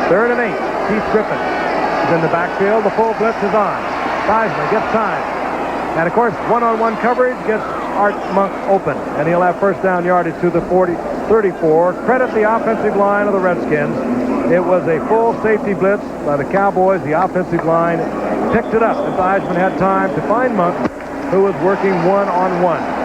Third and 8. Keith Griffin is in the backfield. The full blitz is on. Theismann gets time. And, of course, one-on-one coverage gets Art Monk open. And he'll have first down yardage to the 34. Credit the offensive line of the Redskins. It was a full safety blitz by the Cowboys. The offensive line picked it up. And Theismann had time to find Monk, who was working one-on-one.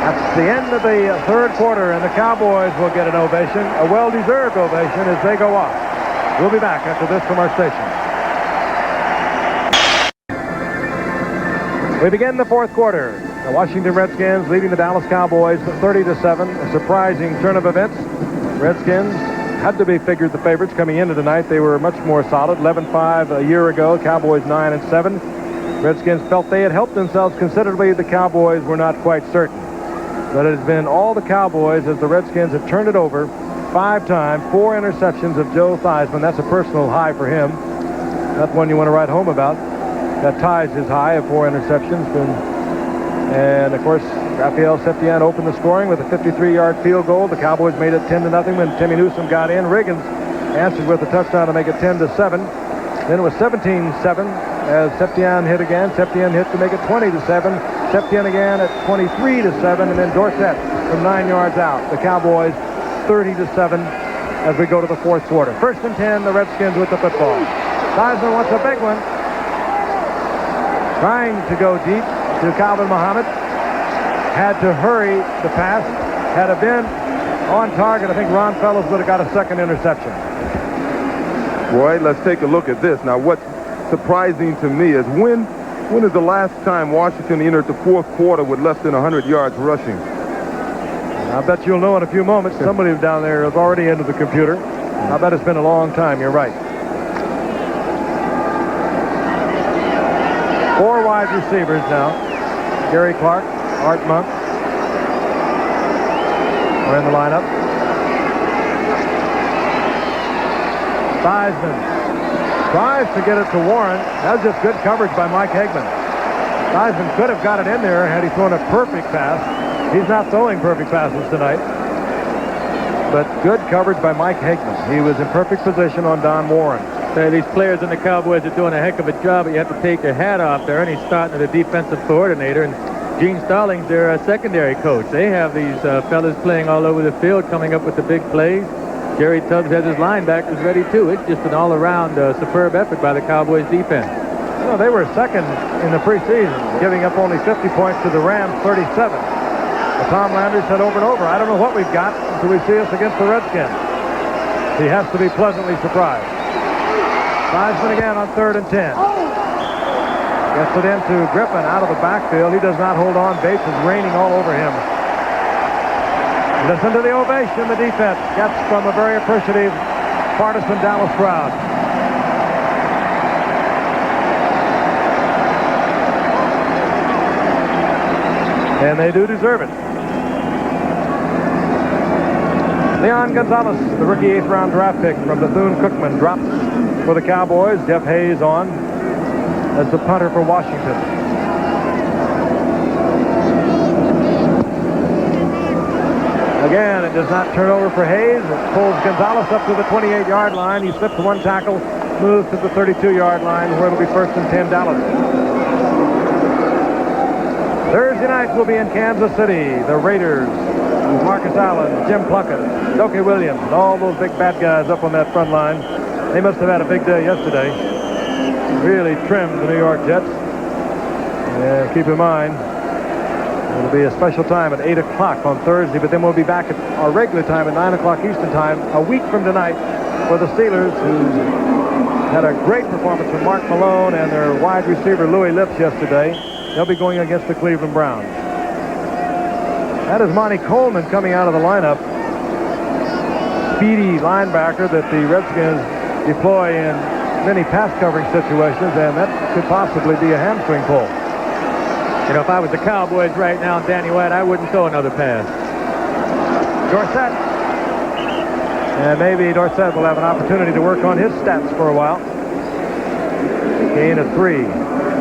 That's the end of the third quarter, and the Cowboys will get an ovation, a well-deserved ovation, as they go off. We'll be back after this from our station. We begin the fourth quarter. The Washington Redskins leading the Dallas Cowboys 30-7. A surprising turn of events. Redskins had to be figured the favorites coming into tonight. They were much more solid. 11-5 a year ago. Cowboys 9-7. Redskins felt they had helped themselves considerably. The Cowboys were not quite certain. But it has been all the Cowboys as the Redskins have turned it over 5 times. 4 interceptions of Joe Theismann. That's a personal high for him. That's one you want to write home about. That ties his high of 4 interceptions. And of course, Raphael Septien opened the scoring with a 53-yard field goal. The Cowboys made it 10-0 when Timmy Newsome got in. Riggins answered with a touchdown to make it 10-7. Then it was 17-7 as Septien hit again. Septien hit to make it 20-7. Septien again at 23-7, and then Dorsett from 9 yards out. The Cowboys 30-7 as we go to the fourth quarter. First and 10, the Redskins with the football. Theismann wants a big one. Trying to go deep to Calvin Muhammad. Had to hurry the pass. Had it been on target, I think Ron Fellows would have got a second interception. Boy, let's take a look at this. Now, what's surprising to me is when is the last time Washington entered the fourth quarter with less than 100 yards rushing? I bet you'll know in a few moments. Somebody down there is already into the computer. I bet it's been a long time. You're right. 4 wide receivers now. Gary Clark, Art Monk are in the lineup. Theismann tries to get it to Warren. That was just good coverage by Mike Hegman. Theismann could have got it in there had he thrown a perfect pass. He's not throwing perfect passes tonight. But good coverage by Mike Hegman. He was in perfect position on Don Warren. These players in the Cowboys are doing a heck of a job, but you have to take your hat off there, and he's starting as a defensive coordinator, and Gene Stallings, their secondary coach. They have these fellas playing all over the field, coming up with the big plays. Jerry Tubbs has his linebackers ready, too. It's just an all-around superb effort by the Cowboys defense. Well, they were second in the preseason, giving up only 50 points to the Rams, 37. But Tom Landry said over and over, I don't know what we've got until we see us against the Redskins. He has to be pleasantly surprised. Theismann again on 3rd and 10. Gets it into Griffin out of the backfield. He does not hold on. Bates is raining all over him. Listen to the ovation the defense gets from a very appreciative partisan Dallas crowd. And they do deserve it. Leon Gonzalez, the rookie 8th-round draft pick from Bethune-Cookman, drops for the Cowboys. Jeff Hayes on as the punter for Washington. Again, it does not turn over for Hayes. It pulls Gonzalez up to the 28-yard line. He slips 1 tackle, moves to the 32-yard line, where it'll be 1st and 10 Dallas. Thursday night will be in Kansas City. The Raiders, Marcus Allen, Jim Plunkett, Dokie Williams, and all those big bad guys up on that front line. They must have had a big day yesterday. Really trimmed the New York Jets. Keep in mind, It'll be a special time at 8 o'clock on Thursday, but then we'll be back at our regular time at 9 o'clock Eastern time a week from tonight for the Steelers, who had a great performance from Mark Malone and their wide receiver Louis Lips yesterday. They'll be going against the Cleveland Browns. That is Monty Coleman coming out of the lineup. Speedy linebacker that the Redskins deploy in many pass covering situations, and that could possibly be a hamstring pull. You know, if I was the Cowboys right now, Danny White, I wouldn't throw another pass. Dorsett. And maybe Dorsett will have an opportunity to work on his stats for a while. Gain of 3.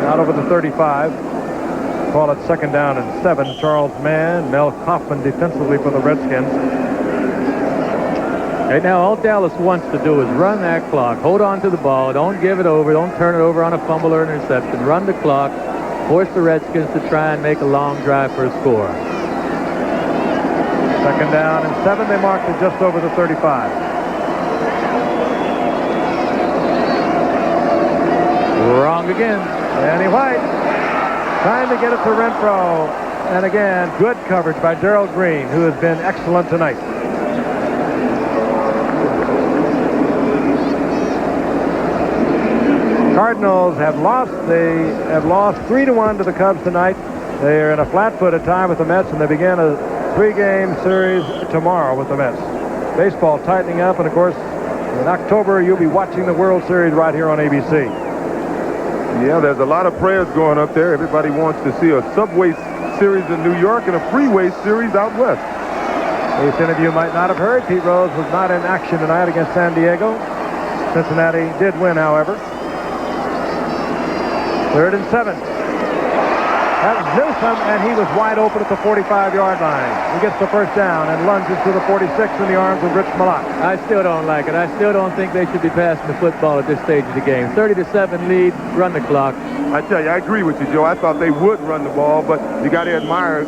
Out over the 35. Call it 2nd down and 7. Charles Mann, Mel Kaufman defensively for the Redskins. Right now, all Dallas wants to do is run that clock. Hold on to the ball. Don't give it over. Don't turn it over on a fumble or interception. Run the clock. Force the Redskins to try and make a long drive for a score. 2nd down and 7. They marked it just over the 35. Wrong again. Danny White trying to get it to Renfro. And again, good coverage by Darrell Green, who has been excellent tonight. Cardinals have lost. They have lost 3-1 to the Cubs tonight. They are in a flat-footed tie with the Mets, and they begin a 3-game series tomorrow with the Mets. Baseball tightening up, and of course, in October, you'll be watching the World Series right here on ABC. Yeah, there's a lot of prayers going up there. Everybody wants to see a subway series in New York and a freeway series out west. As some of you might not have heard, Pete Rose was not in action tonight against San Diego. Cincinnati did win, however. 3rd and 7. That was Newsom, and he was wide open at the 45-yard line. He gets the 1st down and lunges to the 46 in the arms of Rich Malott. I still don't like it. I still don't think they should be passing the football at this stage of the game. 30-7 lead, run the clock. I tell you, I agree with you, Joe. I thought they would run the ball, but you got to admire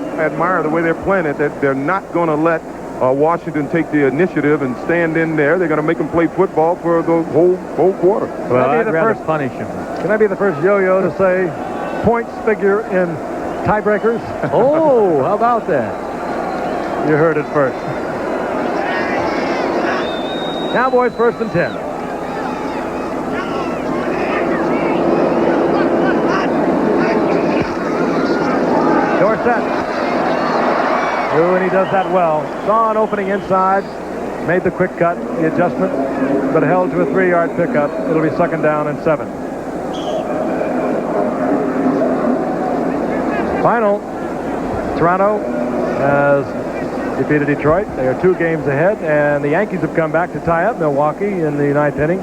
the way they're playing it, that they're not going to let Washington take the initiative and stand in there. They're going to make them play football for the whole quarter. Well, I'd rather punish him. Can I be the first yo-yo to say points figure in tiebreakers? Oh, how about that? You heard it first. Cowboys 1st and 10. Dorsett. And he does that well. Saw an opening inside. Made the quick cut, the adjustment, but held to a 3-yard pickup. It'll be 2nd down and 7. Final. Toronto has defeated Detroit. They are 2 games ahead, and the Yankees have come back to tie up Milwaukee in the 9th inning.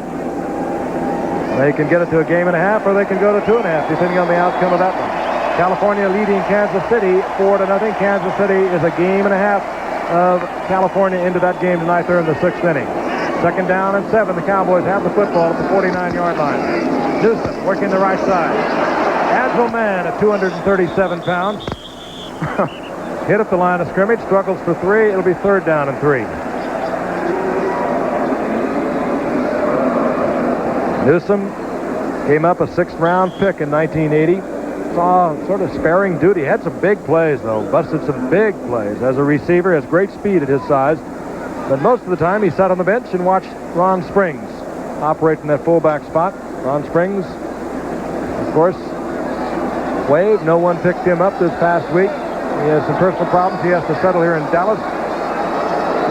They can get it to a game and a half, or they can go to 2.5, depending on the outcome of that one. California leading Kansas City 4-0. Kansas City is a game and a half of California into that game tonight. They're in the 6th inning. 2nd down and 7. The Cowboys have the football at the 49-yard line. Newsom working the right side. Agile man at 237 pounds. Hit at the line of scrimmage. Struggles for 3. It'll be 3rd down and 3. Newsom came up a 6th-round pick in 1980. Saw sort of sparing duty. Had some big plays, though. Busted some big plays. As a receiver, has great speed at his size. But most of the time, he sat on the bench and watched Ron Springs operate in that fullback spot. Ron Springs, of course, waived. No one picked him up this past week. He has some personal problems. He has to settle here in Dallas.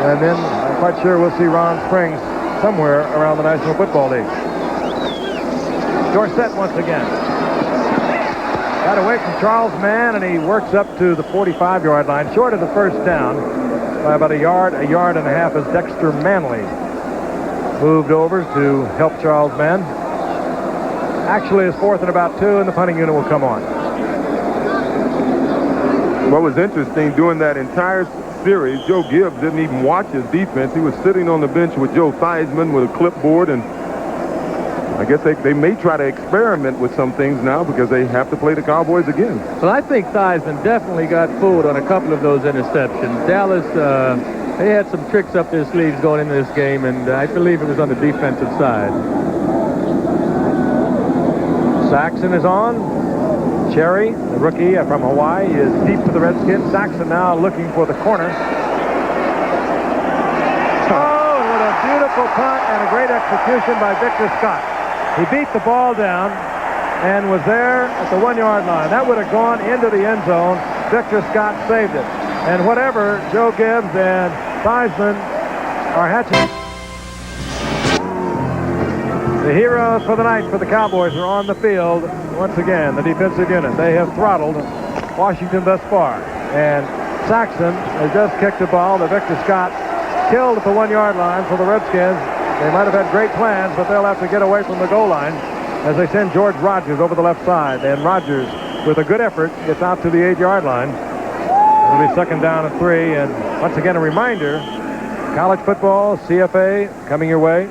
And then I'm quite sure we'll see Ron Springs somewhere around the National Football League. Dorsett once again. Got away from Charles Mann, and he works up to the 45-yard line, short of the 1st down by about a yard and a half, as Dexter Manley moved over to help Charles Mann. Actually, it's 4th and about 2, and the punting unit will come on. What was interesting, during that entire series, Joe Gibbs didn't even watch his defense. He was sitting on the bench with Joe Theismann with a clipboard, and I guess they may try to experiment with some things now because they have to play the Cowboys again. Well, I think Theismann definitely got fooled on a couple of those interceptions. Dallas, they had some tricks up their sleeves going into this game, and I believe it was on the defensive side. Saxon is on. Cherry, the rookie from Hawaii, is deep for the Redskins. Saxon now looking for the corner. Oh, what a beautiful punt and a great execution by Victor Scott. He beat the ball down and was there at the 1-yard line. That would have gone into the end zone. Victor Scott saved it. And whatever Joe Gibbs and Theismann are hatching. The heroes for the night for the Cowboys are on the field. Once again, the defensive unit. They have throttled Washington thus far. And Saxon has just kicked the ball that Victor Scott killed at the 1-yard line for the Redskins. They might have had great plans, but they'll have to get away from the goal line as they send George Rogers over the left side. And Rogers, with a good effort, gets out to the 8-yard line. It'll be 2nd down and 3. And once again, a reminder, college football, CFA, coming your way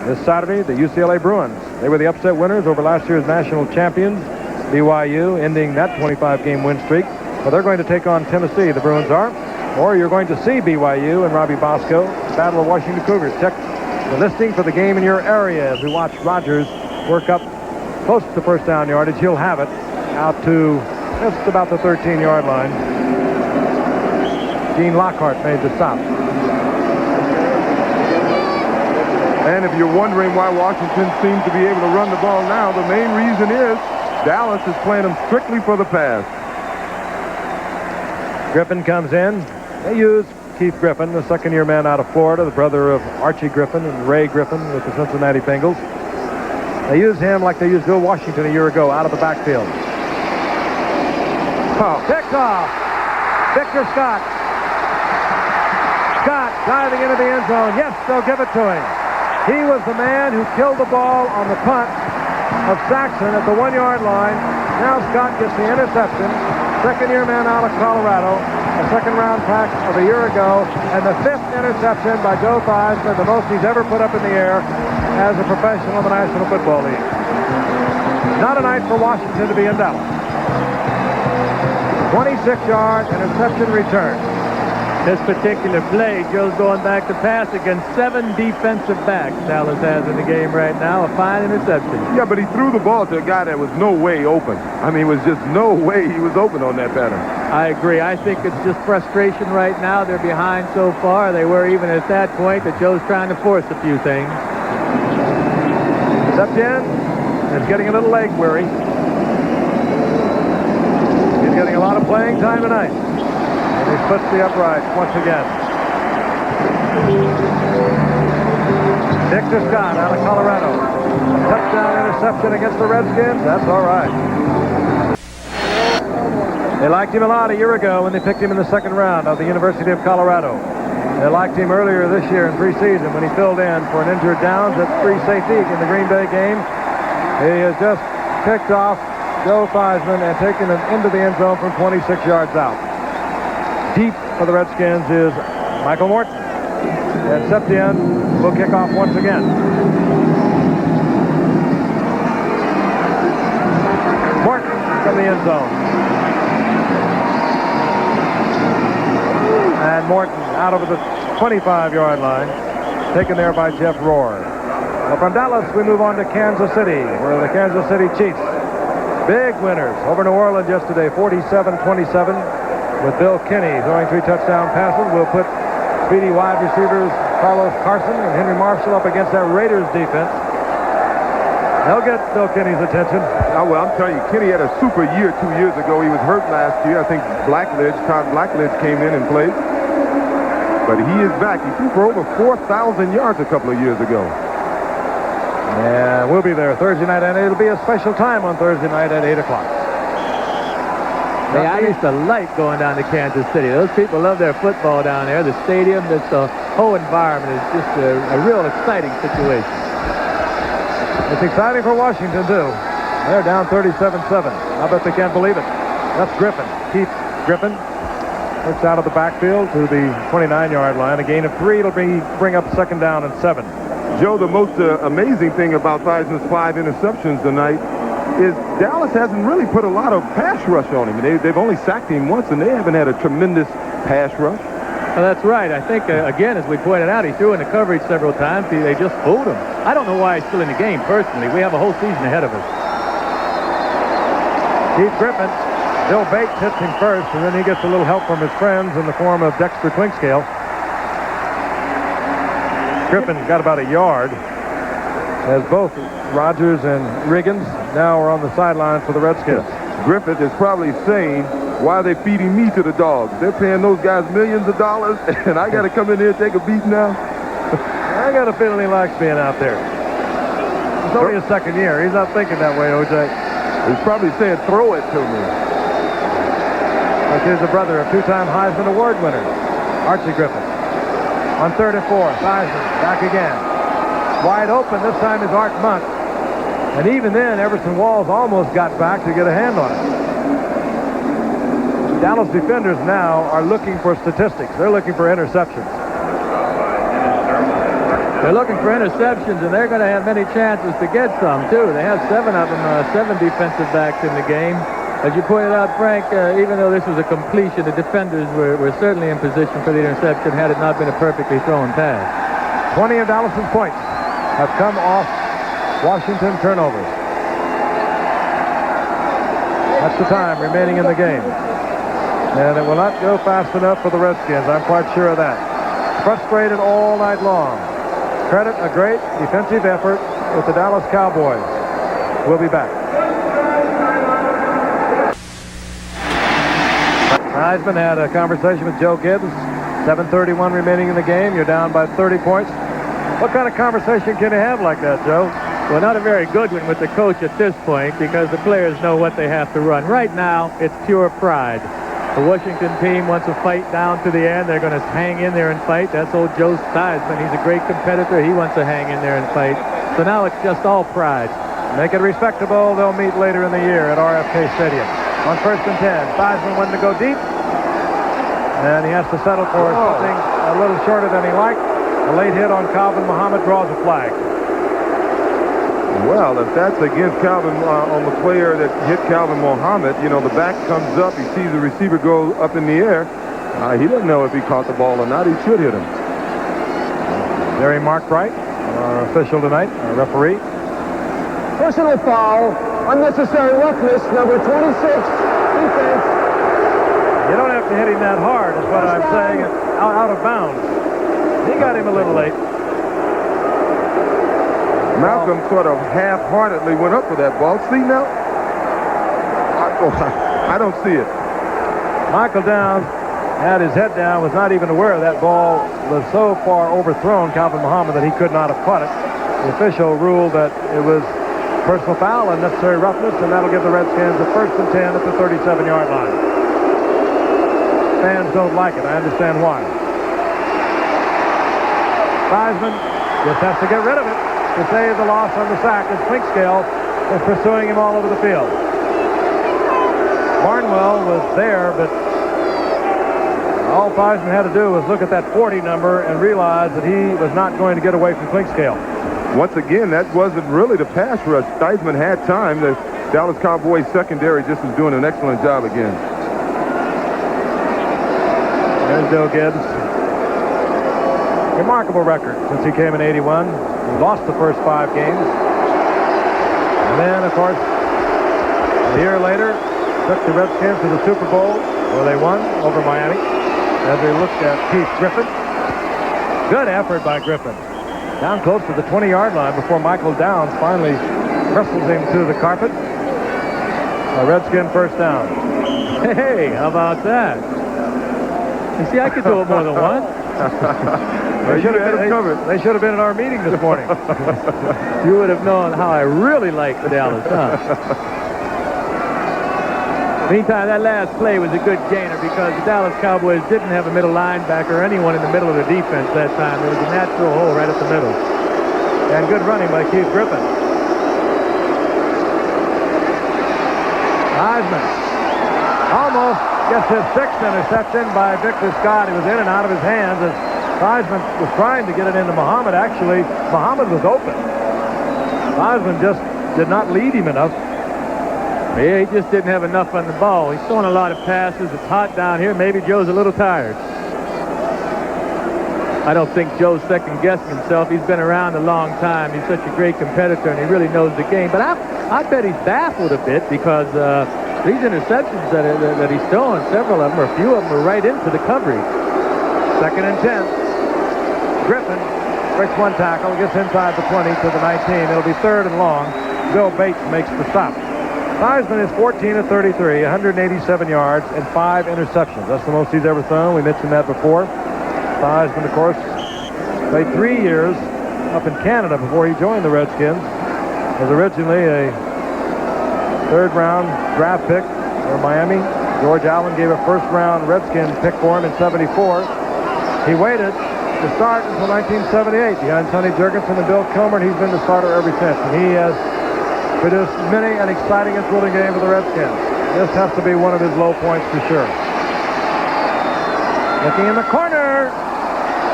this Saturday, the UCLA Bruins. They were the upset winners over last year's national champions, BYU, ending that 25-game win streak. But they're going to take on Tennessee, the Bruins are. Or you're going to see BYU and Robbie Bosco battle the Washington Cougars. Check the listing for the game in your area as we watch Rogers work up close to first down yardage. He'll have it out to just about the 13-yard line. Gene Lockhart made the stop. And if you're wondering why Washington seems to be able to run the ball now, the main reason is Dallas is playing them strictly for the pass. Griffin comes in. They use Keith Griffin, the second-year man out of Florida, the brother of Archie Griffin and Ray Griffin with the Cincinnati Bengals. They use him like they used Bill Washington a year ago out of the backfield. Oh, picked off. Victor Scott. Scott diving into the end zone. Yes, they'll give it to him. He was the man who killed the ball on the punt of Saxon at the 1-yard line. Now Scott gets the interception. Second-year man out of Colorado. A second-round pack of a year ago. And the 5th interception by Joe Theismann, the most he's ever put up in the air as a professional in the National Football League. Not a night for Washington to be in Dallas. 26-yard interception return. This particular play, Joe's going back to pass against 7 defensive backs Dallas has in the game right now. A fine interception. Yeah, but he threw the ball to a guy that was no way open. I mean, it was just no way he was open on that pattern. I agree. I think it's just frustration right now. They're behind so far. They were even at that point that Joe's trying to force a few things. Septien is getting a little leg weary. He's getting a lot of playing time tonight. And he splits the upright once again. Victor Scott out of Colorado. Touchdown interception against the Redskins. That's all right. They liked him a lot a year ago when they picked him in the 2nd round of the University of Colorado. They liked him earlier this year in preseason when he filled in for an injured Downs at free safety in the Green Bay game. He has just picked off Joe Theismann and taken him into the end zone from 26 yards out. Deep for the Redskins is Michael Morton. And Septien will kick off once again. Morton from the end zone. And Morton out over the 25-yard line, taken there by Jeff Rohr. Well, from Dallas, we move on to Kansas City, where the Kansas City Chiefs, big winners over New Orleans yesterday, 47-27, with Bill Kinney throwing 3 touchdown passes. We'll put speedy wide receivers Carlos Carson and Henry Marshall up against that Raiders defense. They'll get Bill Kinney's attention. Oh, well, I'm telling you, Kinney had a super year 2 years ago. He was hurt last year. I think Todd Blackledge came in and played. But he is back. He threw for over 4,000 yards a couple of years ago. Yeah, we'll be there Thursday night, and it'll be a special time on Thursday night at 8 o'clock. Hey, I used to like going down to Kansas City. Those people love their football down there. The stadium, the whole environment is just a real exciting situation. It's exciting for Washington, too. They're down 37-7. I bet they can't believe it. That's Griffin. Keith Griffin looks out of the backfield to the 29-yard line. A gain of 3. It'll bring up 2nd down and 7. Joe, the most amazing thing about Theismann's 5 interceptions tonight is Dallas hasn't really put a lot of pass rush on him. They've only sacked him once, and they haven't had a tremendous pass rush. Well, that's right. I think, again, as we pointed out, he threw in the coverage several times. They just fooled him. I don't know why he's still in the game, personally. We have a whole season ahead of us. Keith Griffin. Bill Bates hits him first, and then he gets a little help from his friends in the form of Dexter Clinkscale. Griffin got about a yard as both Rogers and Riggins now are on the sideline for the Redskins. Griffith is probably saying, why are they feeding me to the dogs? They're paying those guys millions of dollars, and I got to come in here and take a beat now? I got a feeling he likes being out there. It's only his second year. He's not thinking that way, O.J. He's probably saying, throw it to me. Here's the brother of two-time Heisman Award winner, Archie Griffin. On 3rd and 4, Theismann back again. Wide open, this time is Art Monk. And even then, Everson Walls almost got back to get a hand on it. Dallas defenders now are looking for statistics. They're looking for interceptions. They're looking for interceptions, and they're going to have many chances to get some, too. They have 7 of them, 7 defensive backs in the game. As you pointed out, Frank, even though this was a completion, the defenders were certainly in position for the interception had it not been a perfectly thrown pass. 20 of Dallas's points have come off Washington turnovers. That's the time remaining in the game. And it will not go fast enough for the Redskins. I'm quite sure of that. Frustrated all night long. Credit a great defensive effort with the Dallas Cowboys. We'll be back. Heisman had a conversation with Joe Gibbs. 7:31 remaining in the game. You're down by 30 points. What kind of conversation can you have like that, Joe? Well, not a very good one with the coach at this point because the players know what they have to run. Right now, it's pure pride. The Washington team wants to fight down to the end. They're going to hang in there and fight. That's old Joe Theismann. He's a great competitor. He wants to hang in there and fight. So now it's just all pride. Make it respectable. They'll meet later in the year at RFK Stadium. On 1st and 10, Theismann wanted to go deep. And he has to settle for something a little shorter than he liked. A late hit on Calvin Muhammad draws a flag. Well, if that's against Calvin on the player that hit Calvin Muhammad, you know, the back comes up. He sees the receiver go up in the air. He doesn't know if he caught the ball or not. He should hit him. Larry Mark Bright, our official tonight, our referee. Personal foul, unnecessary roughness, number 26, defense. You don't have to hit him that hard, is what I'm saying. Out of bounds. He got him a little late. Malcolm sort of half-heartedly went up for that ball. See now? I don't see it. Michael Downs had his head down, was not even aware that ball was so far overthrown, Calvin Muhammad, that he could not have caught it. The official ruled that it was personal foul, unnecessary roughness, and that'll give the Redskins a 1st and 10 at the 37-yard line. Fans don't like it. I understand why. Theismann just has to get rid of it to save the loss on the sack as Clinkscale is pursuing him all over the field. Barnwell was there, but all Theismann had to do was look at that 40 number and realize that he was not going to get away from Clinkscale. Once again, that wasn't really the pass rush. Theismann had time. The Dallas Cowboys secondary just was doing an excellent job again. There's Joe Gibbs. Remarkable record since he came in 81. He lost the first 5 games. And then, of course, a year later, took the Redskins to the Super Bowl, where they won over Miami. As they looked at Keith Griffin. Good effort by Griffin. Down close to the 20-yard line before Michael Downs finally wrestles him to the carpet. A Redskin first down. Hey, how about that? You see, I could do it more than once. They should have been at our meeting this morning. You would have known how I really like Dallas, huh? Meantime, that last play was a good gainer because the Dallas Cowboys didn't have a middle linebacker or anyone in the middle of the defense that time. There was a natural hole right at the middle. And good running by Keith Griffin. Heisman almost gets his 6th interception by Victor Scott. He was in and out of his hands as Theismann was trying to get it into Muhammad. Actually, Muhammad was open. Theismann just did not lead him enough. Yeah, he just didn't have enough on the ball. He's throwing a lot of passes. It's hot down here. Maybe Joe's a little tired. I don't think Joe's second-guessing himself. He's been around a long time. He's such a great competitor, and he really knows the game. But I bet he's baffled a bit because These interceptions that he's thrown, several of them, or a few of them, are right into the coverage. 2nd and 10. Griffin breaks one tackle, gets inside the 20 to the 19. It'll be 3rd and long. Bill Bates makes the stop. Theismann is 14 of 33, 187 yards, and 5 interceptions. That's the most he's ever thrown. We mentioned that before. Theismann, of course, played 3 years up in Canada before he joined the Redskins. Was originally a 3rd-round draft pick for Miami. George Allen gave a 1st-round Redskins pick for him in '74. He waited to start until 1978 behind Sonny Jurgensen and Bill Kilmer, and he's been the starter ever since. And he has produced many an exciting and thrilling game for the Redskins. This has to be one of his low points for sure. Looking in the corner,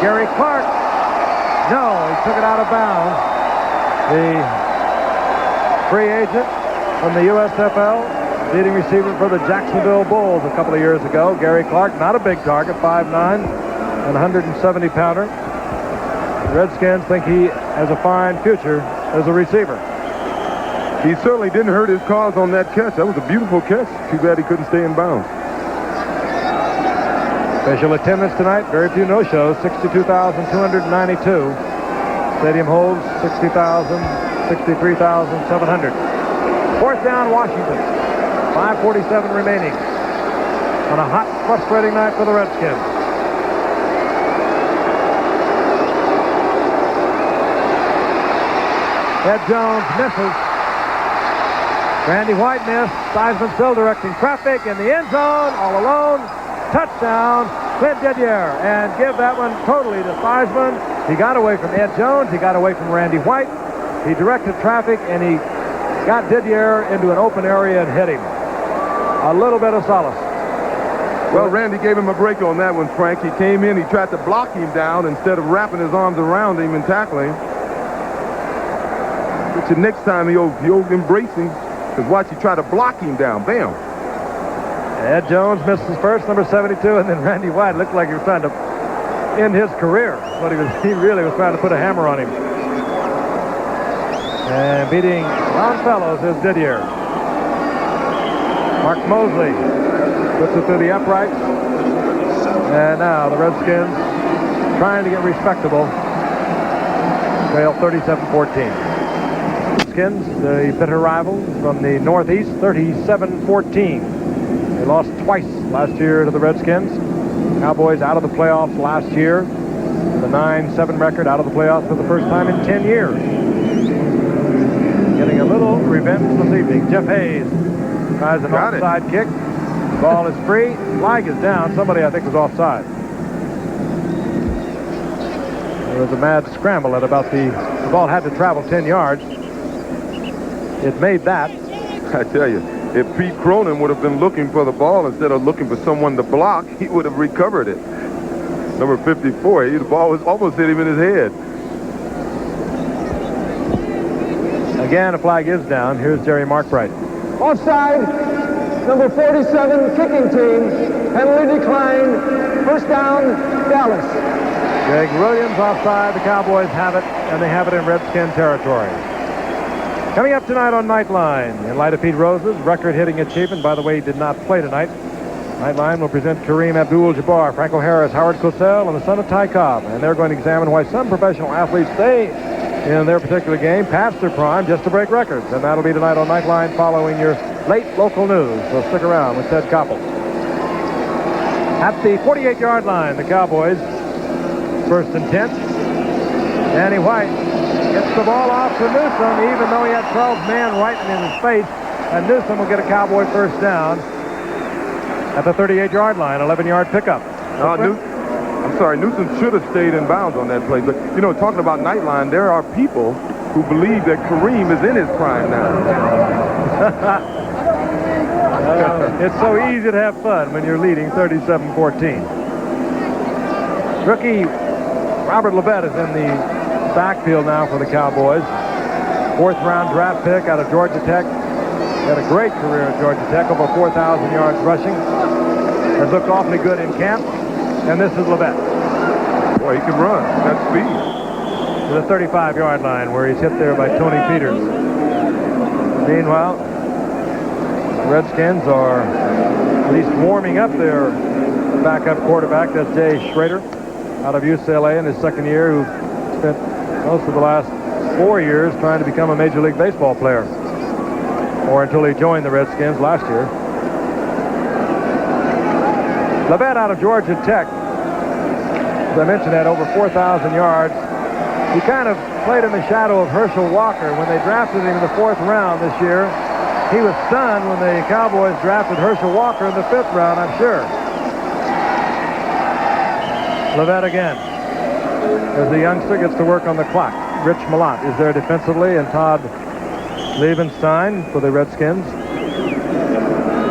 Gary Clark. No, he took it out of bounds. The free agent from the USFL, leading receiver for the Jacksonville Bulls a couple of years ago. Gary Clark, not a big target, 5'9", and 170-pounder. The Redskins think he has a fine future as a receiver. He certainly didn't hurt his cause on that catch. That was a beautiful catch. Too bad he couldn't stay in bounds. Special attendance tonight, very few no-shows, 62,292. Stadium holds 63,700. 4th down, Washington. 5:47 remaining on a hot, frustrating night for the Redskins. Ed Jones misses. Randy White missed. Theismann still directing traffic in the end zone, all alone. Touchdown, Clint Didier. And give that one totally to Theismann. He got away from Ed Jones. He got away from Randy White. He directed traffic, and he got Didier into an open area and hit him. A little bit of solace. Well, Randy gave him a break on that one, Frank. He came in, he tried to block him down instead of wrapping his arms around him and tackling. But the next time he'll embrace him, because watch, he try to block him down. Bam. Ed Jones missed his first, number 72, and then Randy White looked like he was trying to end his career. But he really was trying to put a hammer on him. And beating Ron Fellows is Didier. Mark Mosley puts it through the uprights. And now the Redskins trying to get respectable. Trail 37-14. Redskins, the bitter rivals from the Northeast, 37-14. They lost twice last year to the Redskins. Cowboys out of the playoffs last year. The 9-7 record, out of the playoffs for the first time in 10 years. Getting a little revenge this evening. Jeff Hayes tries an offside kick. Ball is free. Flag is down. Somebody, I think, was offside. There was a mad scramble at about the ball had to travel 10 yards. It made that. I tell you, if Pete Cronin would have been looking for the ball instead of looking for someone to block, he would have recovered it. Number 54, the ball was almost hit him in his head. Again, a flag is down. Here's Jerry Markbright. Offside, number 47 kicking team, penalty declined, 1st down, Dallas. Greg Williams offside. The Cowboys have it, and they have it in Redskin territory. Coming up tonight on Nightline, in light of Pete Rose's record-hitting achievement. By the way, he did not play tonight. Nightline will present Kareem Abdul-Jabbar, Franco Harris, Howard Cosell, and the son of Ty Cobb. And they're going to examine why some professional athletes stay in their particular game past their prime just to break records. And that'll be tonight on Nightline following your late local news. So stick around with Ted Koppel. At the 48-yard line, the Cowboys, 1st and 10. Danny White gets the ball off to Newsom, even though he had 12 men right in his face. And Newsom will get a Cowboy 1st down at the 38-yard line, 11-yard pickup. I'm sorry, Newsom should have stayed in bounds on that play. But, you know, talking about Nightline, there are people who believe that Kareem is in his prime now. It's so easy to have fun when you're leading 37-14. Rookie Robert Levette is in the backfield now for the Cowboys. 4th-round draft pick out of Georgia Tech. Had a great career at Georgia Tech, over 4,000 yards rushing. Has looked awfully good in camp. And this is Levette. Boy, he can run. That's speed. To the 35-yard line where he's hit there by Tony Peters. Meanwhile, the Redskins are at least warming up their backup quarterback. That's Jay Schrader out of UCLA in his second year, who spent most of the last 4 years trying to become a Major League Baseball player, or until he joined the Redskins last year. Levette out of Georgia Tech, as I mentioned, had over 4,000 yards. He kind of played in the shadow of Herschel Walker. When they drafted him in the 4th round this year, he was stunned when the Cowboys drafted Herschel Walker in the 5th round, I'm sure. Levette again, as the youngster gets to work on the clock. Rich Malott is there defensively, and Todd Levenstein for the Redskins.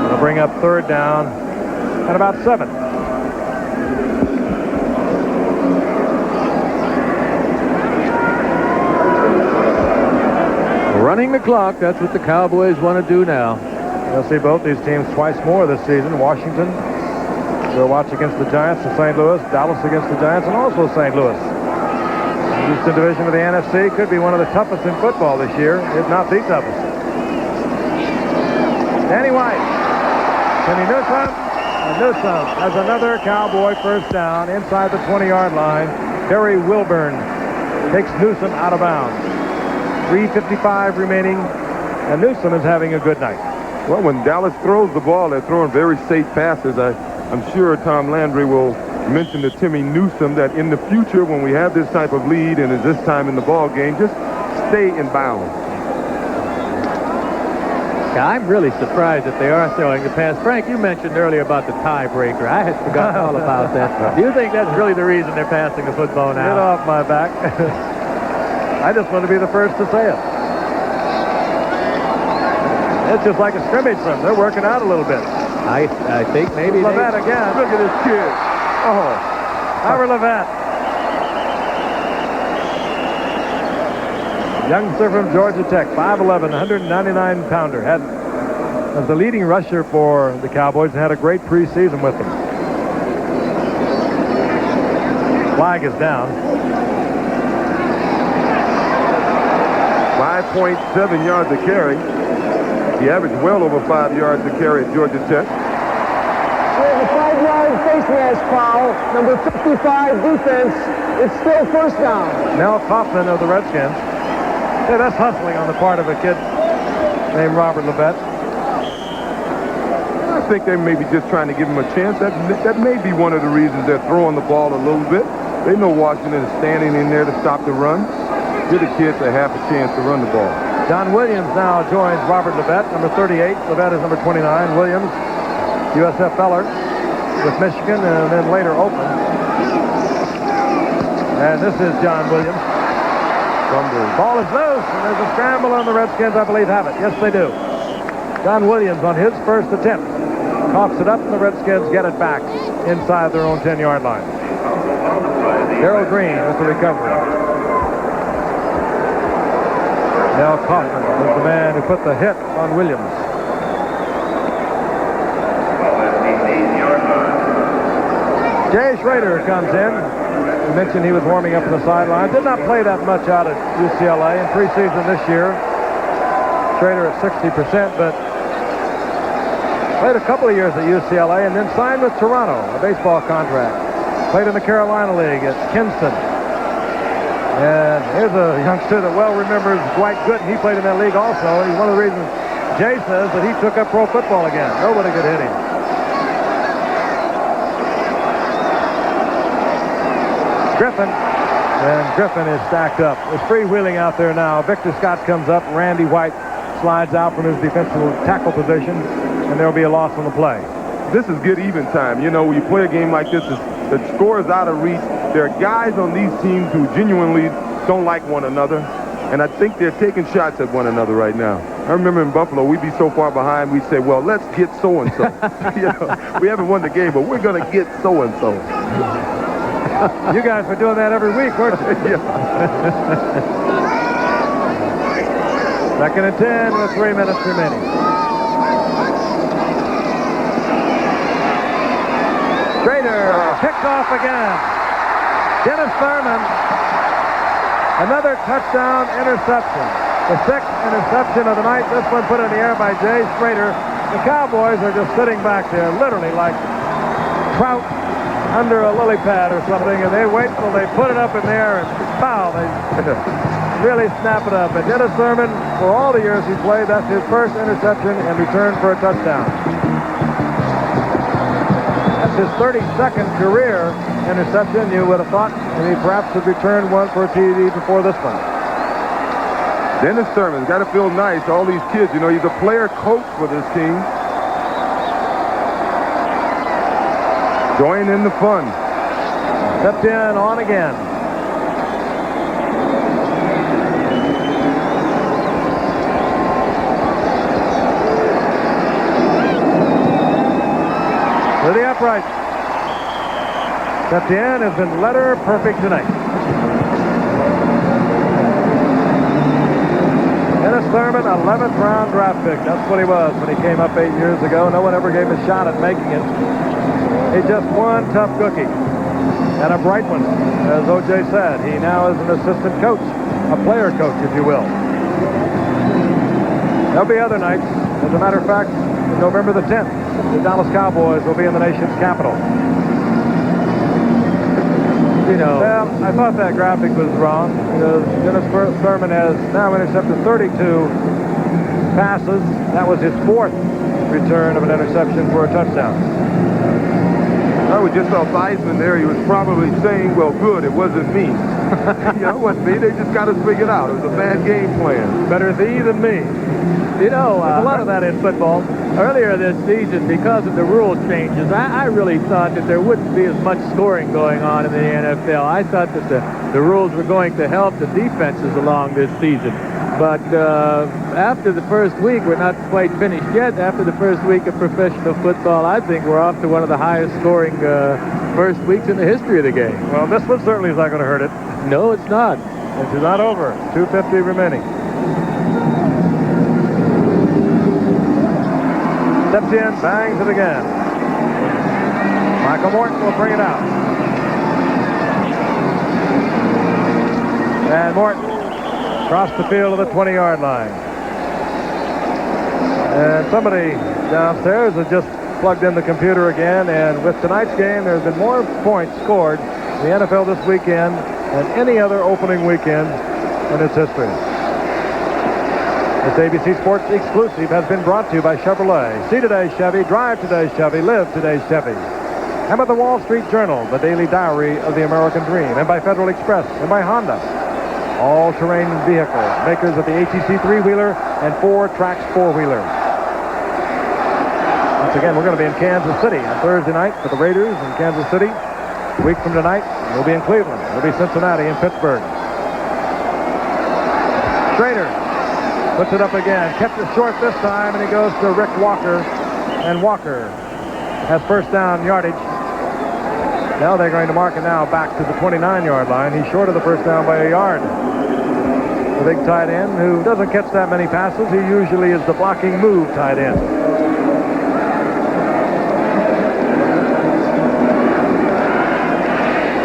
They'll bring up 3rd down at about 7. Running the clock, that's what the Cowboys want to do now. You'll see both these teams twice more this season. Washington will watch against the Giants in St. Louis, Dallas against the Giants, and also St. Louis. The Eastern Division of the NFC could be one of the toughest in football this year, if not the toughest. Danny White. Kenny Newsom. And Newsom has another Cowboy first down inside the 20-yard line. Barry Wilburn takes Newsom out of bounds. 3:55 remaining, and Newsom is having a good night. Well, when Dallas throws the ball, they're throwing very safe passes. I'm sure Tom Landry will mention to Timmy Newsom that in the future, when we have this type of lead and at this time in the ball game, just stay in bounds. Yeah, I'm really surprised that they are throwing the pass. Frank, you mentioned earlier about the tiebreaker. I had forgotten all about that. Do you think that's really the reason they're passing the football now? Get off my back. I just want to be the first to say it. It's just like a scrimmage for them. They're working out a little bit. I think maybe Levette again. Look at this kid. Oh, Howard Levette. Youngster from Georgia Tech, 5'11", 199-pounder. Was the leading rusher for the Cowboys and had a great preseason with them. Flag is down. 5.7 yards a carry. He averaged well over 5 yards a carry at Georgia Tech. We have a 5-yard face mask foul. Number 55 defense. It's still first down. Mel Kaufman of the Redskins. Hey, that's hustling on the part of a kid named Robert Levette. I think they may be just trying to give him a chance. That may be one of the reasons they're throwing the ball a little bit. They know Washington is standing in there to stop the run. Give the kids a half a chance to run the ball. John Williams now joins Robert Levette, number 38. Levette is number 29. Williams, USF Feller with Michigan, and then later Oakland. And this is John Williams. Ball is loose, and there's a scramble on the Redskins, I believe, have it. Yes, they do. John Williams on his first attempt coughs it up, and the Redskins get it back inside their own 10-yard line. Darrell Green with the recovery. Mel Kaufman was the man who put the hit on Williams. Jay Schrader comes in. We mentioned he was warming up on the sideline. Did not play that much out at UCLA in preseason this year. Schrader at 60%, but played a couple of years at UCLA and then signed with Toronto, a baseball contract. Played in the Carolina League at Kinston. And here's a youngster that well remembers Dwight Gooden. He played in that league also. And he's one of the reasons Jay says that he took up pro football again. Nobody could hit him. Griffin. And Griffin is stacked up. It's freewheeling out there now. Victor Scott comes up. Randy White slides out from his defensive tackle position. And there will be a loss on the play. This is good even time. You know, when you play a game like this, the score is out of reach. There are guys on these teams who genuinely don't like one another, and I think they're taking shots at one another right now. I remember in Buffalo, we'd be so far behind, we'd say, well, let's get so-and-so. You know, we haven't won the game, but we're going to get so-and-so. You guys were doing that every week, weren't you? Second and 10 with 3 minutes remaining. Schrader picked off again. Dennis Thurman, another touchdown interception. The 6th interception of the night. This one put in the air by Jay Schrader. the Cowboys are just sitting back there, literally like trout under a lily pad or something, and they wait till they put it up in the air and pow, they really snap it up. And Dennis Thurman, for all the years he played, that's his first interception and return for a touchdown. That's his 32nd career interception. You would have thought he perhaps would return one for a TD before this one. Dennis Thurman's got to feel nice. All these kids, you know, he's a player coach for this team. Join in the fun. Stepped in on again. To the upright. Stepped in, has been letter perfect tonight. Dennis Thurman, 11th round draft pick. That's what he was when he came up 8 years ago. No one ever gave him a shot at making it. He's just one tough cookie. And a bright one, as O.J. said. He now is an assistant coach, a player coach, if you will. There'll be other nights. As a matter of fact, November the 10th, the Dallas Cowboys will be in the nation's capital. You know, well, I thought that graphic was wrong because Dennis Thurman has now intercepted 32 passes. That was his 4th return of an interception for a touchdown. We just saw Theismann there. He was probably saying, well, good, it wasn't me. You know, it wasn't me. They just got us figured out. It was a bad game plan. Better thee than me. You know, there's a lot of that in football. Earlier this season, because of the rule changes, I really thought that there wouldn't be as much scoring going on in the NFL. I thought that the rules were going to help the defenses along this season. But after the first week, we're not quite finished yet. After the first week of professional football, I think we're off to one of the highest scoring first weeks in the history of the game. Well, this one certainly is not going to hurt it. No, it's not. It's not over. 2:50 remaining. Steps in, bangs it again. Michael Morton will bring it out. And Morton across the field to the 20-yard line. And somebody downstairs has just plugged in the computer again, and with tonight's game, there's been more points scored in the NFL this weekend than any other opening weekend in its history. This ABC Sports exclusive has been brought to you by Chevrolet. See today's Chevy, drive today's Chevy, live today's Chevy. And by the Wall Street Journal, the daily diary of the American dream. And by Federal Express, and by Honda. All-terrain vehicles, makers of the ATC 3-wheeler and 4-Trax 4-wheeler. Once again, we're going to be in Kansas City on Thursday night for the Raiders in Kansas City. A week from tonight, we'll be in Cleveland. We'll be Cincinnati and Pittsburgh. Schrader puts it up again. Kept it short this time, and he goes to Rick Walker. And Walker has first down yardage. Now they're going to mark it now back to the 29-yard line. He's short of the first down by a yard. The big tight end who doesn't catch that many passes. He usually is the blocking move tight end.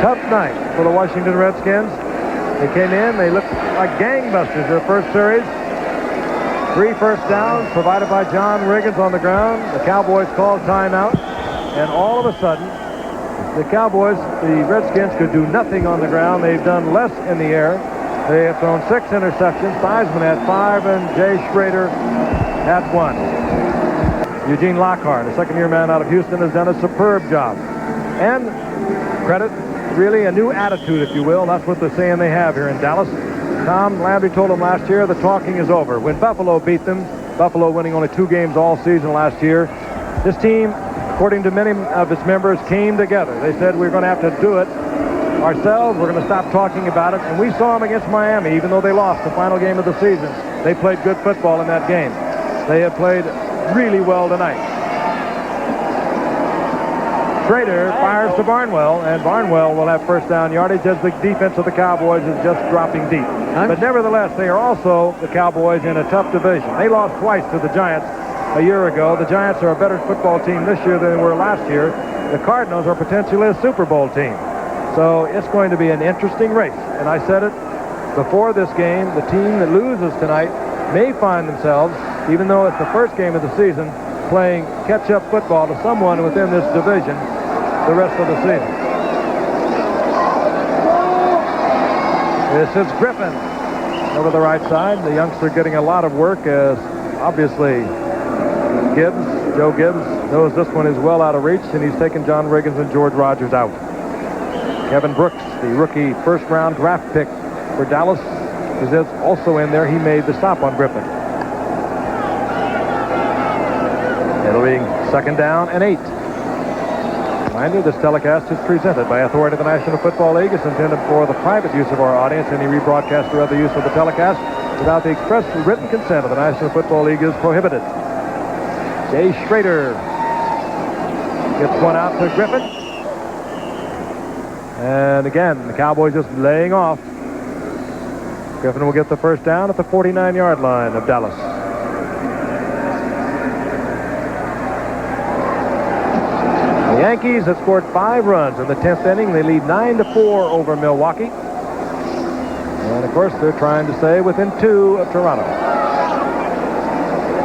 Tough night for the Washington Redskins. They came in. They looked like gangbusters their first series. 3 first downs provided by John Riggins on the ground. The Cowboys called timeout. And all of a sudden, the Redskins could do nothing on the ground. They've done less in the air. They have thrown 6 interceptions. Theismann had 5, and Jay Schrader had 1. Eugene Lockhart, a second-year man out of Houston, has done a superb job. And credit, really a new attitude, if you will. That's what they're saying they have here in Dallas. Tom Landry told them last year the talking is over. When Buffalo beat them, Buffalo winning only 2 games all season last year, this team, according to many of its members, came together. They said we're going to have to do it ourselves. We're going to stop talking about it. And we saw them against Miami, even though they lost the final game of the season. They played good football in that game. They have played really well tonight. Schrader fires to Barnwell, and Barnwell will have first down yardage as the defense of the Cowboys is just dropping deep. But nevertheless, they are also, the Cowboys, in a tough division. They lost twice to the Giants a year ago. The Giants are a better football team this year than they were last year. The Cardinals are potentially a Super Bowl team. So it's going to be an interesting race. And I said it before this game, the team that loses tonight may find themselves, even though it's the first game of the season, playing catch-up football to someone within this division the rest of the season. This is Griffin over the right side. The youngster getting a lot of work as obviously Joe Gibbs knows this one is well out of reach, and he's taken John Riggins and George Rogers out. Kevin Brooks, the rookie first-round draft pick for Dallas, is also in there. He made the stop on Griffin. It'll be 2nd down and 8. Reminder, this telecast is presented by authority of the National Football League. It's intended for the private use of our audience. Any rebroadcast or other use of the telecast without the express written consent of the National Football League is prohibited. Jay Schrader gets one out to Griffin. And again, the Cowboys just laying off. Griffin will get the first down at the 49-yard line of Dallas. The Yankees have scored 5 runs in the 10th inning. They lead 9-4 over Milwaukee. And of course, they're trying to stay within 2 of Toronto.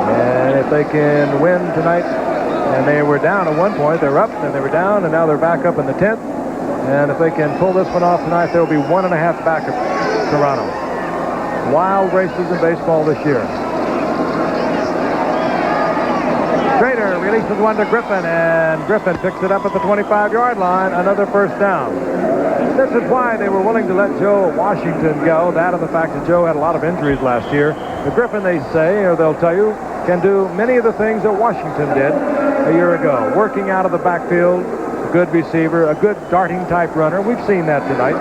And if they can win tonight, and they were down at one point, they're up, then they were down, and now they're back up in the 10th. And if they can pull this one off tonight, they'll be 1.5 back of Toronto. Wild races in baseball this year. Schrader releases one to Griffin, and Griffin picks it up at the 25-yard line. Another first down. This is why they were willing to let Joe Washington go. That and the fact that Joe had a lot of injuries last year. But Griffin, they say, or they'll tell you, can do many of the things that Washington did a year ago. Working out of the backfield, a good receiver, a good darting type runner. We've seen that tonight.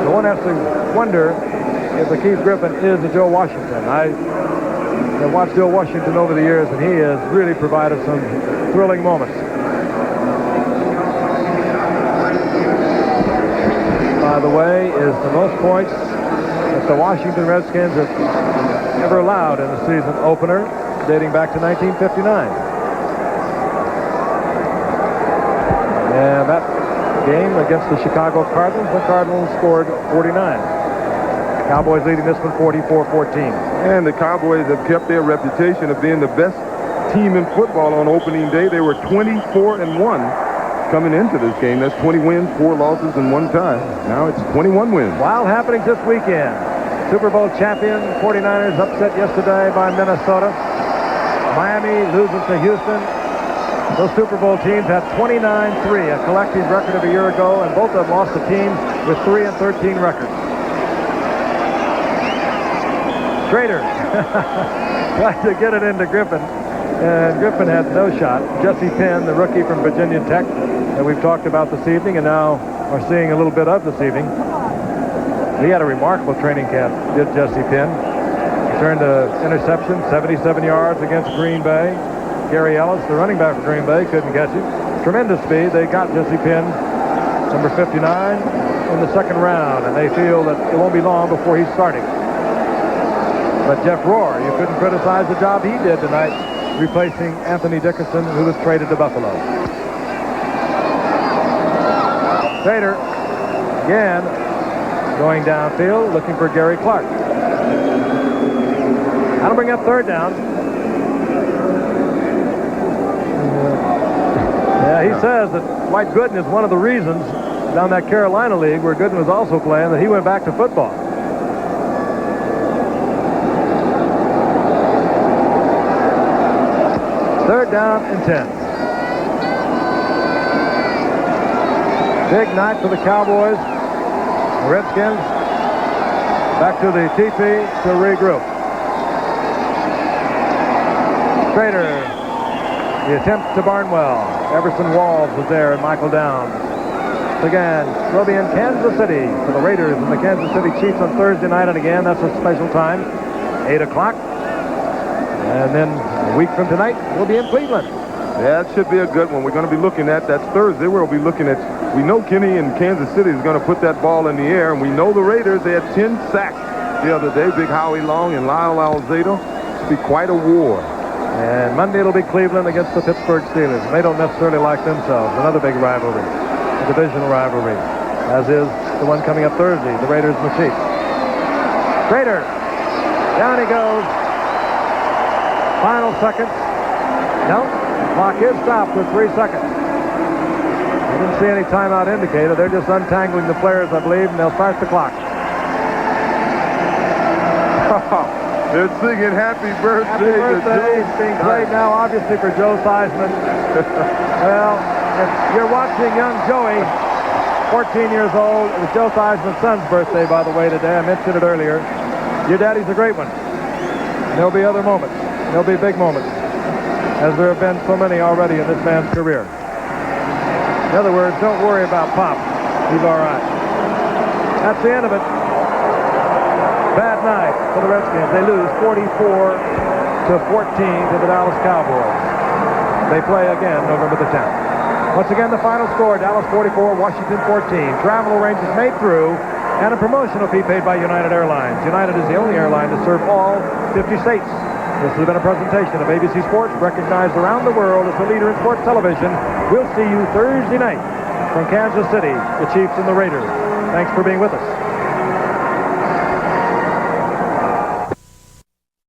So one has to wonder if the Keith Griffin is a Joe Washington. I've watched Joe Washington over the years, and he has really provided some thrilling moments. By the way, is the most points that the Washington Redskins have ever allowed in a season opener dating back to 1959. And that game against the Chicago Cardinals, the Cardinals scored 49. Cowboys leading this one 44-14. And the Cowboys have kept their reputation of being the best team in football on opening day. They were 24-1 coming into this game. That's 20 wins, 4 losses, and 1 tie. Now it's 21 wins. Wild happenings this weekend. Super Bowl champion 49ers upset yesterday by Minnesota. Miami loses to Houston. Those Super Bowl teams had 29-3, a collective record of a year ago, and both of them lost to teams with 3-13 records. Schrader tried to get it into Griffin, and Griffin had no shot. Jesse Penn, the rookie from Virginia Tech that we've talked about this evening and now are seeing a little bit of this evening. He had a remarkable training camp, did Jesse Penn. Returned to interception, 77 yards against Green Bay. Gary Ellis, the running back for Green Bay, couldn't catch him. Tremendous speed. They got Jesse Penn, number 59, in the 2nd round, and they feel that it won't be long before he's starting. But Jeff Rohr, you couldn't criticize the job he did tonight, replacing Anthony Dickerson, who was traded to Buffalo. Schrader, again, going downfield, looking for Gary Clark. That'll bring up 3rd down. Yeah, he says that Dwight Gooden is one of the reasons down that Carolina League, where Gooden was also playing, that he went back to football. Third down and 10. Big night for the Cowboys. The Redskins back to the teepee to regroup. Schrader, the attempt to Barnwell. Everson Walls was there, and Michael Downs. Again, we'll be in Kansas City for the Raiders and the Kansas City Chiefs on Thursday night, and again, that's a special time, 8 o'clock. And then a week from tonight, we'll be in Cleveland. That should be a good one. We're going to be looking at, that's Thursday, we'll be looking at, we know Kenny in Kansas City is going to put that ball in the air, and we know the Raiders, they had 10 sacks the other day. Big Howie Long and Lyle Alzado. It'll be quite a war. And Monday it'll be Cleveland against the Pittsburgh Steelers. They don't necessarily like themselves. Another big rivalry, a divisional rivalry, as is the one coming up Thursday, the Raiders and the Chiefs. Schrader, down he goes. Final seconds. No, Clock is stopped with 3 seconds. I didn't see any timeout indicator. They're just untangling the players, I believe, and they'll start the clock. They're singing happy birthday. Happy birthday. It's being played now, obviously, for Joe Theismann. Well, if you're watching young Joey, 14 years old. It was Joe Theismann's son's birthday, by the way, today. I mentioned it earlier. Your daddy's a great one. There'll be other moments. There'll be big moments, as there have been so many already in this man's career. In other words, don't worry about Pop. He's all right. That's the end of it. Bad night for the Redskins. They lose 44-14 to the Dallas Cowboys. They play again November the 10th. Once again, the final score, Dallas 44, Washington 14. Travel arrangements made through, and a promotional fee paid by United Airlines. United is the only airline to serve all 50 states. This has been a presentation of ABC Sports, recognized around the world as the leader in sports television. We'll see you Thursday night from Kansas City, the Chiefs and the Raiders. Thanks for being with us.